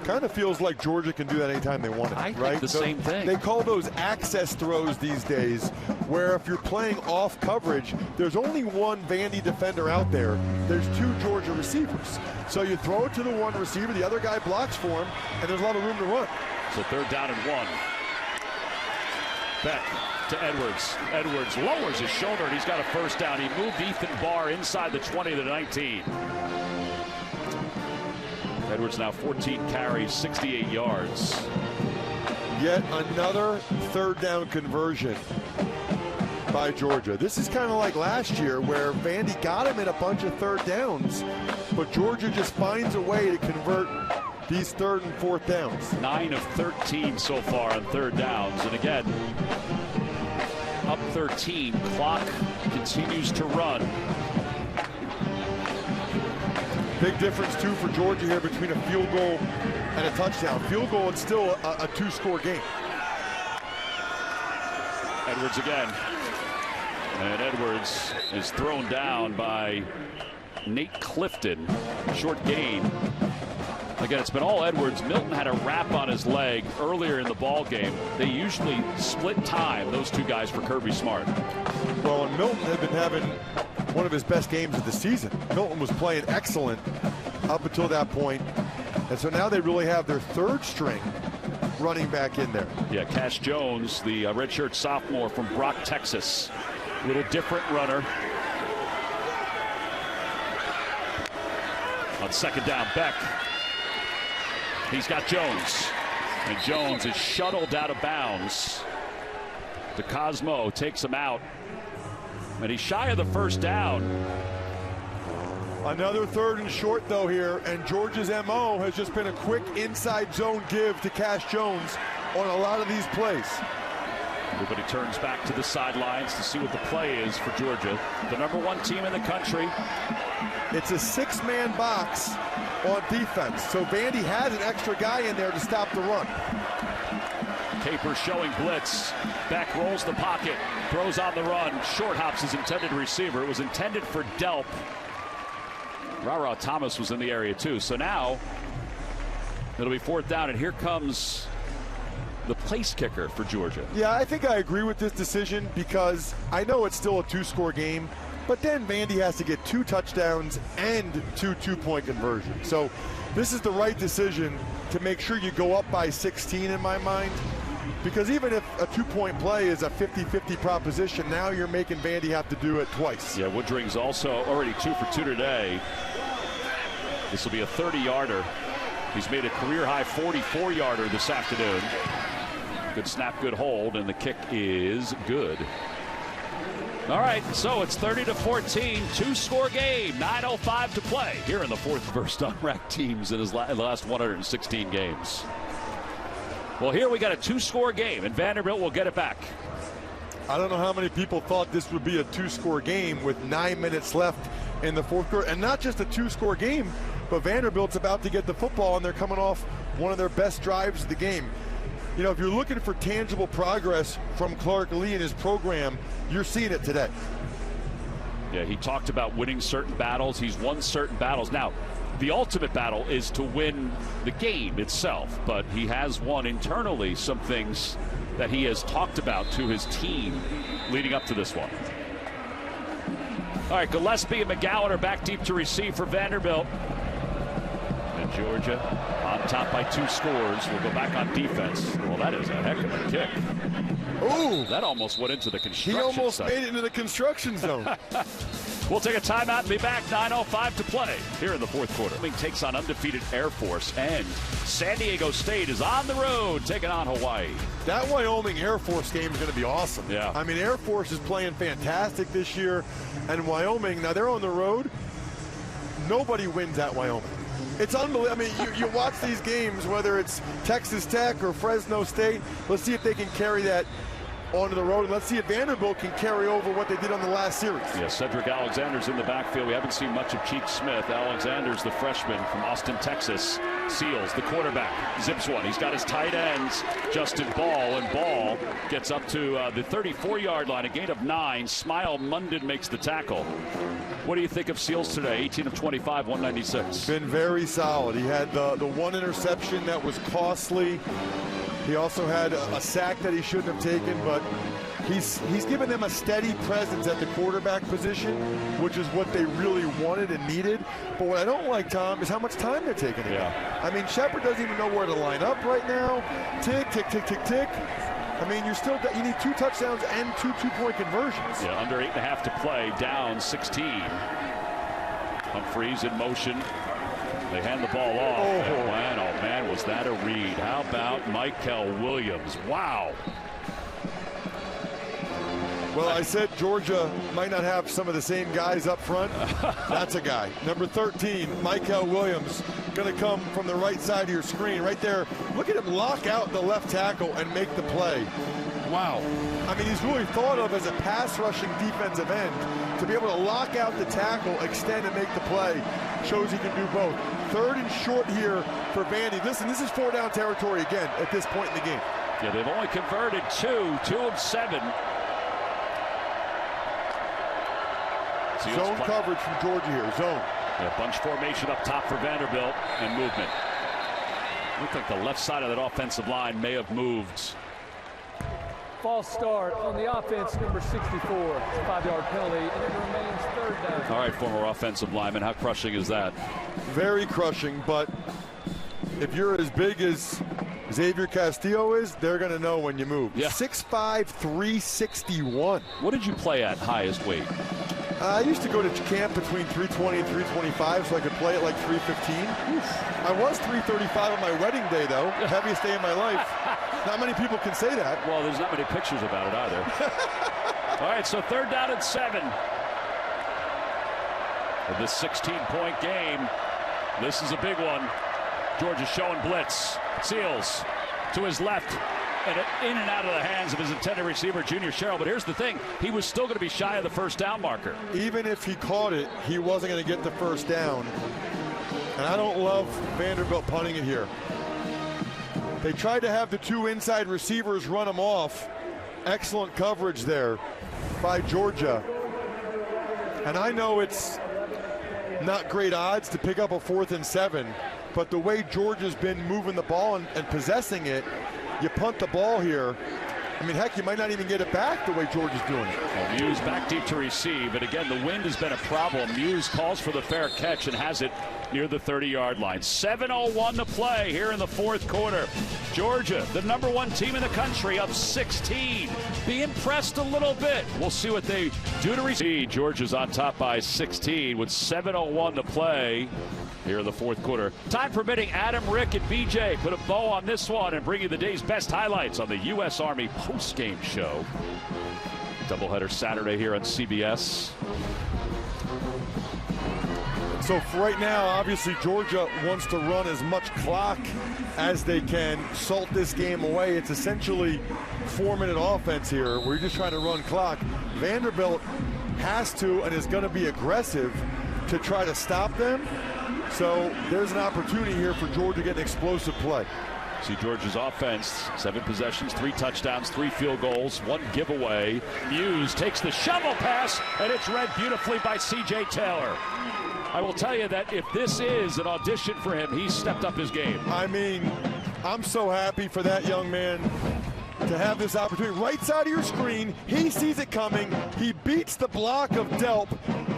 [SPEAKER 3] Kind of feels like Georgia can do that anytime they want it,
[SPEAKER 1] I
[SPEAKER 3] right?
[SPEAKER 1] think the same thing.
[SPEAKER 3] They call those access throws these days, where if you're playing off coverage, there's only one Vandy defender out there. There's two Georgia receivers. So you throw it to the one receiver, the other guy blocks for him, and there's a lot of room to run.
[SPEAKER 1] So third down and 1. Beck to Edwards. Edwards lowers his shoulder, and he's got a first down. He moved Ethan Barr inside the 20 to the 19. Edwards now 14 carries, 68 yards.
[SPEAKER 3] Yet another third down conversion by Georgia. This is kind of like last year where Vandy got him in a bunch of third downs, but Georgia just finds a way to convert these third and fourth downs.
[SPEAKER 1] 9 of 13 so far on third downs. And again, up 13, clock continues to run.
[SPEAKER 3] Big difference, too, for Georgia here between a field goal and a touchdown. Field goal, it's still a two-score game.
[SPEAKER 1] Edwards again. And Edwards is thrown down by Nate Clifton. Short gain. Again, it's been all Edwards. Milton had a wrap on his leg earlier in the ball game. They usually split time, those two guys, for Kirby Smart.
[SPEAKER 3] Well, and Milton had been having one of his best games of the season. Milton was playing excellent up until that point. And so now they really have their third string running back in there.
[SPEAKER 1] Yeah, Cash Jones, the redshirt sophomore from Brock, Texas. A little different runner. On second down, Beck. He's got Jones. And Jones is shuttled out of bounds. DeCosmo takes him out. And he's shy of the first down.
[SPEAKER 3] Another third and short, though, here. And Georgia's MO has just been a quick inside zone give to Cash Jones on a lot of these plays.
[SPEAKER 1] Everybody turns back to the sidelines to see what the play is for Georgia. The #1 team in the country.
[SPEAKER 3] It's a six-man box on defense. So Vandy has an extra guy in there to stop the run.
[SPEAKER 1] Capers showing blitz. Beck rolls the pocket. Throws on the run. Short hops his intended receiver. It was intended for Delp. Ra Thomas was in the area too. So now it'll be fourth down, and here comes the place kicker for Georgia.
[SPEAKER 3] Yeah, I think I agree with this decision because I know it's still a two-score game, but then Vandy has to get 2 touchdowns and 2 two-point conversions. So this is the right decision to make sure you go up by 16 in my mind, because even if a 2-point play is a 50-50 proposition, now you're making Vandy have to do it twice.
[SPEAKER 1] Yeah, Woodring's also already 2 for 2 today. This will be a 30-yarder. He's made a career-high 44-yarder this afternoon. Good snap, good hold, and the kick is good. All right, so it's 30-14, 2-score game, 9:05 to play here in the fourth versus unranked teams in the last 116 games. Well, here we got a 2-score game, and Vanderbilt will get it back.
[SPEAKER 3] I don't know how many people thought this would be a 2-score game with 9 minutes left in the fourth quarter, and not just a 2-score game, but Vanderbilt's about to get the football, and they're coming off one of their best drives of the game. You know, if you're looking for tangible progress from Clark Lee and his program, you're seeing it today.
[SPEAKER 1] Yeah, he talked about winning certain battles. He's won certain battles. Now, the ultimate battle is to win the game itself, but he has won internally some things that he has talked about to his team leading up to this one. All right, Gillespie and McGowan are back deep to receive for Vanderbilt. And Georgia on top by 2 scores. We'll go back on defense. Well, that is a heck of a kick.
[SPEAKER 3] Ooh,
[SPEAKER 1] that almost went into the construction
[SPEAKER 3] He almost
[SPEAKER 1] site.
[SPEAKER 3] made it into the construction zone.
[SPEAKER 1] We'll take a timeout and be back. 9:05 to play here in the fourth quarter. Takes on undefeated Air Force, and San Diego State is on the road taking on Hawaii.
[SPEAKER 3] That Wyoming Air Force game is going to be awesome.
[SPEAKER 1] Yeah.
[SPEAKER 3] I mean, Air Force is playing fantastic this year, and Wyoming, now they're on the road. Nobody wins at Wyoming. It's unbelievable. I mean, you watch these games, whether it's Texas Tech or Fresno State. Let's see if they can carry that onto the road. And let's see if Vanderbilt can carry over what they did on the last series.
[SPEAKER 1] Yeah, Cedric Alexander's in the backfield. We haven't seen much of Cheek Smith. Alexander's the freshman from Austin, Texas. Seals, the quarterback, zips one. He's got his tight ends, Justin Ball, and Ball gets up to the 34-yard line, a gain of 9. Smile Munden makes the tackle. What do you think of Seals today? 18 of 25, 196.
[SPEAKER 3] Been very solid. He had the one interception that was costly. He also had a sack that he shouldn't have taken, but he's given them a steady presence at the quarterback position, which is what they really wanted and needed. But what I don't like, Tom, is how much time they're taking.
[SPEAKER 1] Yeah.
[SPEAKER 3] I mean, Shepard doesn't even know where to line up right now. Tick, tick, tick, tick, tick. I mean, you need 2 touchdowns and 2 two-point conversions.
[SPEAKER 1] Yeah, under 8.5 to play, down 16. Humphreys in motion. They hand the ball off. Oh man, was that a read? How about Michael Williams? Wow.
[SPEAKER 3] Well, I said Georgia might not have some of the same guys up front. That's a guy. Number 13, Michael Williams, going to come from the right side of your screen. Right there, look at him lock out the left tackle and make the play. Wow. I mean, he's really thought of as a pass-rushing defensive end. To be able to lock out the tackle, extend, and make the play shows he can do both. 3rd and short here for Vandy. Listen, this is 4-down territory again at this point in the game.
[SPEAKER 1] Yeah, they've only converted 2 of 7.
[SPEAKER 3] Zone coverage from Georgia here. Zone.
[SPEAKER 1] Yeah, bunch formation up top for Vanderbilt and movement. Looked like the left side of that offensive line may have moved.
[SPEAKER 4] False start on the offense, number 64. It's a 5-yard penalty, and it remains 3rd down.
[SPEAKER 1] All right, former offensive lineman, how crushing is that?
[SPEAKER 3] Very crushing, but if you're as big as Xavier Castillo is, they're going to know when you move.
[SPEAKER 1] Yeah.
[SPEAKER 3] 6'5", 361.
[SPEAKER 1] What did you play at highest weight?
[SPEAKER 3] I used to go to camp between 320 and 325, so I could play at like 315. I was 335 on my wedding day, though. Heaviest day of my life. Not many people can say that.
[SPEAKER 1] Well, there's not many pictures about it either. All right, so 3rd down and 7. In this 16-point game, this is a big one. Georgia showing blitz. Seals to his left. And in and out of the hands of his intended receiver, Junior Sherrill. But here's the thing. He was still going to be shy of the 1st down marker.
[SPEAKER 3] Even if he caught it, he wasn't going to get the 1st down. And I don't love Vanderbilt punting it here. They tried to have the 2 inside receivers run them off. Excellent coverage there by Georgia. And I know it's not great odds to pick up a 4th and 7, but the way Georgia's been moving the ball and possessing it, you punt the ball here. I mean, heck, you might not even get it back the way Georgia's doing it.
[SPEAKER 1] Well, Muse back deep to receive, and again, the wind has been a problem. Muse calls for the fair catch and has it near the 30-yard line. 7:01 to play here in the 4th quarter. Georgia, the number 1 team in the country, up 16. Being pressed a little bit. We'll see what they do to receive. Georgia's on top by 16 with 7:01 to play here in the 4th quarter. Time permitting, Adam, Rick, and BJ put a bow on this one and bring you the day's best highlights on the U.S. Army post-game show. Doubleheader Saturday here on CBS.
[SPEAKER 3] So for right now, obviously Georgia wants to run as much clock as they can, salt this game away. It's essentially 4-minute offense here. We're just trying to run clock. Vanderbilt has to and is going to be aggressive to try to stop them. So there's an opportunity here for Georgia to get an explosive play.
[SPEAKER 1] See Georgia's offense, 7 possessions, 3 touchdowns, 3 field goals, 1 giveaway. Muse takes the shovel pass, and it's read beautifully by C.J. Taylor. I will tell you that if this is an audition for him, he's stepped up his game.
[SPEAKER 3] I mean, I'm so happy for that young man to have this opportunity. Right side of your screen, he sees it coming. He beats the block of Delp,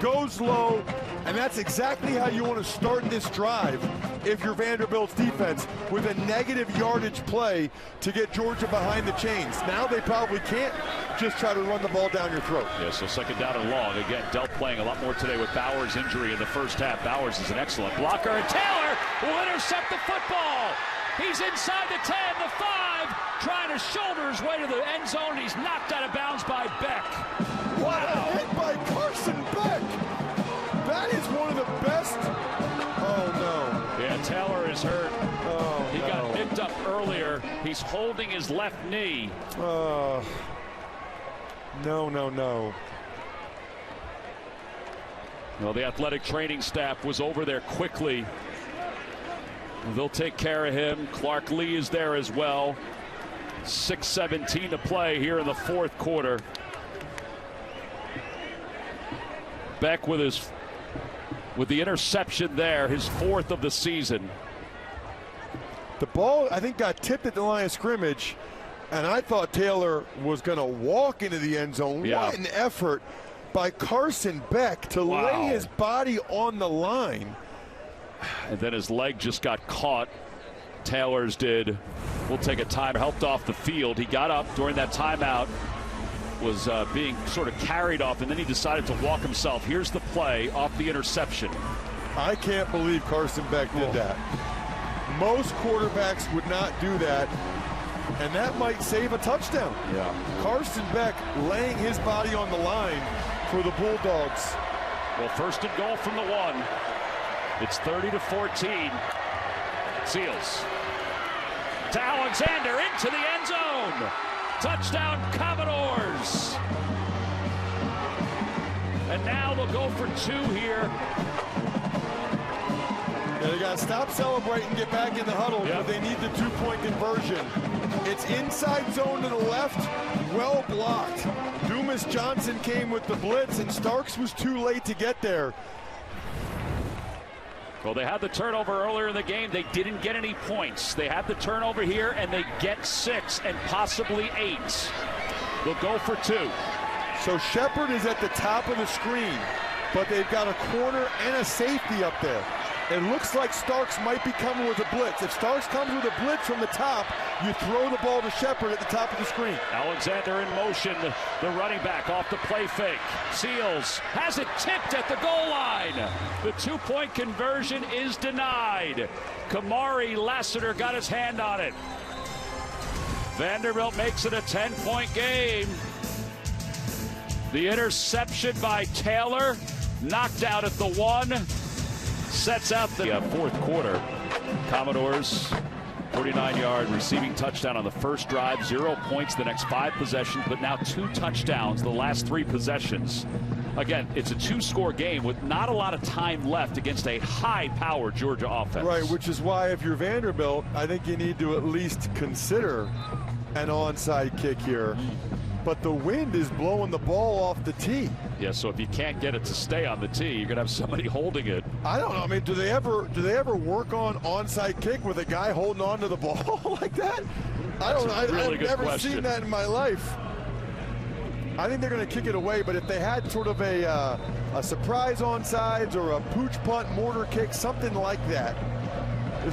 [SPEAKER 3] goes low, and that's exactly how you want to start this drive if you're Vanderbilt's defense, with a negative yardage play to get Georgia behind the chains. Now they probably can't just try to run the ball down your throat.
[SPEAKER 1] Yeah, so 2nd down and long. Again, Delp playing a lot more today with Bowers' injury in the 1st half. Bowers is an excellent blocker, and Taylor will intercept the football. He's inside the 10, the 5, trying to shoulder his way to the end zone. He's knocked out of bounds by Beck.
[SPEAKER 3] What a hit by Carson Beck. That is one of the best. Oh, no.
[SPEAKER 1] Yeah, He's hurt. He got picked up earlier. He's holding his left knee.
[SPEAKER 3] No.
[SPEAKER 1] Well, the athletic training staff was over there quickly. They'll take care of him. Clark Lee is there as well. 6:17 to play here in the fourth quarter. Beck with the interception there, his fourth of the season.
[SPEAKER 3] The ball, I think, got tipped at the line of scrimmage, and I thought Taylor was going to walk into the end zone.
[SPEAKER 1] Yeah.
[SPEAKER 3] What an effort by Carson Beck to lay his body on the line.
[SPEAKER 1] And then his leg just got caught. Taylor's did. We'll take a time. Helped off the field. He got up during that timeout. Was being sort of carried off, and then he decided to walk himself. Here's the play off the interception.
[SPEAKER 3] I can't believe Carson Beck did that. Most quarterbacks would not do that, and that might save a touchdown.
[SPEAKER 1] Yeah.
[SPEAKER 3] Carson Beck laying his body on the line for the Bulldogs.
[SPEAKER 1] Well, first and goal from the 1. It's 30-14. Seals to Alexander into the end zone. Touchdown, Commodores. And now they'll go for 2 here.
[SPEAKER 3] Yeah, they got to stop celebrating and get back in the huddle, but they need the 2-point conversion. It's inside zone to the left, well blocked. Dumas Johnson came with the blitz, and Starks was too late to get there.
[SPEAKER 1] Well, they had the turnover earlier in the game. They didn't get any points. They had the turnover here, and they get 6 and possibly 8. They'll go for 2.
[SPEAKER 3] So Shepard is at the top of the screen, but they've got a corner and a safety up there. It looks like Starks might be coming with a blitz. If Starks comes with a blitz from the top, you throw the ball to Shepard at the top of the screen.
[SPEAKER 1] Alexander in motion, the running back off the play fake. Seals has it tipped at the goal line. The 2-point conversion is denied. Kamari Lassiter got his hand on it. Vanderbilt makes it a 10-point game. The interception by Taylor, knocked out at the 1. Sets out the fourth quarter. Commodores, 49-yard receiving touchdown on the first drive. 0 points the next 5 possessions, but now 2 touchdowns the last 3 possessions. Again, it's a 2-score game with not a lot of time left against a high-powered Georgia offense.
[SPEAKER 3] Right, which is why if you're Vanderbilt, I think you need to at least consider an onside kick here. But the wind is blowing the ball off the tee.
[SPEAKER 1] Yeah, so if you can't get it to stay on the tee, you're gonna have somebody holding it.
[SPEAKER 3] I don't know. I mean, do they ever work on onside kick with a guy holding on to the ball like that? I don't know. I've never seen that in my life. I think they're going to kick it away, but if they had sort of a surprise onside or a pooch punt mortar kick, something like that,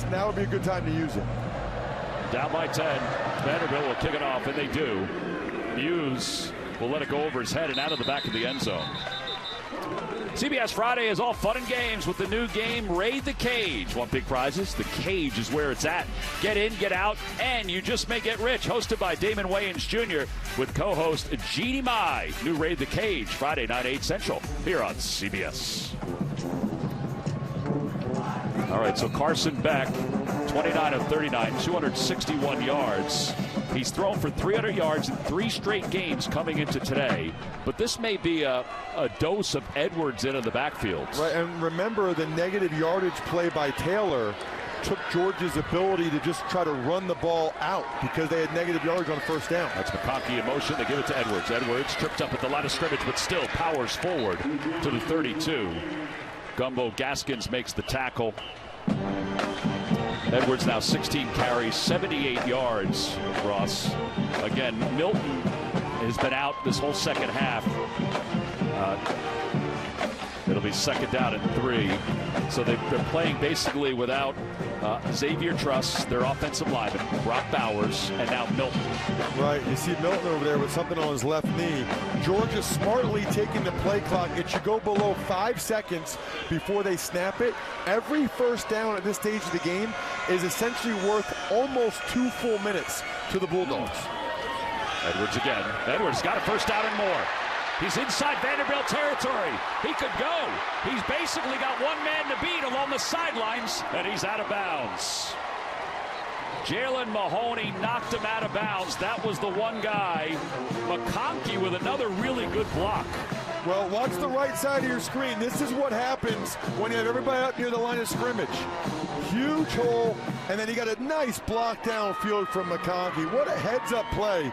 [SPEAKER 3] now would be a good time to use it.
[SPEAKER 1] Down by 10. Vanderbilt will kick it off, and they do. Hughes will let it go over his head and out of the back of the end zone. CBS Friday is all fun and games with the new game, Raid the Cage. Want big prizes? The Cage is where it's at. Get in, get out, and you just may get rich. Hosted by Damon Wayans Jr. with co-host Jeannie Mai. New Raid the Cage, Friday night, 8 Central, here on CBS. All right, so Carson Beck, 29 of 39, 261 yards. He's thrown for 300 yards in 3 straight games coming into today. But this may be a dose of Edwards into the backfield.
[SPEAKER 3] Right, and remember the negative yardage play by Taylor took Georgia's ability to just try to run the ball out because they had negative yardage on first down.
[SPEAKER 1] That's McConkey in motion. They give it to Edwards. Edwards tripped up at the line of scrimmage, but still powers forward to the 32. Gumbo Gaskins makes the tackle. Edwards now 16 carries, 78 yards, Ross. Again, Milton has been out this whole second half. It'll be second down and 3. So they're playing basically without Xavier Truss, their offensive lineman, Brock Bowers, and now Milton.
[SPEAKER 3] Right, you see Milton over there with something on his left knee. Georgia smartly taking the play clock. It should go below 5 seconds before they snap it. Every first down at this stage of the game is essentially worth almost 2 full minutes to the Bulldogs.
[SPEAKER 1] Edwards again. Edwards got a first down and more. He's inside Vanderbilt territory. He could go. He's basically got one man to beat along the sidelines, and he's out of bounds. Jalen Mahoney knocked him out of bounds. That was the one guy. McConkey with another really good block.
[SPEAKER 3] Well, watch the right side of your screen. This is what happens when you have everybody up near the line of scrimmage. Huge hole, and then you got a nice block downfield from McConkey. What a heads-up play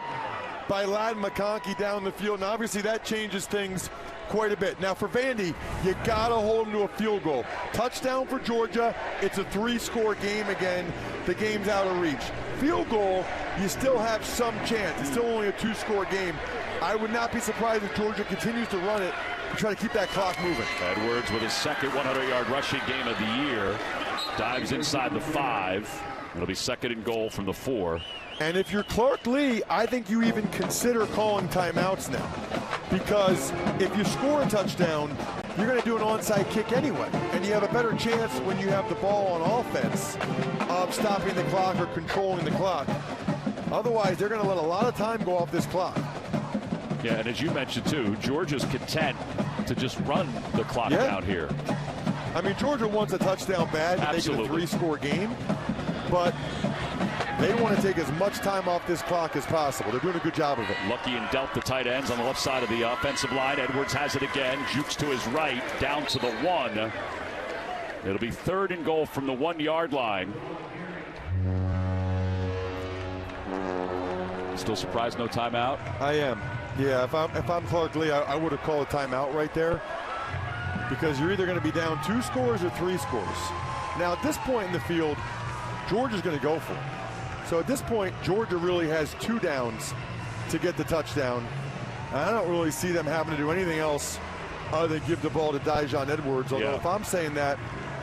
[SPEAKER 3] by Ladd McConkey down the field, and obviously that changes things quite a bit. Now for Vandy, you gotta hold him to a field goal. Touchdown for Georgia, it's a 3-score game again. The game's out of reach. Field goal, you still have some chance. It's still only a 2-score game. I would not be surprised if Georgia continues to run it to try to keep that clock moving.
[SPEAKER 1] Edwards with his second 100-yard rushing game of the year. Dives inside the 5. It'll be second and goal from the 4.
[SPEAKER 3] And if you're Clark Lee, I think you even consider calling timeouts now. Because if you score a touchdown, you're going to do an onside kick anyway. And you have a better chance when you have the ball on offense of stopping the clock or controlling the clock. Otherwise, they're going to let a lot of time go off this clock.
[SPEAKER 1] Yeah, and as you mentioned too, Georgia's content to just run the clock down here.
[SPEAKER 3] I mean, Georgia wants a touchdown bad to make it a 3-score game. But they want to take as much time off this clock as possible. They're doing a good job of it.
[SPEAKER 1] Lucky and dealt the tight ends on the left side of the offensive line. Edwards has it again. Jukes to his right, down to the 1. It'll be third and goal from the 1-yard line. Still surprised no timeout?
[SPEAKER 3] I am. Yeah, if I'm Clark Lee, I would have called a timeout right there. Because you're either going to be down 2 scores or 3 scores. Now, at this point in the field, Georgia's going to go for it. So at this point, Georgia really has 2 downs to get the touchdown. And I don't really see them having to do anything else other than give the ball to Dijon Edwards. Although if I'm saying that,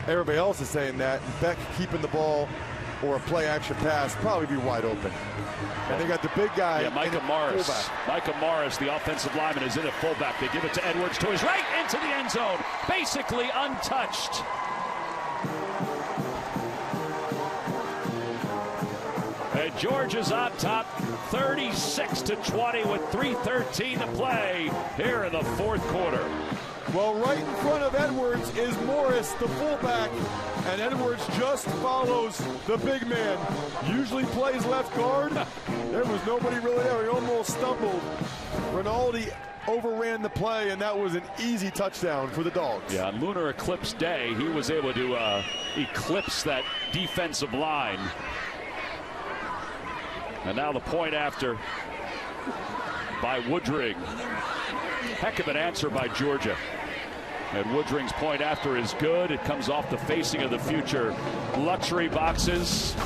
[SPEAKER 3] everybody else is saying that. Beck keeping the ball or a play-action pass probably be wide open. And they got the big guy.
[SPEAKER 1] Yeah, Micah Morris. Micah Morris, the offensive lineman, is in at fullback. They give it to Edwards to his right into the end zone. Basically untouched. And Georgia's on top, 36-20 with 3:13 to play here in the 4th quarter.
[SPEAKER 3] Well, right in front of Edwards is Morris, the fullback, and Edwards just follows the big man. Usually plays left guard. There was nobody really there. He almost stumbled. Rinaldi overran the play, and that was an easy touchdown for the Dogs.
[SPEAKER 1] Yeah, on Lunar Eclipse Day, he was able to eclipse that defensive line. And now the point after by Woodring. Heck of an answer by Georgia. And Woodring's point after is good. It comes off the facing of the future luxury boxes.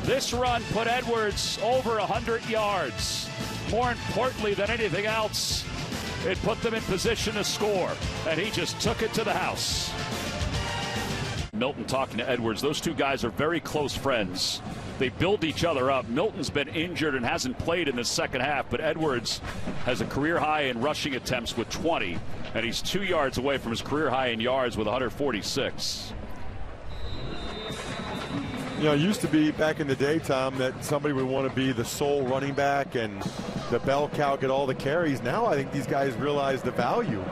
[SPEAKER 1] This run put Edwards over 100 yards. More importantly than anything else, it put them in position to score. And he just took it to the house. Milton talking to Edwards. Those two guys are very close friends. They build each other up. Milton's been injured and hasn't played in the second half, but Edwards has a career high in rushing attempts with 20, and he's 2 yards away from his career high in yards with 146.
[SPEAKER 3] You know, it used to be back in the day, Tom, that somebody would want to be the sole running back and the bell cow get all the carries. Now I think these guys realize the value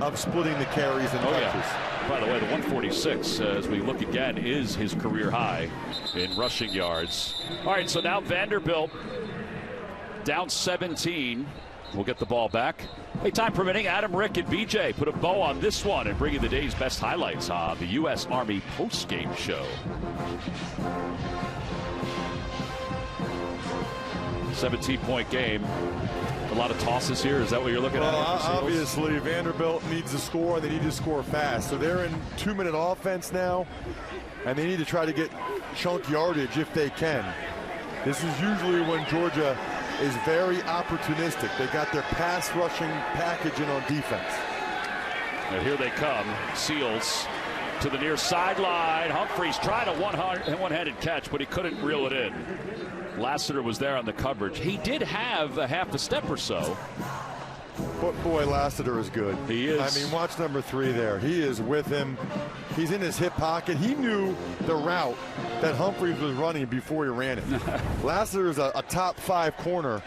[SPEAKER 3] of splitting the carries and touches.
[SPEAKER 1] Yeah. By the way, the 146, as we look again, is his career high in rushing yards. All right, so now Vanderbilt down 17. We'll get the ball back. Hey, time permitting, Adam, Rick, and BJ put a bow on this one and bring you the day's best highlights on the U.S. Army postgame show. 17-point game. A lot of tosses here. Is that what you're looking at?
[SPEAKER 3] Obviously, Vanderbilt needs to score. They need to score fast. So they're in 2-minute offense now, and they need to try to get chunk yardage if they can. This is usually when Georgia is very opportunistic. They got their pass rushing package in on defense.
[SPEAKER 1] And here they come. Seals to the near sideline. Humphreys tried a one-handed catch, but he couldn't reel it in. Lassiter was there on the coverage. He did have a half a step or so.
[SPEAKER 3] But boy, Lassiter is good.
[SPEAKER 1] He is.
[SPEAKER 3] I mean, watch number 3 there. He is with him. He's in his hip pocket. He knew the route that Humphreys was running before he ran it. Lassiter is a top 5 corner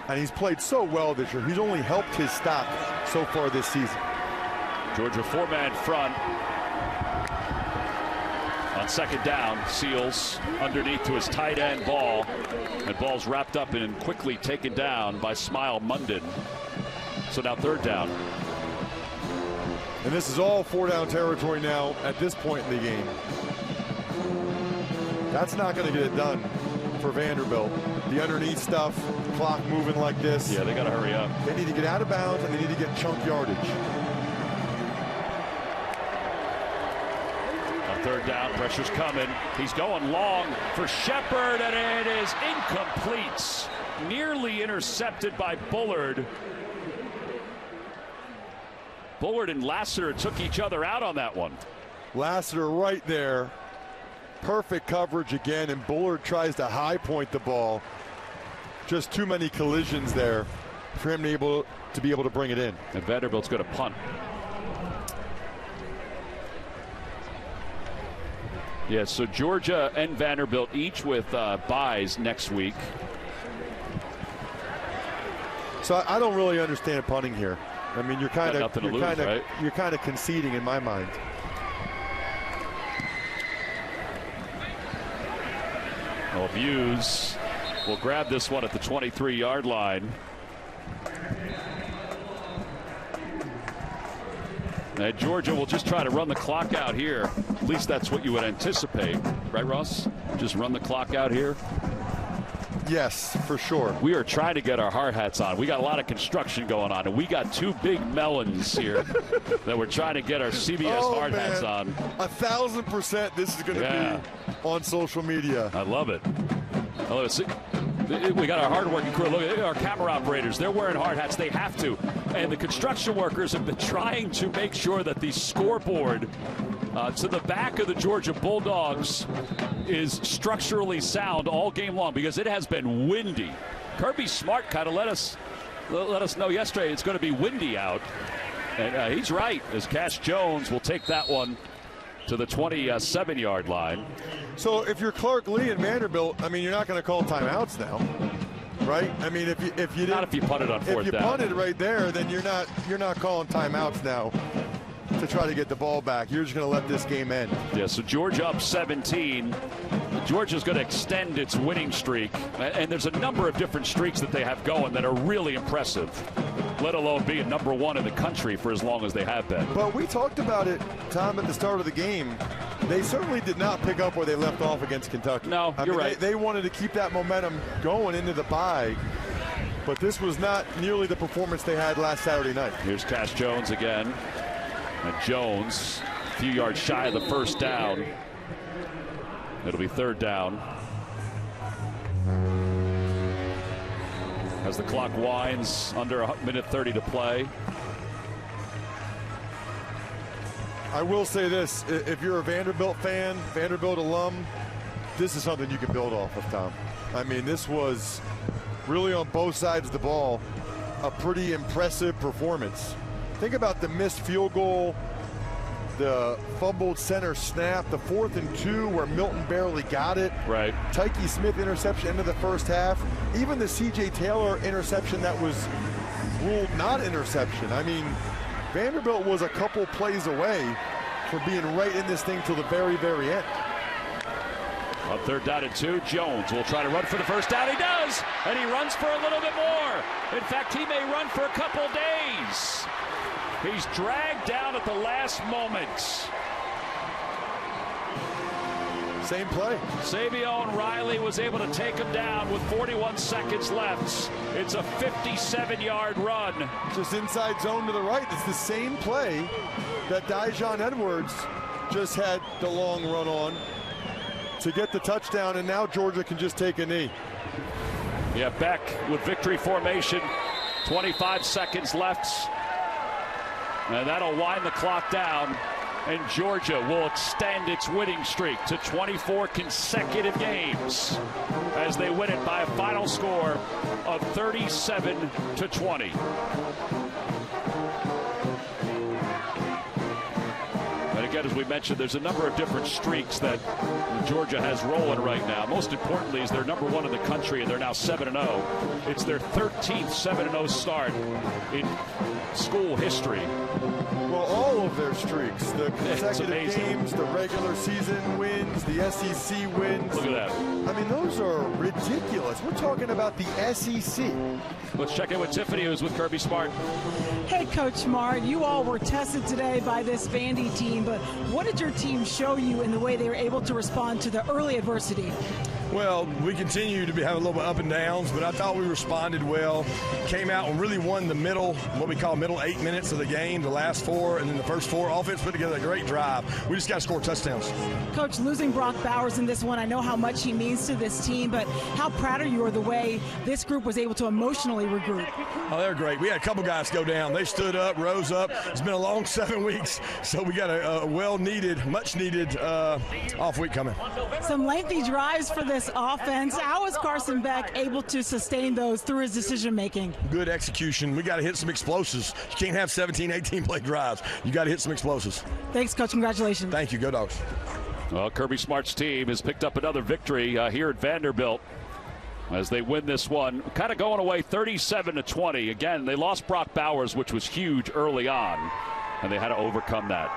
[SPEAKER 3] and he's played so well this year. He's only helped his stock so far this season.
[SPEAKER 1] Georgia 4-man front. On second down, Seals underneath to his tight end Ball. And Ball's wrapped up and quickly taken down by Smile Munden. So now third down.
[SPEAKER 3] And this is all 4-down territory now at this point in the game. That's not going to get it done for Vanderbilt. The underneath stuff, clock moving like this.
[SPEAKER 1] Yeah, they got to hurry up.
[SPEAKER 3] They need to get out of bounds, and they need to get chunk yardage.
[SPEAKER 1] On third down, pressure's coming. He's going long for Shepard, and it is incomplete. Nearly intercepted by Bullard. Bullard and Lassiter took each other out on that one.
[SPEAKER 3] Lassiter right there. Perfect coverage again, and Bullard tries to high point the ball. Just too many collisions there for him to be able to bring it in.
[SPEAKER 1] And Vanderbilt's going to punt. Yeah, so Georgia and Vanderbilt each with byes next week.
[SPEAKER 3] So I don't really understand punting here. I mean, you're kind of conceding in my mind.
[SPEAKER 1] Well, Muse will grab this one at the 23-yard line. And Georgia will just try to run the clock out here. At least that's what you would anticipate. Right, Ross? Just run the clock out here.
[SPEAKER 3] Yes, for sure.
[SPEAKER 1] We are trying to get our hard hats on. We got a lot of construction going on, and we got two big melons here that we're trying to get our CBS hard hats on.
[SPEAKER 3] 1,000% this is going to be on social media.
[SPEAKER 1] I love it. I love it. See, we got our hard-working crew. Look at our camera operators. They're wearing hard hats. They have to. And the construction workers have been trying to make sure that the scoreboard to the back of the Georgia Bulldogs is structurally sound all game long because it has been windy. Kirby Smart kind of let us know yesterday it's going to be windy out. And he's right, as Cash Jones will take that one to the 27-yard line.
[SPEAKER 3] So if you're Clark Lee and Vanderbilt, I mean, you're not going to call timeouts now, right? I mean, if you
[SPEAKER 1] not if you punted on fourth down.
[SPEAKER 3] If you punted right there, then you're not calling timeouts now to try to get the ball back. You're just going to let this game end.
[SPEAKER 1] Yeah, so Georgia up 17. Georgia's going to extend its winning streak. And there's a number of different streaks that they have going that are really impressive, let alone being number one in the country for as long as they have been.
[SPEAKER 3] But we talked about it, Tom, at the start of the game. They certainly did not pick up where they left off against Kentucky.
[SPEAKER 1] No, you're right.
[SPEAKER 3] They wanted to keep that momentum going into the bye. But this was not nearly the performance they had last Saturday night.
[SPEAKER 1] Here's Cash Jones again. And Jones, a few yards shy of the first down. It'll be third down. As the clock winds, under a minute 30 to play.
[SPEAKER 3] I will say this, if you're a Vanderbilt fan, Vanderbilt alum, this is something you can build off of, Tom. I mean, this was really on both sides of the ball a pretty impressive performance. Think about the missed field goal, the fumbled center snap, the 4th and 2 where Milton barely got it.
[SPEAKER 1] Right.
[SPEAKER 3] Tyke Smith interception into the first half. Even the C.J. Taylor interception that was ruled not interception. I mean, Vanderbilt was a couple plays away from being right in this thing till the very, very end.
[SPEAKER 1] On third down and 2, Jones will try to run for the first down. He does, and he runs for a little bit more. In fact, he may run for a couple days. He's dragged down at the last moment.
[SPEAKER 3] Same play.
[SPEAKER 1] Savion Riley was able to take him down with 41 seconds left. It's a 57-yard run.
[SPEAKER 3] Just inside zone to the right. It's the same play that Dijon Edwards just had the long run on to get the touchdown, and now Georgia can just take a knee.
[SPEAKER 1] Yeah, Beck with victory formation. 25 seconds left. And that'll wind the clock down. And Georgia will extend its winning streak to 24 consecutive games as they win it by a final score of 37-20. And And again, as we mentioned, there's a number of different streaks that Georgia has rolling right now. Most importantly is they're number 1 in the country, and they're now 7-0. It's their 13th 7-0 start in school history.
[SPEAKER 3] Well, all of their streaks, the consecutive games, the regular season wins, the SEC wins.
[SPEAKER 1] Look at that.
[SPEAKER 3] I mean, those are ridiculous. We're talking about the SEC.
[SPEAKER 1] Let's check in with Tiffany, who's with Kirby Smart.
[SPEAKER 2] Hey, Coach Smart, you all were tested today by this Vandy team, but what did your team show you in the way they were able to respond to the early adversity?
[SPEAKER 14] Well, we continue to have a little bit up and downs, but I thought we responded well. Came out and really won the middle, what we call middle 8 minutes of the game, the last 4, and then the first 4. Offense put together a great drive. We just got to score touchdowns.
[SPEAKER 2] Coach, losing Brock Bowers in this one, I know how much he means to this team, but how proud are you of the way this group was able to emotionally regroup?
[SPEAKER 14] Oh, they're great. We had a couple guys go down. They stood up, rose up. It's been a long 7 weeks, so we got a well-needed, much-needed off week coming.
[SPEAKER 2] Some lengthy drives for this offense. How was Carson Beck able to sustain those through his decision-making?
[SPEAKER 14] Good execution. We got to hit some explosives. You can't have 17, 18-play drives. You got to hit some explosives.
[SPEAKER 2] Thanks, Coach. Congratulations.
[SPEAKER 14] Thank you. Go Dogs.
[SPEAKER 1] Well, Kirby Smart's team has picked up another victory here at Vanderbilt as they win this one. Kind of going away 37-20. Again, they lost Brock Bowers, which was huge early on, and they had to overcome that.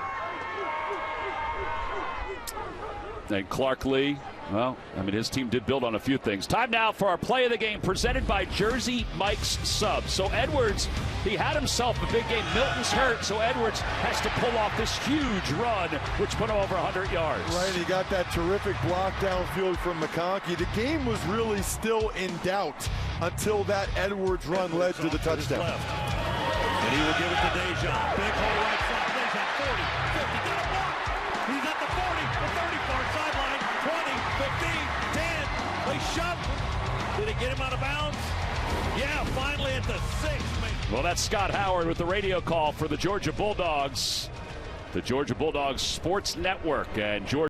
[SPEAKER 1] And Clark Lee, well, I mean, his team did build on a few things. Time now for our play of the game presented by Jersey Mike's Subs. So Edwards, he had himself a big game. Milton's hurt, so Edwards has to pull off this huge run, which put him over 100 yards.
[SPEAKER 3] Right, he got that terrific block downfield from McConkey. The game was really still in doubt until that Edwards run led to the touchdown.
[SPEAKER 15] And he will give it to Dejan. Big hole right side. Dejan 40, 50, got a block. He's at the 40, the 34, sideline, 20, 15, 10. They shove. Did it get him out of bounds? Yeah, finally at the 6.
[SPEAKER 1] Well, that's Scott Howard with the radio call for the Georgia Bulldogs. The Georgia Bulldogs Sports Network, and Georgia